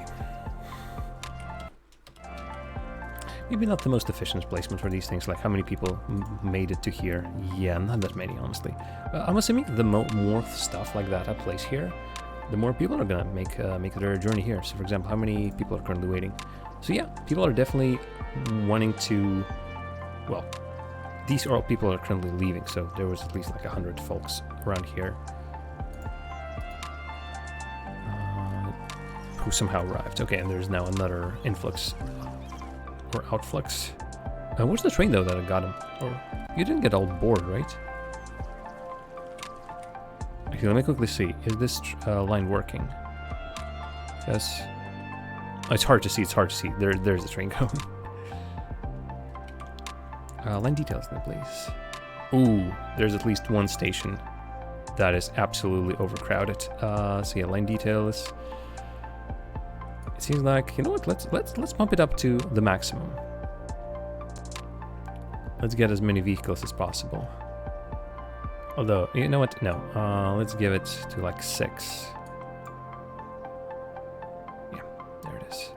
Maybe not the most efficient placement for these things, like how many people made it to here. Yeah, not that many, honestly. I'm assuming the more stuff like that I place here, the more people are gonna make their journey here. So for example, how many people are currently waiting? So yeah, people are definitely wanting to, well, these are all people are currently leaving, so there was at least like 100 folks around here who somehow arrived. Okay, and there's now another influx or outflux. Where's the train though that I got him? Or you didn't get all bored, right? Okay, let me quickly see. Is this line working? Yes. Oh, it's hard to see. It's hard to see. There's the train going. Line details then, please. Ooh, there's at least one station that is absolutely overcrowded. So yeah, line details. It seems like, you know what? Let's pump it up to the maximum. Let's get as many vehicles as possible. Although, you know what? No. Let's give it to like 6. Yeah, there it is.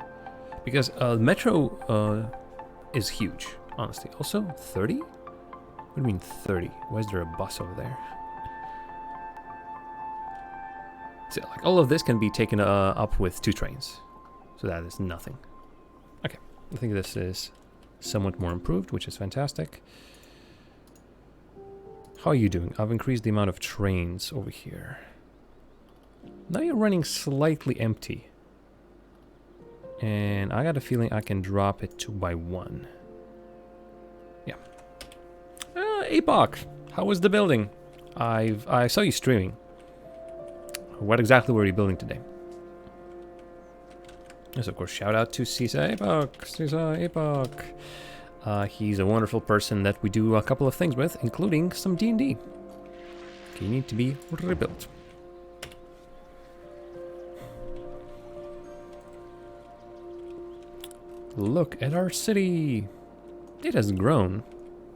Because Metro is huge, honestly. Also, 30? What do you mean 30? Why is there a bus over there? So, like, all of this can be taken up with 2 trains. So that is nothing. Okay, I think this is somewhat more improved, which is fantastic. How are you doing? I've increased the amount of trains over here. Now you're running slightly empty. And I got a feeling I can drop it 2 by 1. Yeah. Apoc, how was the building? I saw you streaming. What exactly were you building today? Yes, of course, shout out to Cisa Apoc. He's a wonderful person that we do a couple of things with, including some D&D. Okay, you need to be rebuilt. Look at our city. It has grown.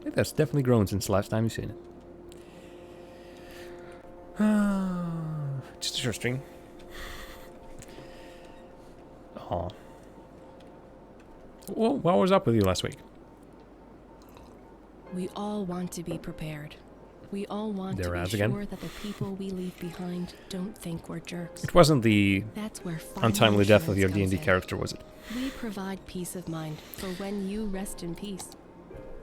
It has definitely grown since the last time you've seen it. Just a short string. Aw. Well, what was up with you last week? We all want to be prepared. We all want There to as be again. sure that the people we leave behind don't think we're jerks. It wasn't the That's where final untimely death of your assurance D&D comes in. character, was it? We provide peace of mind for when you rest in peace.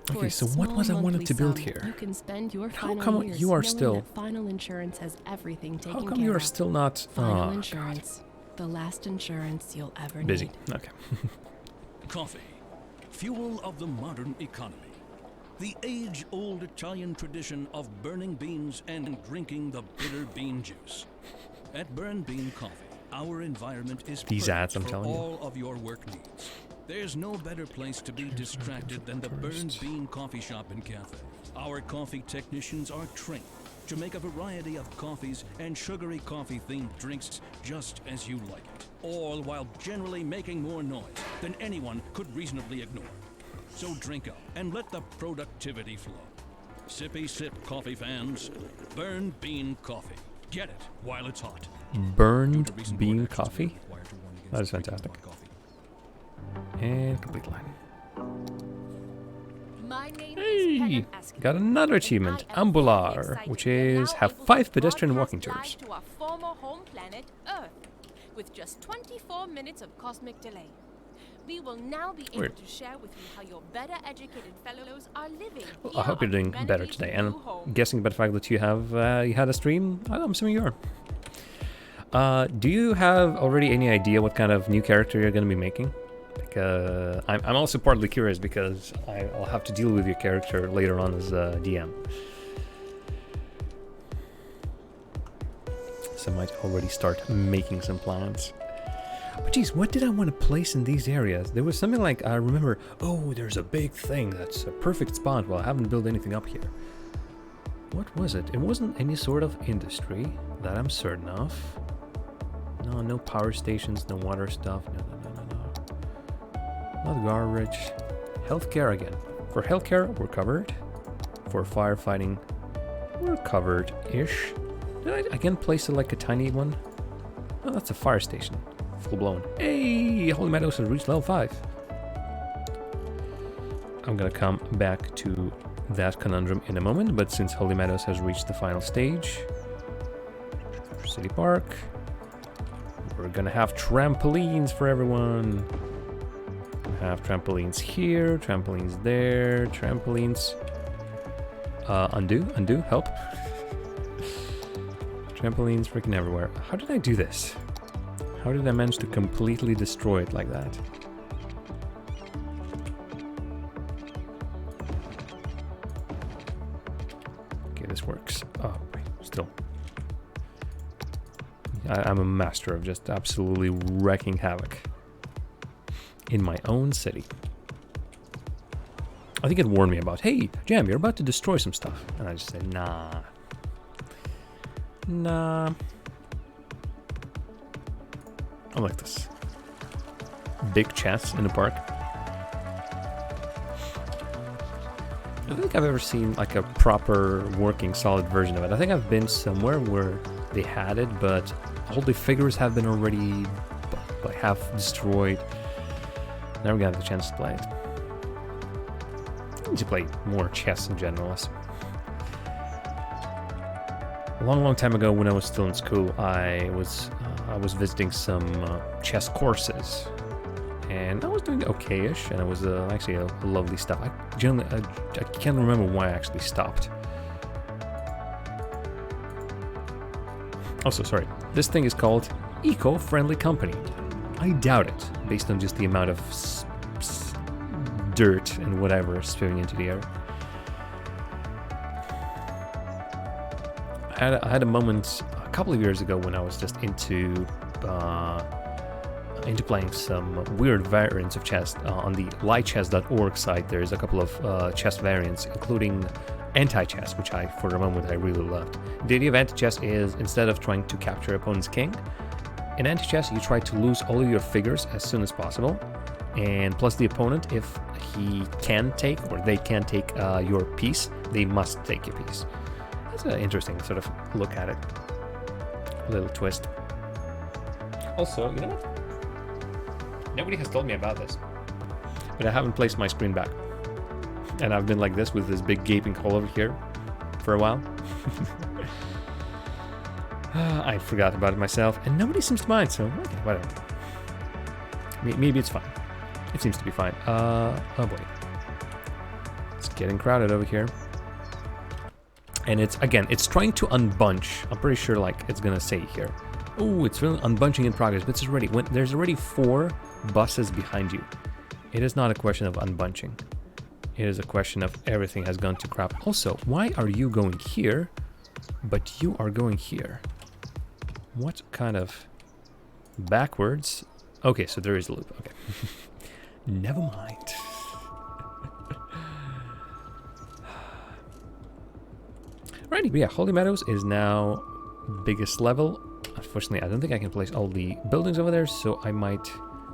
For Okay, a so what small was I wanted monthly to build sum, here? You can spend your How final come years you are knowing still- that final insurance has everything taken How care come you are of. still not Final insurance, the last insurance you'll ever busy? need. Okay. Coffee, fuel of the modern economy. The age-old Italian tradition of burning beans and drinking the bitter bean juice. At Burn Bean Coffee, our environment is These perfect ads, I'm for telling you. all of your work needs. There's no better place to be distracted than the Burn Bean Coffee Shop and Cafe. Our coffee technicians are trained to make a variety of coffees and sugary coffee-themed drinks just as you like it, all while generally making more noise than anyone could reasonably ignore. So drink up and let the productivity flow. Sippy sip coffee fans, Burn Bean Coffee. Get it while it's hot. Burned bean coffee? That is fantastic. And complete line. My name Hey, is Helen Askin, got another and achievement, I am very Ambular, excited which we are is now have able 5 to pedestrian walking broadcast tours. live to our former home planet, Earth, with just 24 minutes of cosmic delay. We will now be able Weird. to share with you how your better educated fellows are living. Well, I here hope you're on doing better humanity's today, and new home. I'm guessing by the fact that you have you had a stream, I'm assuming you are. Do you have already any idea what kind of new character you're going to be making? Because I'm also partly curious because I'll have to deal with your character later on as DM. So I might already start making some plans. But geez, what did I want to place in these areas? There was something like, I remember, oh, there's a big thing that's a perfect spot. Well, I haven't built anything up here. What was it? It wasn't any sort of industry that I'm certain of. No, no power stations, no water stuff. No. Not garbage. Healthcare again. For healthcare, we're covered. For firefighting, we're covered-ish. Did I again place it like a tiny one? Oh, that's a fire station. Full blown. Hey, Holy Meadows has reached level 5. I'm gonna come back to that conundrum in a moment, but since Holy Meadows has reached the final stage, City Park, we're gonna have trampolines for everyone. Have trampolines here, trampolines there, trampolines. Undo, help. Trampolines freaking everywhere. How did I do this? How did I manage to completely destroy it like that? Okay, this works. Oh, still. I'm a master of just absolutely wrecking havoc in my own city. I think it warned me about, hey, Jam, you're about to destroy some stuff. And I just said, nah. I like this. Big chests in the park. I don't think I've ever seen like a proper working solid version of it. I think I've been somewhere where they had it, but all the figures have been already like half destroyed. Never got the chance to play it. I need to play more chess in general. A long time ago, when I was still in school, I was visiting some chess courses, and I was doing okay-ish, and it was actually a lovely stuff. I can't remember why I actually stopped. Also, sorry, This thing is called Eco-Friendly Company. I doubt it, based on just the amount of dirt and whatever spewing into the air. I had a moment a couple of years ago when I was just into playing some weird variants of chess. On the lightchess.org site, there's a couple of chess variants, including anti-chess, which for a moment I really loved. The idea of anti-chess is, instead of trying to capture opponent's king, in anti-chess you try to lose all of your figures as soon as possible, and plus the opponent, if he can take or they can take your piece, they must take your piece. That's an interesting sort of look at it. A little twist. Also, you know what? Nobody has told me about this, but I haven't placed my screen back. And I've been like this with this big gaping hole over here for a while. I forgot about it myself, and nobody seems to mind, so okay, whatever. Maybe it's fine. It seems to be fine. Oh boy. It's getting crowded over here. And it's trying to unbunch. I'm pretty sure like it's gonna say here. Oh, it's really unbunching in progress, but there's already 4 buses behind you. It is not a question of unbunching. It is a question of everything has gone to crap. Also, why are you going here, but you are going here? What kind of backwards? Okay, so there is a loop. Okay. Never mind. Alrighty, but yeah, Holy Meadows is now biggest level. Unfortunately, I don't think I can place all the buildings over there, so I might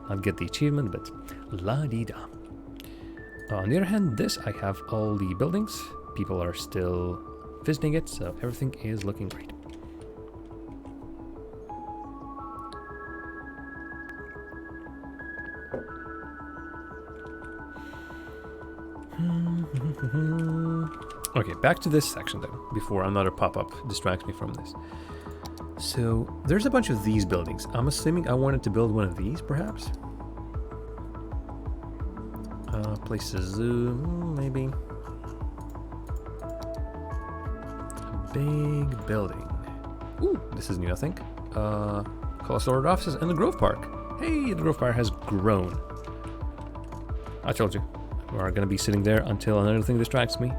not get the achievement, but la-di-da. On the other hand, this, I have all the buildings. People are still visiting it, so everything is looking great. Okay, back to this section then, before another pop-up distracts me from this. So, there's a bunch of these buildings. I'm assuming I wanted to build one of these, perhaps? Place a zoo, maybe. A big building. Ooh, this is new, I think. Colossal Order offices and the Grove Park. Hey, the Grove Park has grown. I told you. We're gonna be sitting there until another thing distracts me.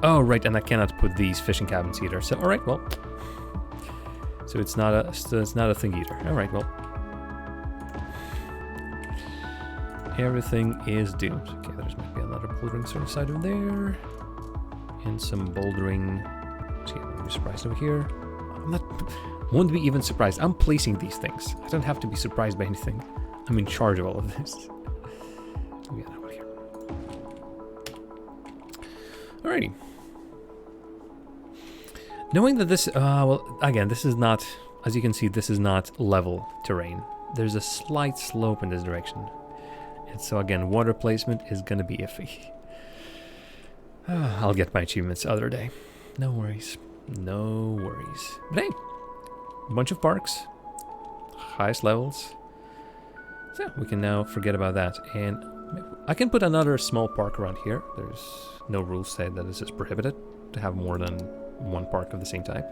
Oh, right, and I cannot put these fishing cabins either. So, all right, well. So it's not a thing either. All right, well. Everything is doomed. Okay, there's might be another bouldering sort of side over there, and some bouldering. See, I'm be surprised over here. Won't be even surprised. I'm placing these things. I don't have to be surprised by anything. I'm in charge of all of this. We got over here. Alrighty. Knowing that this, well, again, this is not, as you can see, this is not level terrain. There's a slight slope in this direction. And so again, water placement is going to be iffy. I'll get my achievements other day. No worries. No worries. But hey, a bunch of parks. Highest levels. So yeah, we can now forget about that. And I can put another small park around here. There's no rules say that this is prohibited to have more than one park of the same type.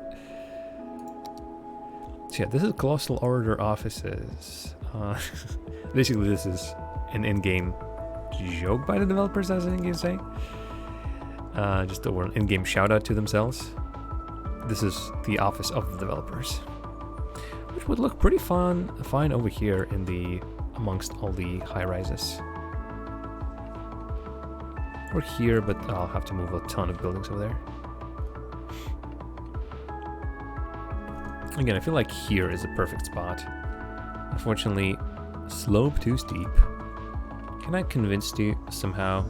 So yeah, this is Colossal Order offices. Basically, this is an in-game joke by the developers, I think you say. Just an in-game shout-out to themselves. This is the office of the developers, which would look pretty fine over here in the amongst all the high-rises. Or here, but I'll have to move a ton of buildings over there. Again, I feel like here is a perfect spot. Unfortunately, slope too steep. Can I convince you somehow?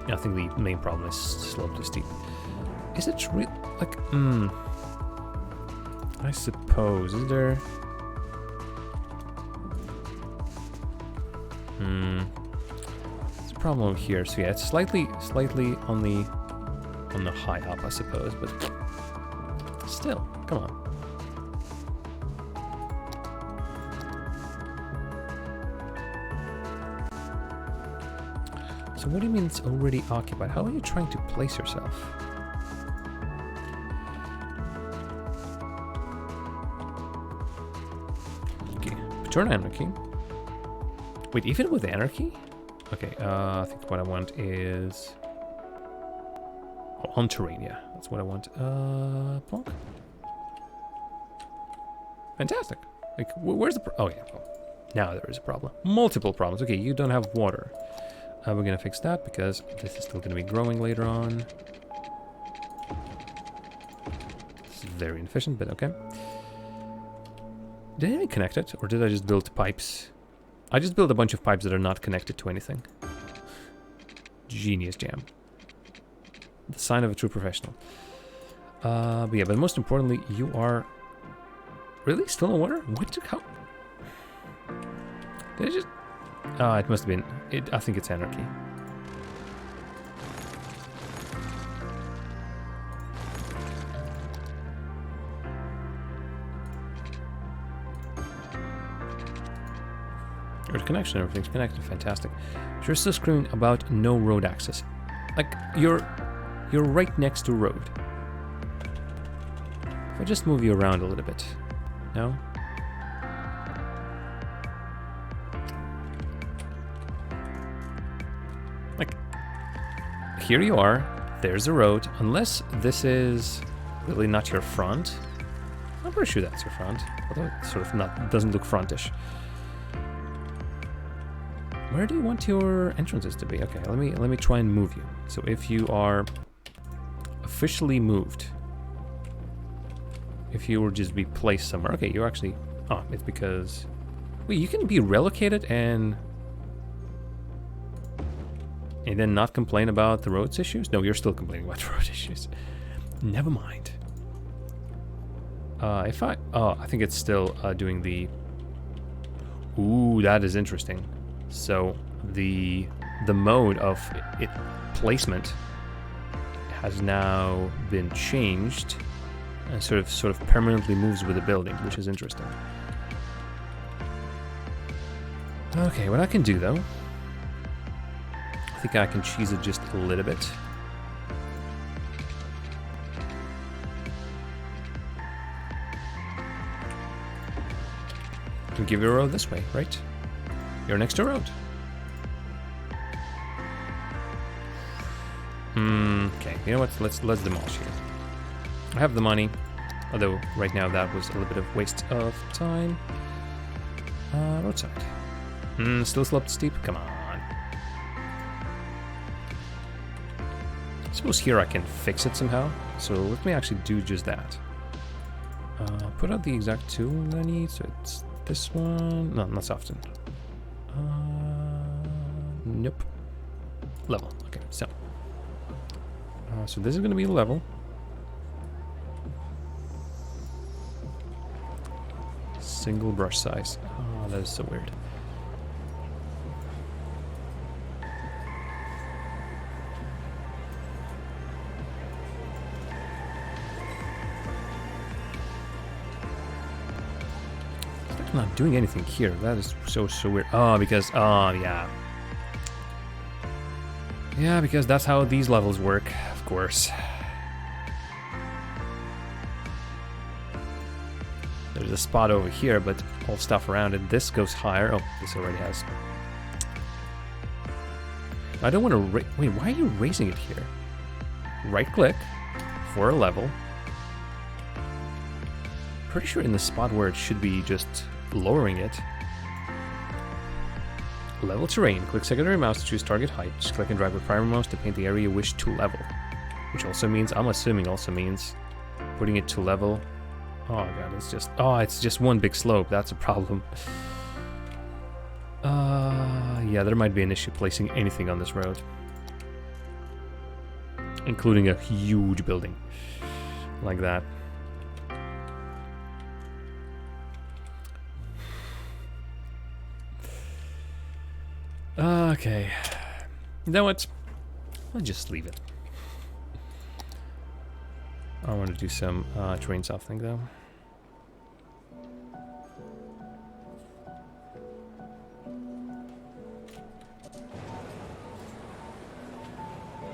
I think the main problem is slope too steep. Is it real? Like, I suppose. Is there? There's a problem over here. So yeah, it's slightly on the high up, I suppose, but still, come on. So what do you mean it's already occupied? How are you trying to place yourself? Return anarchy. Wait, even with anarchy? Okay, I think what I want is... Oh, on terrain, yeah. That's what I want. Plonk. Fantastic. Like, where's the... Oh, yeah. Oh, now there is a problem. Multiple problems. Okay, you don't have water. We're gonna fix that because this is still gonna be growing later on. This is very inefficient, but okay. Did I even connect it? Or did I just build pipes? I just built a bunch of pipes that are not connected to anything. Genius jam. The sign of a true professional. But yeah, but most importantly, you are... Really? Still no water? What took... How... Did I just... Oh, it must have been... I think it's anarchy. There's connection, everything's connected, fantastic. You're still screaming about no road access. Like, you're right next to road. If I just move you around a little bit. No? Like, here you are, there's the road. Unless this is really not your front. I'm pretty sure that's your front. Although it sort of not doesn't look frontish. Where do you want your entrances to be? Okay, let me try and move you. So if you are officially moved, if you were just be placed somewhere, okay, you're actually... Oh, it's because... Wait, you can be relocated and then not complain about the roads issues? No, you're still complaining about the road issues. Never mind. If I... Oh, I think it's still doing the... Ooh, that is interesting. So the mode of it placement has now been changed and sort of permanently moves with the building, which is interesting. Okay, what I can do though, I think I can cheese it just a little bit. And give you a road this way, right? You're next to a road. Okay, you know what? Let's demolish here. I have the money, although right now that was a little bit of waste of time. Roadside. Still sloped steep? Come on. I suppose here I can fix it somehow. So let me actually do just that. Put out the exact tool that I need. So it's this one. No, not soften. Nope. Level. Okay, so. So this is going to be level. Single brush size. Oh, that is so weird. It's like not doing anything here. That is so weird. Oh, because... Oh, yeah. Yeah, because that's how these levels work, of course. There's a spot over here, but all stuff around it. This goes higher. Oh, this already has. I don't want to... Wait, why are you raising it here? Right-click for a level. Pretty sure in the spot where it should be just lowering it. Level terrain. Click secondary mouse to choose target height. Just click and drag with primary mouse to paint the area you wish to level. Which also means, I'm assuming also means putting it to level. Oh god, it's just... Oh, it's just one big slope. That's a problem. Yeah, there might be an issue placing anything on this road. Including a huge building. Like that. Okay. You know what? I'll just leave it. I want to do some terrain softening though.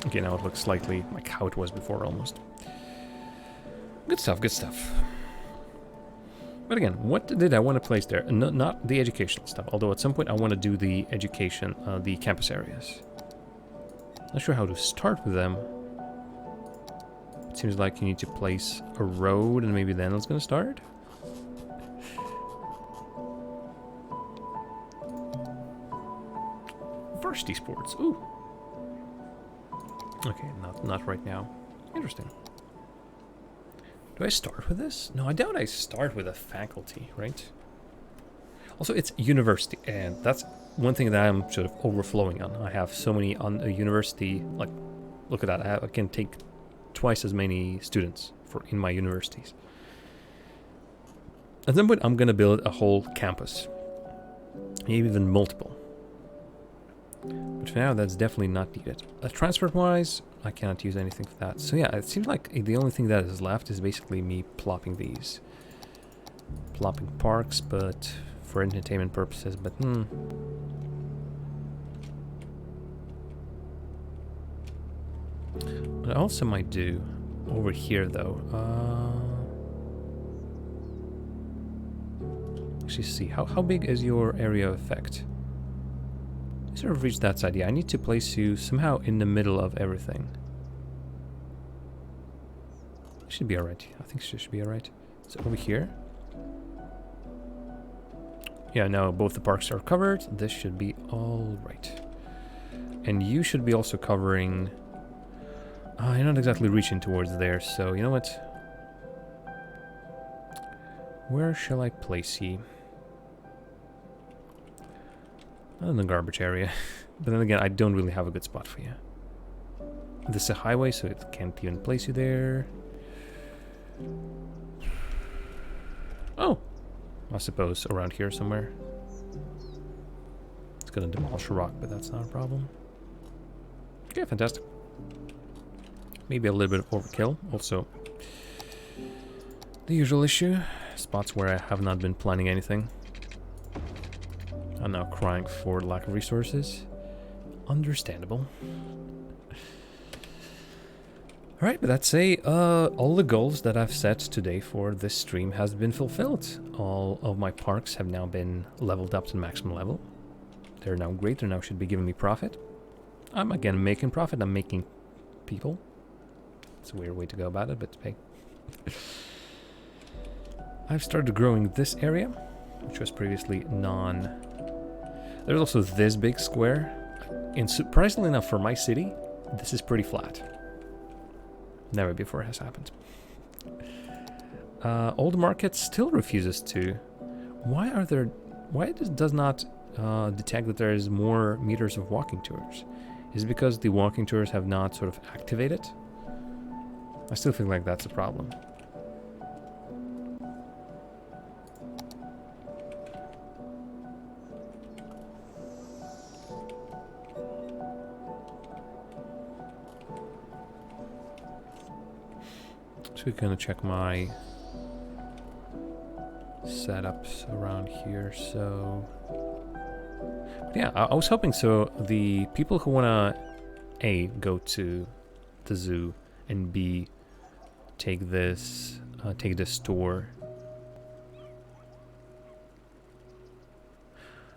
Okay, now it looks slightly like how it was before almost. Good stuff, good stuff. But again, what did I want to place there? No, not the educational stuff, although at some point I want to do the education, the campus areas. Not sure how to start with them. It seems like you need to place a road and maybe then it's going to start. Varsity sports, ooh. Okay, not right now. Interesting. Do I start with this? No, I doubt I start with a faculty, right? Also, it's university, and that's one thing that I'm sort of overflowing on. I have so many on a university, like, look at that, I can take twice as many students in my universities. At some point, I'm going to build a whole campus, maybe even multiple. But for now, that's definitely not needed. Transport-wise, I cannot use anything for that. So yeah, it seems like the only thing that is left is basically me plopping these. Plopping parks, but for entertainment purposes, but What I also might do over here, though, actually see, how big is your area of effect? Sort of reached that side. Yeah, I need to place you somehow in the middle of everything. Should be alright. I think it should be alright. So over here. Yeah, now both the parks are covered. This should be alright. And you should be also covering... you're not exactly reaching towards there, so you know what? Where shall I place you? In the garbage area. But then again, I don't really have a good spot for you. This is a highway, so it can't even place you there. Oh! I suppose around here somewhere. It's gonna demolish a rock, but that's not a problem. Okay, fantastic. Maybe a little bit of overkill. Also, the usual issue. Spots where I have not been planning anything. I'm now crying for lack of resources. Understandable. Alright, but that's all the goals that I've set today for this stream has been fulfilled. All of my parks have now been leveled up to the maximum level. They're now great, they now should be giving me profit. I'm again making profit, I'm making people. It's a weird way to go about it, but hey. I've started growing this area, which was previously There's also this big square, and surprisingly enough for my city, this is pretty flat. Never before has happened. Old Market still refuses to. Why it does not detect that there is more meters of walking tours? Is it because the walking tours have not sort of activated? I still feel like that's a problem. So we're gonna check my setups around here. So yeah, I was hoping so the people who wanna A, go to the zoo, and B, take this store.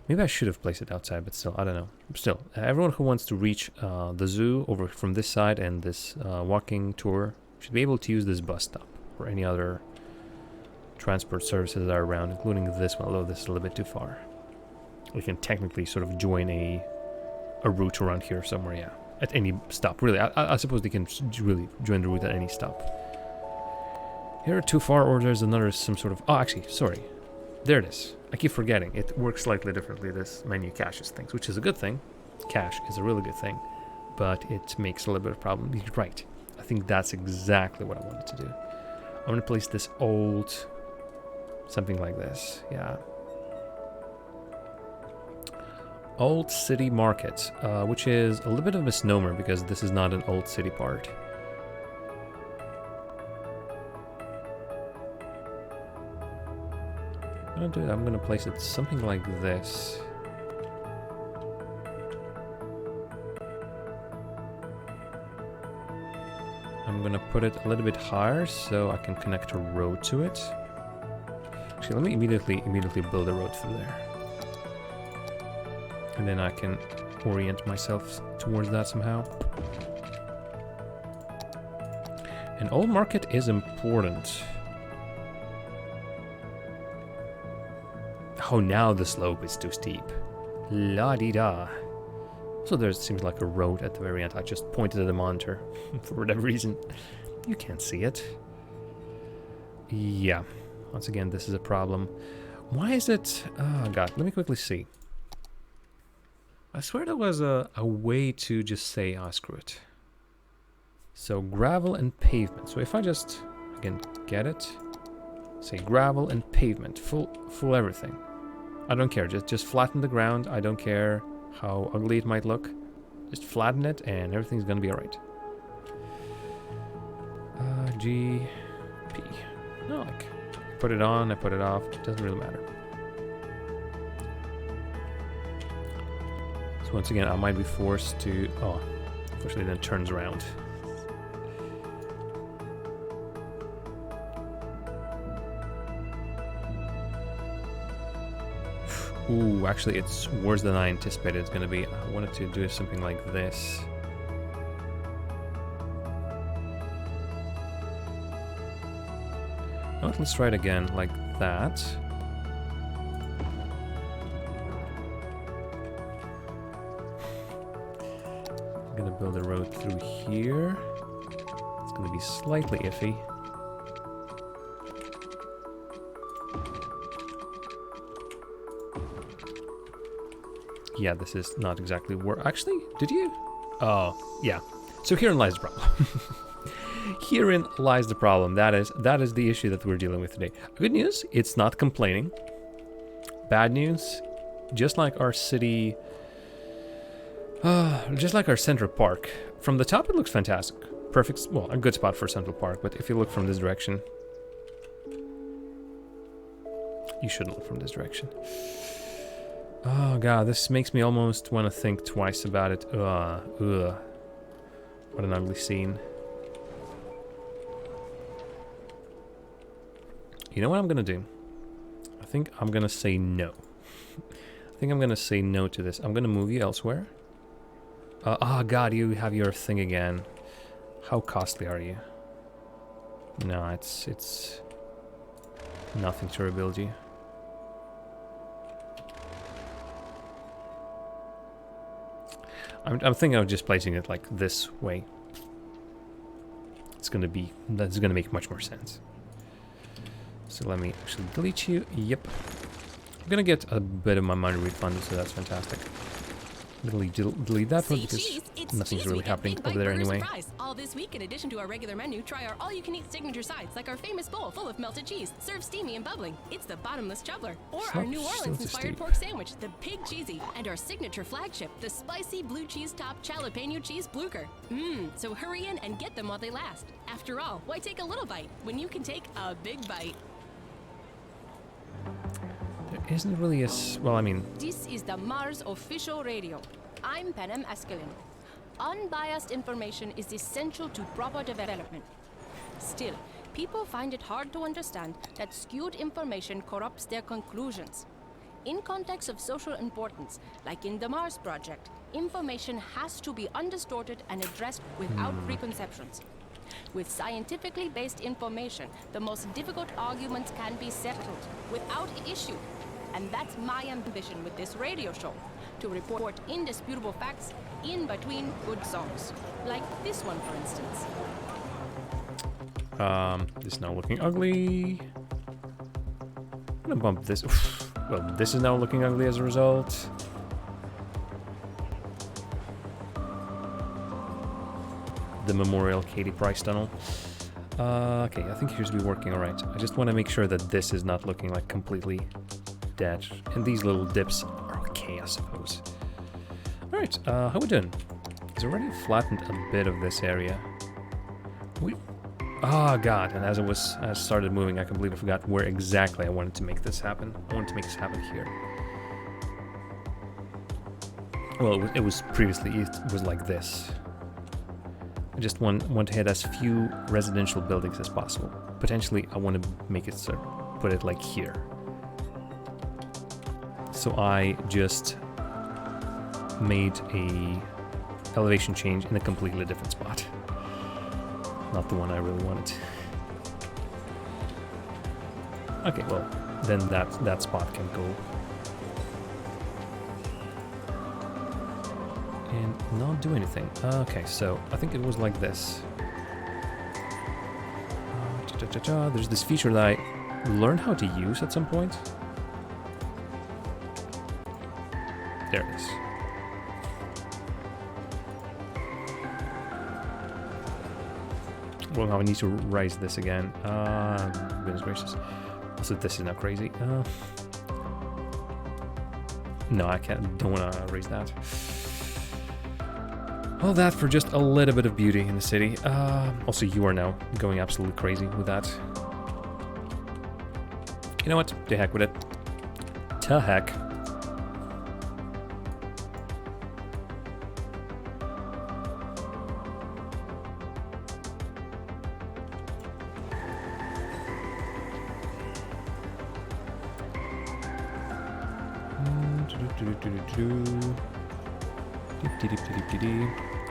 Maybe I should have placed it outside, but still, I don't know. Still, everyone who wants to reach the zoo over from this side and this walking tour should be able to use this bus stop or any other transport services that are around, including this one, although this is a little bit too far. We can technically sort of join a route around here somewhere, yeah. At any stop, really. I suppose they can really join the route at any stop. Here too far, or there's another, some sort of... Oh, actually, sorry. There it is. I keep forgetting. It works slightly differently, this menu caches things, which is a good thing. Cache is a really good thing, but it makes a little bit of problem. You're right. I think that's exactly what I wanted to do. I'm going to place this old... something like this, yeah. Old City Market, which is a little bit of a misnomer because this is not an old city part. I'm gonna place it something like this. I'm gonna put it a little bit higher so I can connect a road to it. Actually, let me immediately build a road through there. And then I can orient myself towards that somehow. An old market is important. Oh, now the slope is too steep. La-di-da. So there seems like a road at the very end. I just pointed at the monitor for whatever reason. You can't see it. Yeah. Once again, this is a problem. Why is it... Oh, God. Let me quickly see. I swear there was a way to just say, ah, screw it. So, gravel and pavement. So if I just, again, get it. Say gravel and pavement. Full everything. I don't care. Just flatten the ground. I don't care how ugly it might look. Just flatten it and everything's gonna be alright. G, P. No, like, put it on, I put it off. It doesn't really matter. So once again, I might be forced to... Oh, unfortunately then it turns around. Ooh, actually it's worse than I anticipated it's gonna be. I wanted to do something like this. Oh, let's try it again, like that. I'm gonna build a road through here. It's gonna be slightly iffy. Yeah, this is not exactly where... Actually, did you? Oh, yeah. So herein lies the problem. Herein lies the problem. That is the issue that we're dealing with today. Good news, it's not complaining. Bad news, just like our city... just like our Central Park. From the top, it looks fantastic. Perfect, well, a good spot for Central Park, but if you look from this direction... You shouldn't look from this direction. Oh god, this makes me almost want to think twice about it. Ugh. What an ugly scene. You know what I'm gonna do? I think I'm gonna say no. I think I'm gonna say no to this. I'm gonna move you elsewhere. Oh god, you have your thing again. How costly are you? No, it's nothing to rebuild you. I'm thinking of just placing it like this way. That's gonna make much more sense. So let me actually delete you. Yep. I'm gonna get a bit of my money refunded, so that's fantastic. Delete that one because nothing's really happening over there anyway. All this week, in addition to our regular menu, try our all-you-can-eat signature sides, like our famous bowl full of melted cheese, served steamy and bubbling. It's the bottomless chubbler, or our New Orleans-inspired pork sandwich, the Pig Cheesy, and our signature flagship, the spicy blue cheese top jalapeno cheese blucher. So hurry in and get them while they last. After all, why take a little bite when you can take a big bite? There isn't really a... Well, I mean... This is the Mars official radio. I'm Panem Escalin. Unbiased information is essential to proper development. Still, people find it hard to understand that skewed information corrupts their conclusions. In context of social importance, like in the Mars Project, information has to be undistorted and addressed without preconceptions. With scientifically based information, the most difficult arguments can be settled without issue. And that's my ambition with this radio show, to report indisputable facts in between good songs. Like this one, for instance. This is now looking ugly. I'm gonna bump this. Well, this is now looking ugly as a result. The Memorial Katie Price Tunnel. Okay, I think it should be working alright. I just want to make sure that this is not looking like completely dead. And these little dips are okay, I suppose. Alright, how we doing? It's already flattened a bit of this area. Oh god, and as I started moving, I completely forgot where exactly I wanted to make this happen. I wanted to make this happen here. Well, it was previously, it was like this. I just want to hit as few residential buildings as possible. Potentially, I want to make it so put it like here. So I just made a elevation change in a completely different spot. Not the one I really wanted. Okay, well, then that spot can go. And not do anything. Okay, so I think it was like this. There's this feature that I learned how to use at some point. There it is. Well, now I need to raise this again. Goodness gracious. Also, this is now crazy. No, I can't. Don't want to raise that. All that for just a little bit of beauty in the city. Also, you are now going absolutely crazy with that. You know what? To heck with it. To heck.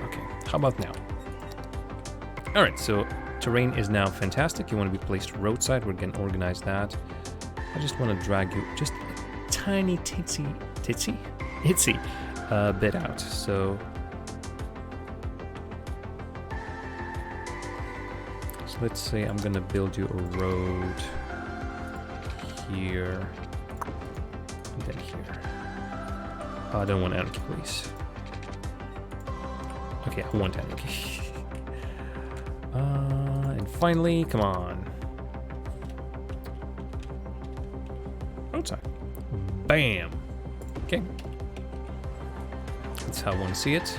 Okay, how about now? Alright, so terrain is now fantastic. You want to be placed roadside. We're going to organize that. I just want to drag you just a tiny itsy bit out. So let's say I'm going to build you a road here and then here. I don't want anarchy, please. Okay, I want anarchy. And finally, come on. Outside. Bam! Okay. That's how I want to see it.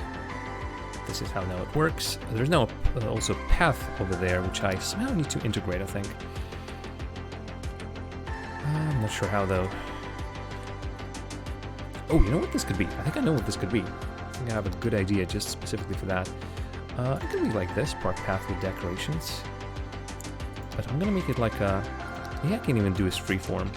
This is how now it works. There's now also a path over there, which I somehow need to integrate, I think. I'm not sure how, though. Oh, you know what this could be? I think I know what this could be. I think I have a good idea just specifically for that. It could be like this, park path with decorations. But I'm gonna make it like a... Yeah, I can't even do this freeform.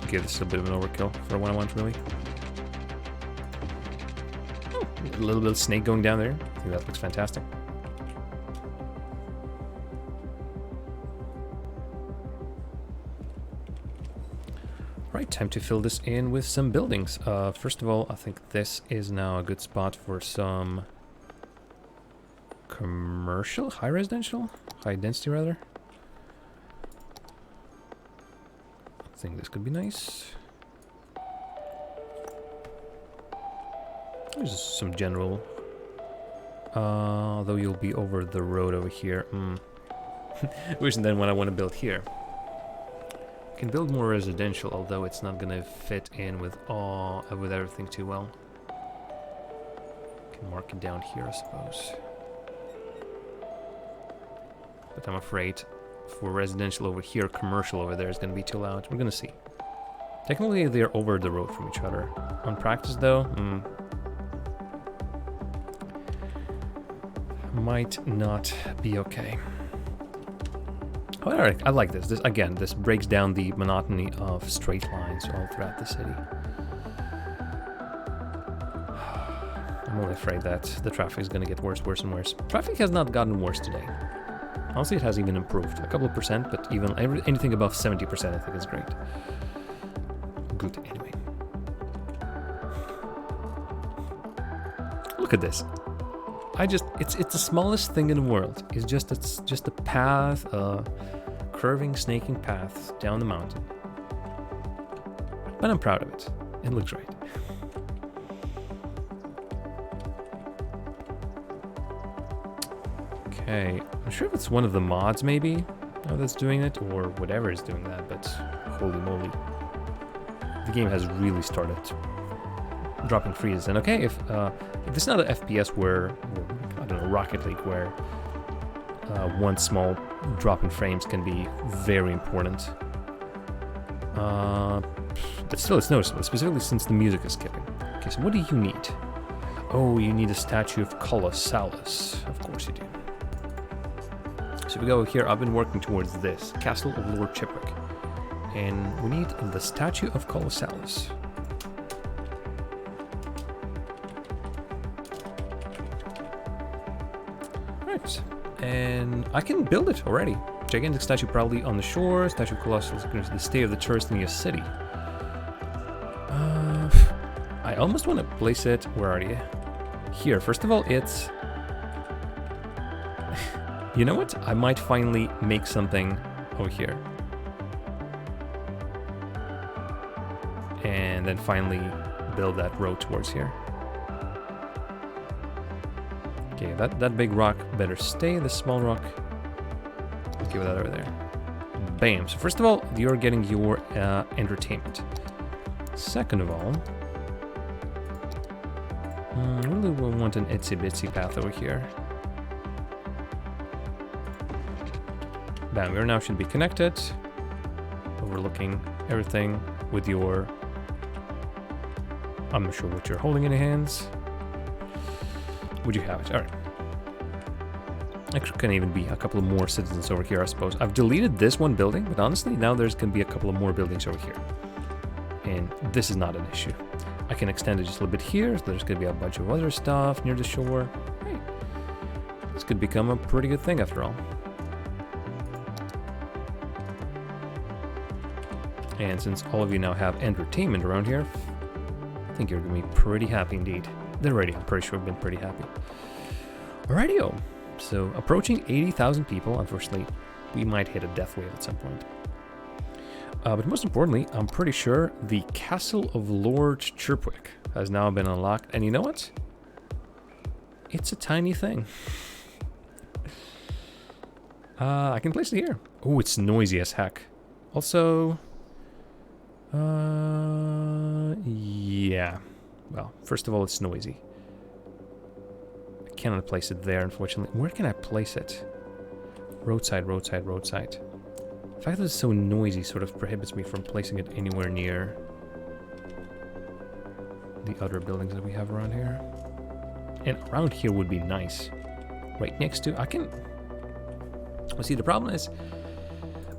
Okay, this is a bit of an overkill for what I want, really. Oh, a little bit of snake going down there. I think that looks fantastic. Right, time to fill this in with some buildings. First of all, I think this is now a good spot for some commercial, high residential, high density rather. I think this could be nice. There's some general. Though you'll be over the road over here. Which then what I want to build here. I can build more residential, although it's not gonna fit in with everything too well. Can mark it down here, I suppose. But I'm afraid for residential over here, commercial over there is going to be too loud. We're going to see. Technically, they're over the road from each other. On practice, though, might not be okay. Alright, I like this. This breaks down the monotony of straight lines all throughout the city. I'm only afraid that the traffic is going to get worse and worse. Traffic has not gotten worse today. Honestly, it has even improved. A couple of percent, but even anything above 70% I think is great. Good, anyway. Look at this. It's the smallest thing in the world. It's just a path, curving, snaking path down the mountain. But I'm proud of it. It looks right. Okay, I'm sure if it's one of the mods maybe that's doing it, or whatever is doing that, but holy moly. The game has really started dropping freezes. And okay, if this is not an FPS where I don't know, Rocket League, where one small drop in frames can be very important. But still, it's noticeable, specifically since the music is skipping. Okay, so what do you need? Oh, you need a statue of Colossalus. Of course you do. So if we go here, I've been working towards this, Castle of Lord Chipwick. And we need the statue of Colossalus. Right. And I can build it already. Gigantic statue probably on the shore. Statue of Colossus is the stay of the tourist in your city. I almost want to place it. Where are you? Here. First of all, it's... You know what? I might finally make something over here. And then finally build that road towards here. Okay, that big rock better stay. The small rock... Give that over there. Bam. So first of all, you're getting your entertainment. Second of all, I really want an itsy bitsy path over here. Bam. We now should be connected, overlooking everything with your... I'm not sure what you're holding in your hands. Would you have it? All right. Actually, can even be a couple of more citizens over here, I suppose. I've deleted this one building, but honestly, now there's going to be a couple of more buildings over here. And this is not an issue. I can extend it just a little bit here, so there's going to be a bunch of other stuff near the shore. Hey, this could become a pretty good thing after all. And since all of you now have entertainment around here, I think you're going to be pretty happy indeed. Already, I'm pretty sure I've been pretty happy. Alrighty-o. So, approaching 80,000 people. Unfortunately, we might hit a death wave at some point. But most importantly, I'm pretty sure the Castle of Lord Chipwick has now been unlocked. And you know what? It's a tiny thing. I can place it here. Oh, it's noisy as heck. Also... yeah. Well, first of all, it's noisy. I cannot place it there, unfortunately. Where can I place it? Roadside, roadside, roadside. The fact that it's so noisy sort of prohibits me from placing it anywhere near the other buildings that we have around here. And around here would be nice. Right next to... I can... Well, see, the problem is...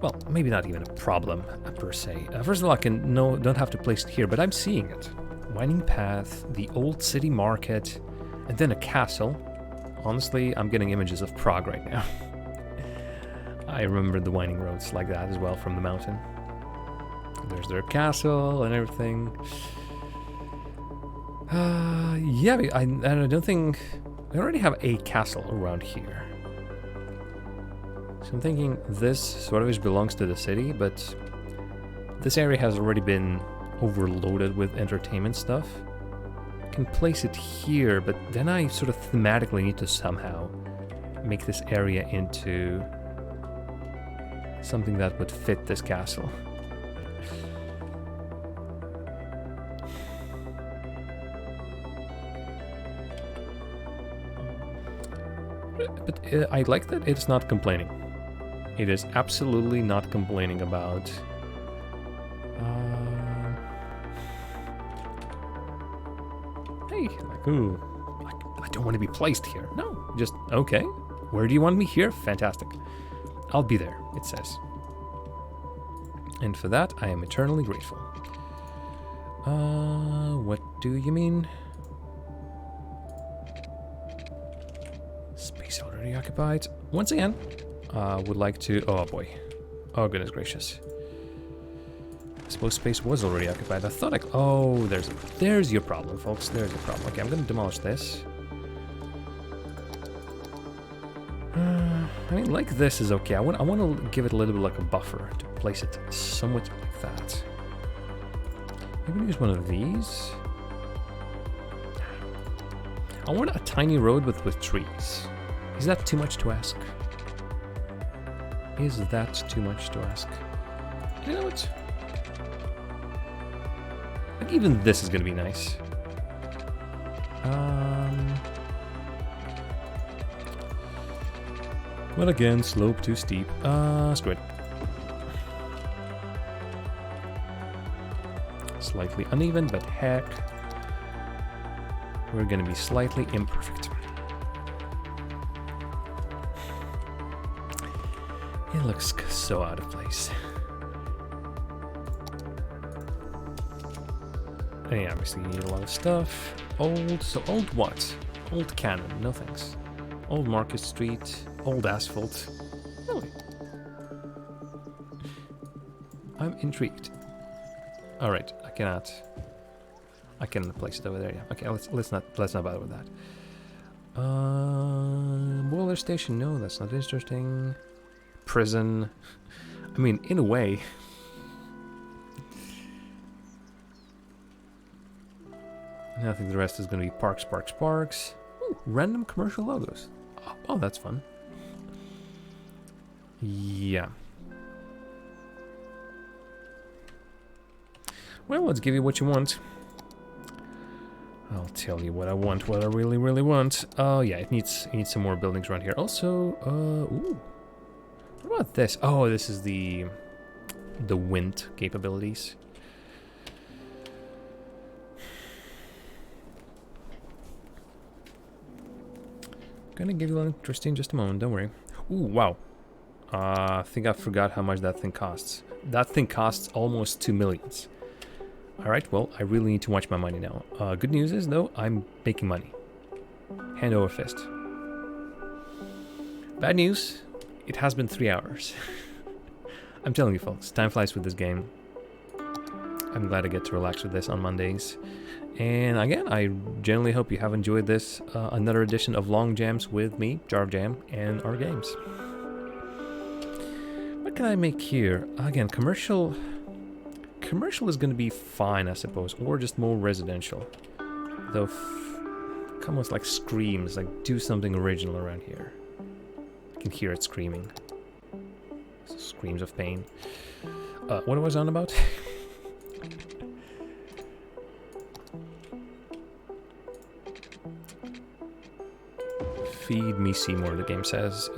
Well, maybe not even a problem, per se. First of all, I can... No, don't have to place it here, but I'm seeing it. Winding path, the old city market, and then a castle. Honestly, I'm getting images of Prague right now. I remember the winding roads like that as well from the mountain. There's their castle and everything. Yeah, I don't think... I already have a castle around here. So I'm thinking this sort of belongs to the city, but this area has already been overloaded with entertainment stuff. I can place it here, but then I sort of thematically need to somehow make this area into something that would fit this castle. But I like that it's not complaining. It is absolutely not complaining about... Hey, like, ooh, I don't want to be placed here. No, just, okay. Where do you want me? Here? Fantastic. I'll be there, it says. And for that, I am eternally grateful. What do you mean? Space already occupied. Once again, would like to... Oh boy. Oh goodness gracious. I suppose space was already occupied. I thought I... Oh, there's your problem, folks. There's your problem. Okay, I'm going to demolish this. I mean, like this is okay. I want to give it a little bit like a buffer to place it somewhat like that. Maybe use one of these. I want a tiny road with trees. Is that too much to ask? Is that too much to ask? You know what? Like even this is gonna be nice. But again, slope too steep. Screw it. Slightly uneven, but heck, we're gonna be slightly imperfect. It looks so out of place. And yeah, obviously you need a lot of stuff. Old, so old what? Old cannon, no thanks. Old Market Street, old asphalt. Really? I'm intrigued. All right, I can place it over there. Yeah. Okay, let's not bother with that. Boiler station. No, that's not interesting. Prison. I mean, in a way. I think the rest is going to be parks. Ooh, random commercial logos. Oh, that's fun. Yeah. Well, let's give you what you want. I'll tell you what I want, what I really, really want. Oh, yeah, it needs some more buildings around here. Also, ooh. What about this? Oh, this is the wind capabilities. Gonna give you a little interest in just a moment, don't worry. Ooh, wow. I think I forgot how much that thing costs. That thing costs almost 2 million. Alright, well, I really need to watch my money now. Good news is, though, I'm making money. Hand over fist. Bad news, it has been 3 hours. I'm telling you, folks, time flies with this game. I'm glad I get to relax with this on Mondays. And again, I generally hope you have enjoyed this, another edition of Long Jams with me, Jar of Jam, and our games. What can I make here? Again, commercial is going to be fine, I suppose, or just more residential. Though, almost like screams, like do something original around here. I can hear it screaming. Screams of pain. What was I on about? Feed me Seymour, the game says.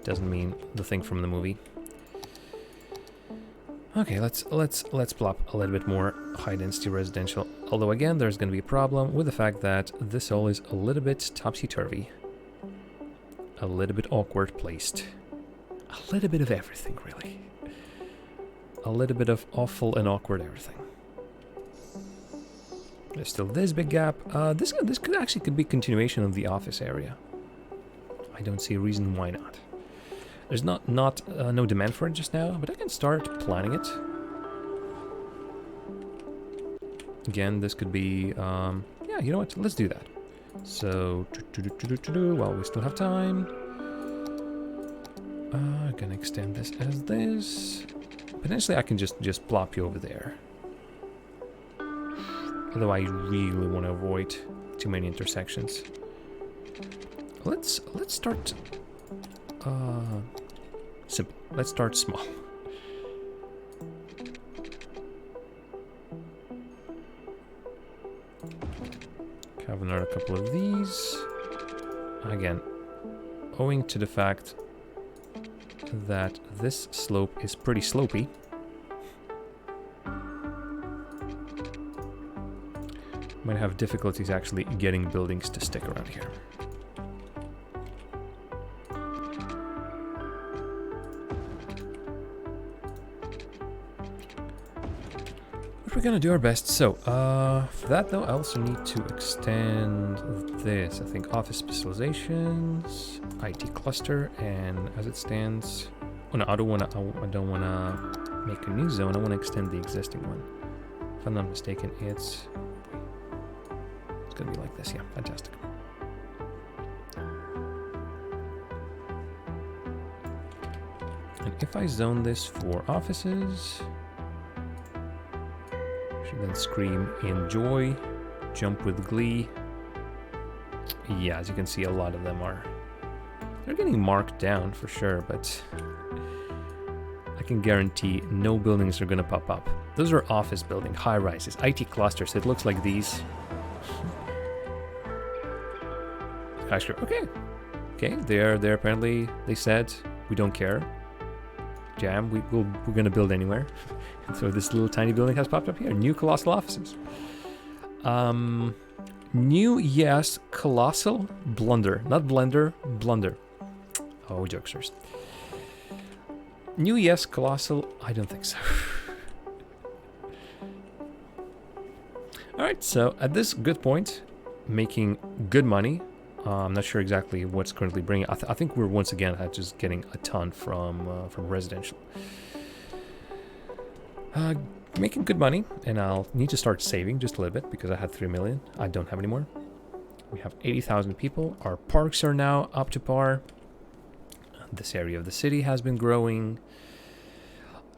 Doesn't mean the thing from the movie. Okay, let's plop a little bit more high density residential. Although again, there's going to be a problem with the fact that this all is a little bit topsy-turvy. A little bit awkward placed. A little bit of everything, really. A little bit of awful and awkward everything. There's still this big gap. This could be continuation of the office area. I don't see a reason why not. There's no demand for it just now, but I can start planning it. Again, this could be, yeah, you know what? Let's do that. So, while we still have time, gonna extend this as this. Potentially, I can just plop you over there. Although I really want to avoid too many intersections. Let's start simple. Let's start small. Have another couple of these. Again, owing to the fact that this slope is pretty slopey, might have difficulties actually getting buildings to stick around here. But we're gonna do our best. So, for that though, I also need to extend this. I think office specializations, IT cluster, and as it stands, oh no, I don't wanna make a new zone. I wanna extend the existing one. If I'm not mistaken, it's gonna be like this. Yeah, fantastic. And if I zone this for offices, should then scream enjoy, jump with glee. Yeah, as you can see, a lot of them they're getting marked down for sure, but I can guarantee no buildings are gonna pop up. Those are office building, high rises, IT clusters. It looks like these. Okay, Okay, they're apparently, they said, we don't care. Jam, we're gonna build anywhere. And so this little tiny building has popped up here. New colossal offices. New, yes, colossal blunder. Not blender, blunder. Oh, jokesters. New, yes, colossal, I don't think so. Alright, so at this good point, making good money. I'm not sure exactly what's currently bringing. I think we're once again just getting a ton from residential. Making good money, and I'll need to start saving just a little bit because I had 3 million. I don't have any more. We have 80,000 people. Our parks are now up to par. This area of the city has been growing.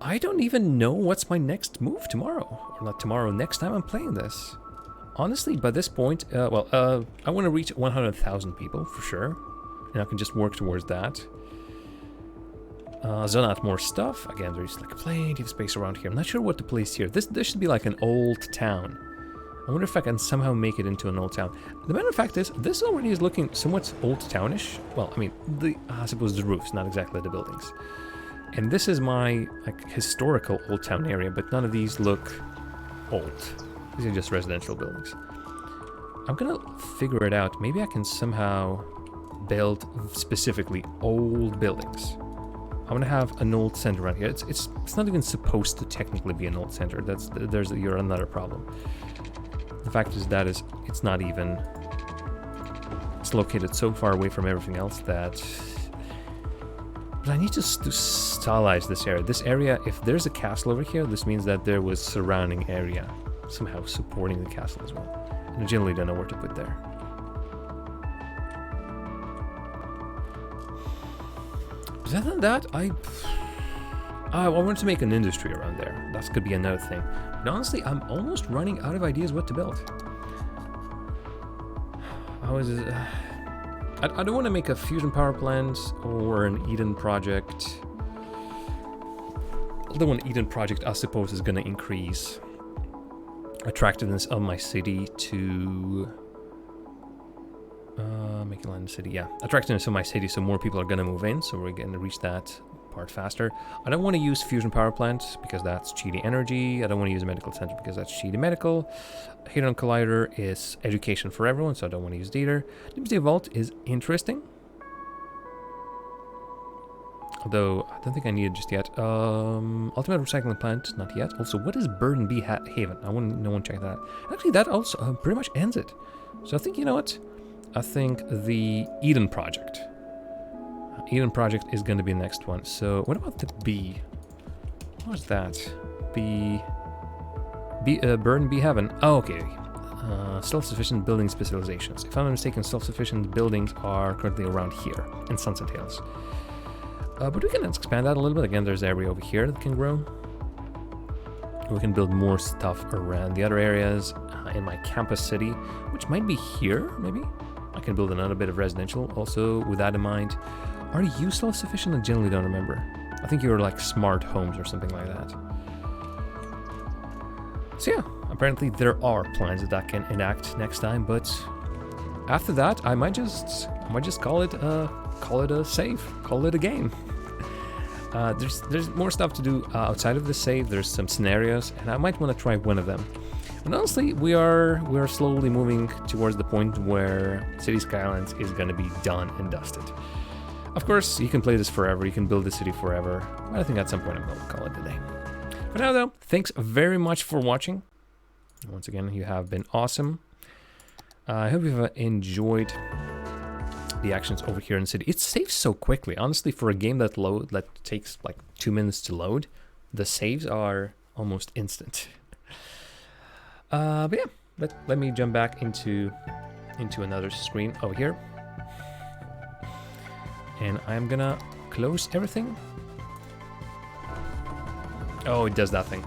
I don't even know what's my next move tomorrow. Or not tomorrow, next time I'm playing this. Honestly, by this point, I want to reach 100,000 people for sure. And I can just work towards that. Zone out more stuff. Again, there's like plenty of space around here. I'm not sure what to place here. This should be like an old town. I wonder if I can somehow make it into an old town. The matter of fact is, this already is looking somewhat old townish. Well, I mean, I suppose the roofs, not exactly the buildings. And this is my like historical old town area, but none of these look old. These are just residential buildings. I'm gonna figure it out. Maybe I can somehow build specifically old buildings. I'm gonna have an old center around here. It's not even supposed to technically be an old center. There's another problem. The fact is that it's not even. It's located so far away from everything else that. But I need to stylize this area. This area, if there's a castle over here, this means that there was surrounding area somehow supporting the castle as well. And I generally don't know where to put there. But other than that, I wanted to make an industry around there. That could be another thing. But honestly, I'm almost running out of ideas what to build. I don't want to make a fusion power plant or an Eden project. Although an Eden project, I suppose, is going to increase attractiveness of my city to make a land city. Yeah, attractiveness of my city, so more people are going to move in. So we're going to reach that part faster. I don't want to use fusion power plant because that's cheaty energy. I don't want to use a medical center because that's cheaty medical. Hadron Collider is education for everyone, so I don't want to use it either. Doomsday Vault is interesting, although I don't think I need it just yet. Ultimate recycling plant, not yet. Also, what is Burden Bee Haven? I want no one check that out. Actually, that also pretty much ends it. So I think, you know what? I think the Eden project. Eden project is going to be the next one. So what about the bee? What's that? Burden Bee Heaven. Oh, okay. Self-sufficient building specializations. If I'm not mistaken, self-sufficient buildings are currently around here in Sunset Hills. But we can expand that a little bit. Again, there's area over here that can grow. We can build more stuff around the other areas in my campus city, which might be here, maybe. I can build another bit of residential also with that in mind. Are you self-sufficient? I generally don't remember. I think you're like smart homes or something like that. So yeah, apparently there are plans that I can enact next time, but after that I might just call it a save, call it a game. There's more stuff to do outside of the save. There's some scenarios, and I might want to try one of them. And honestly, we are slowly moving towards the point where City Skylines is going to be done and dusted. Of course, you can play this forever, you can build the city forever, but I think at some point I'm going to call it a day. For now though, thanks very much for watching. Once again, you have been awesome. I hope you've enjoyed the actions over here in the city. It saves so quickly. Honestly, for a game that takes like 2 minutes to load, the saves are almost instant. But yeah, let me jump back into another screen over here. And I'm gonna close everything. Oh, it does that thing.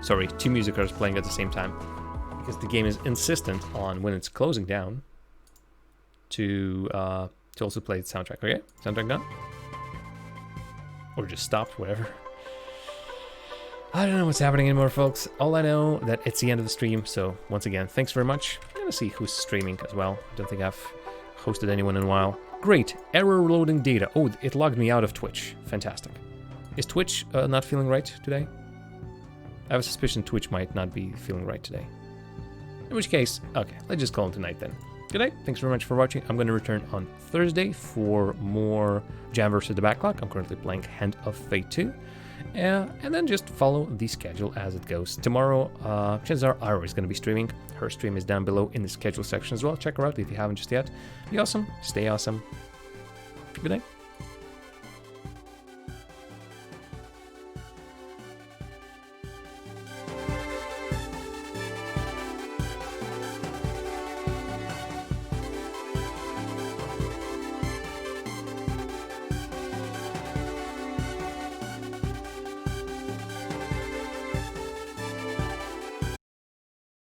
Sorry, 2 music are playing at the same time. Because the game is insistent on when it's closing down to also play the soundtrack. Okay, soundtrack done? Or just stopped, whatever. I don't know what's happening anymore, folks. All I know that it's the end of the stream. So once again, thanks very much. And gonna see who's streaming as well. Don't think I've hosted anyone in a while. Great, error loading data. Oh, it logged me out of Twitch. Fantastic. Is Twitch not feeling right today? I have a suspicion Twitch might not be feeling right today. In which case, okay, let's just call it tonight then. Good night, thanks very much for watching. I'm going to return on Thursday for more Jam vs. the Backlog. I'm currently playing Hand of Fate 2. And then just follow the schedule as it goes. Tomorrow, chances are Ira is going to be streaming. Her stream is down below in the schedule section as well. Check her out if you haven't just yet. Be awesome, stay awesome. Good night.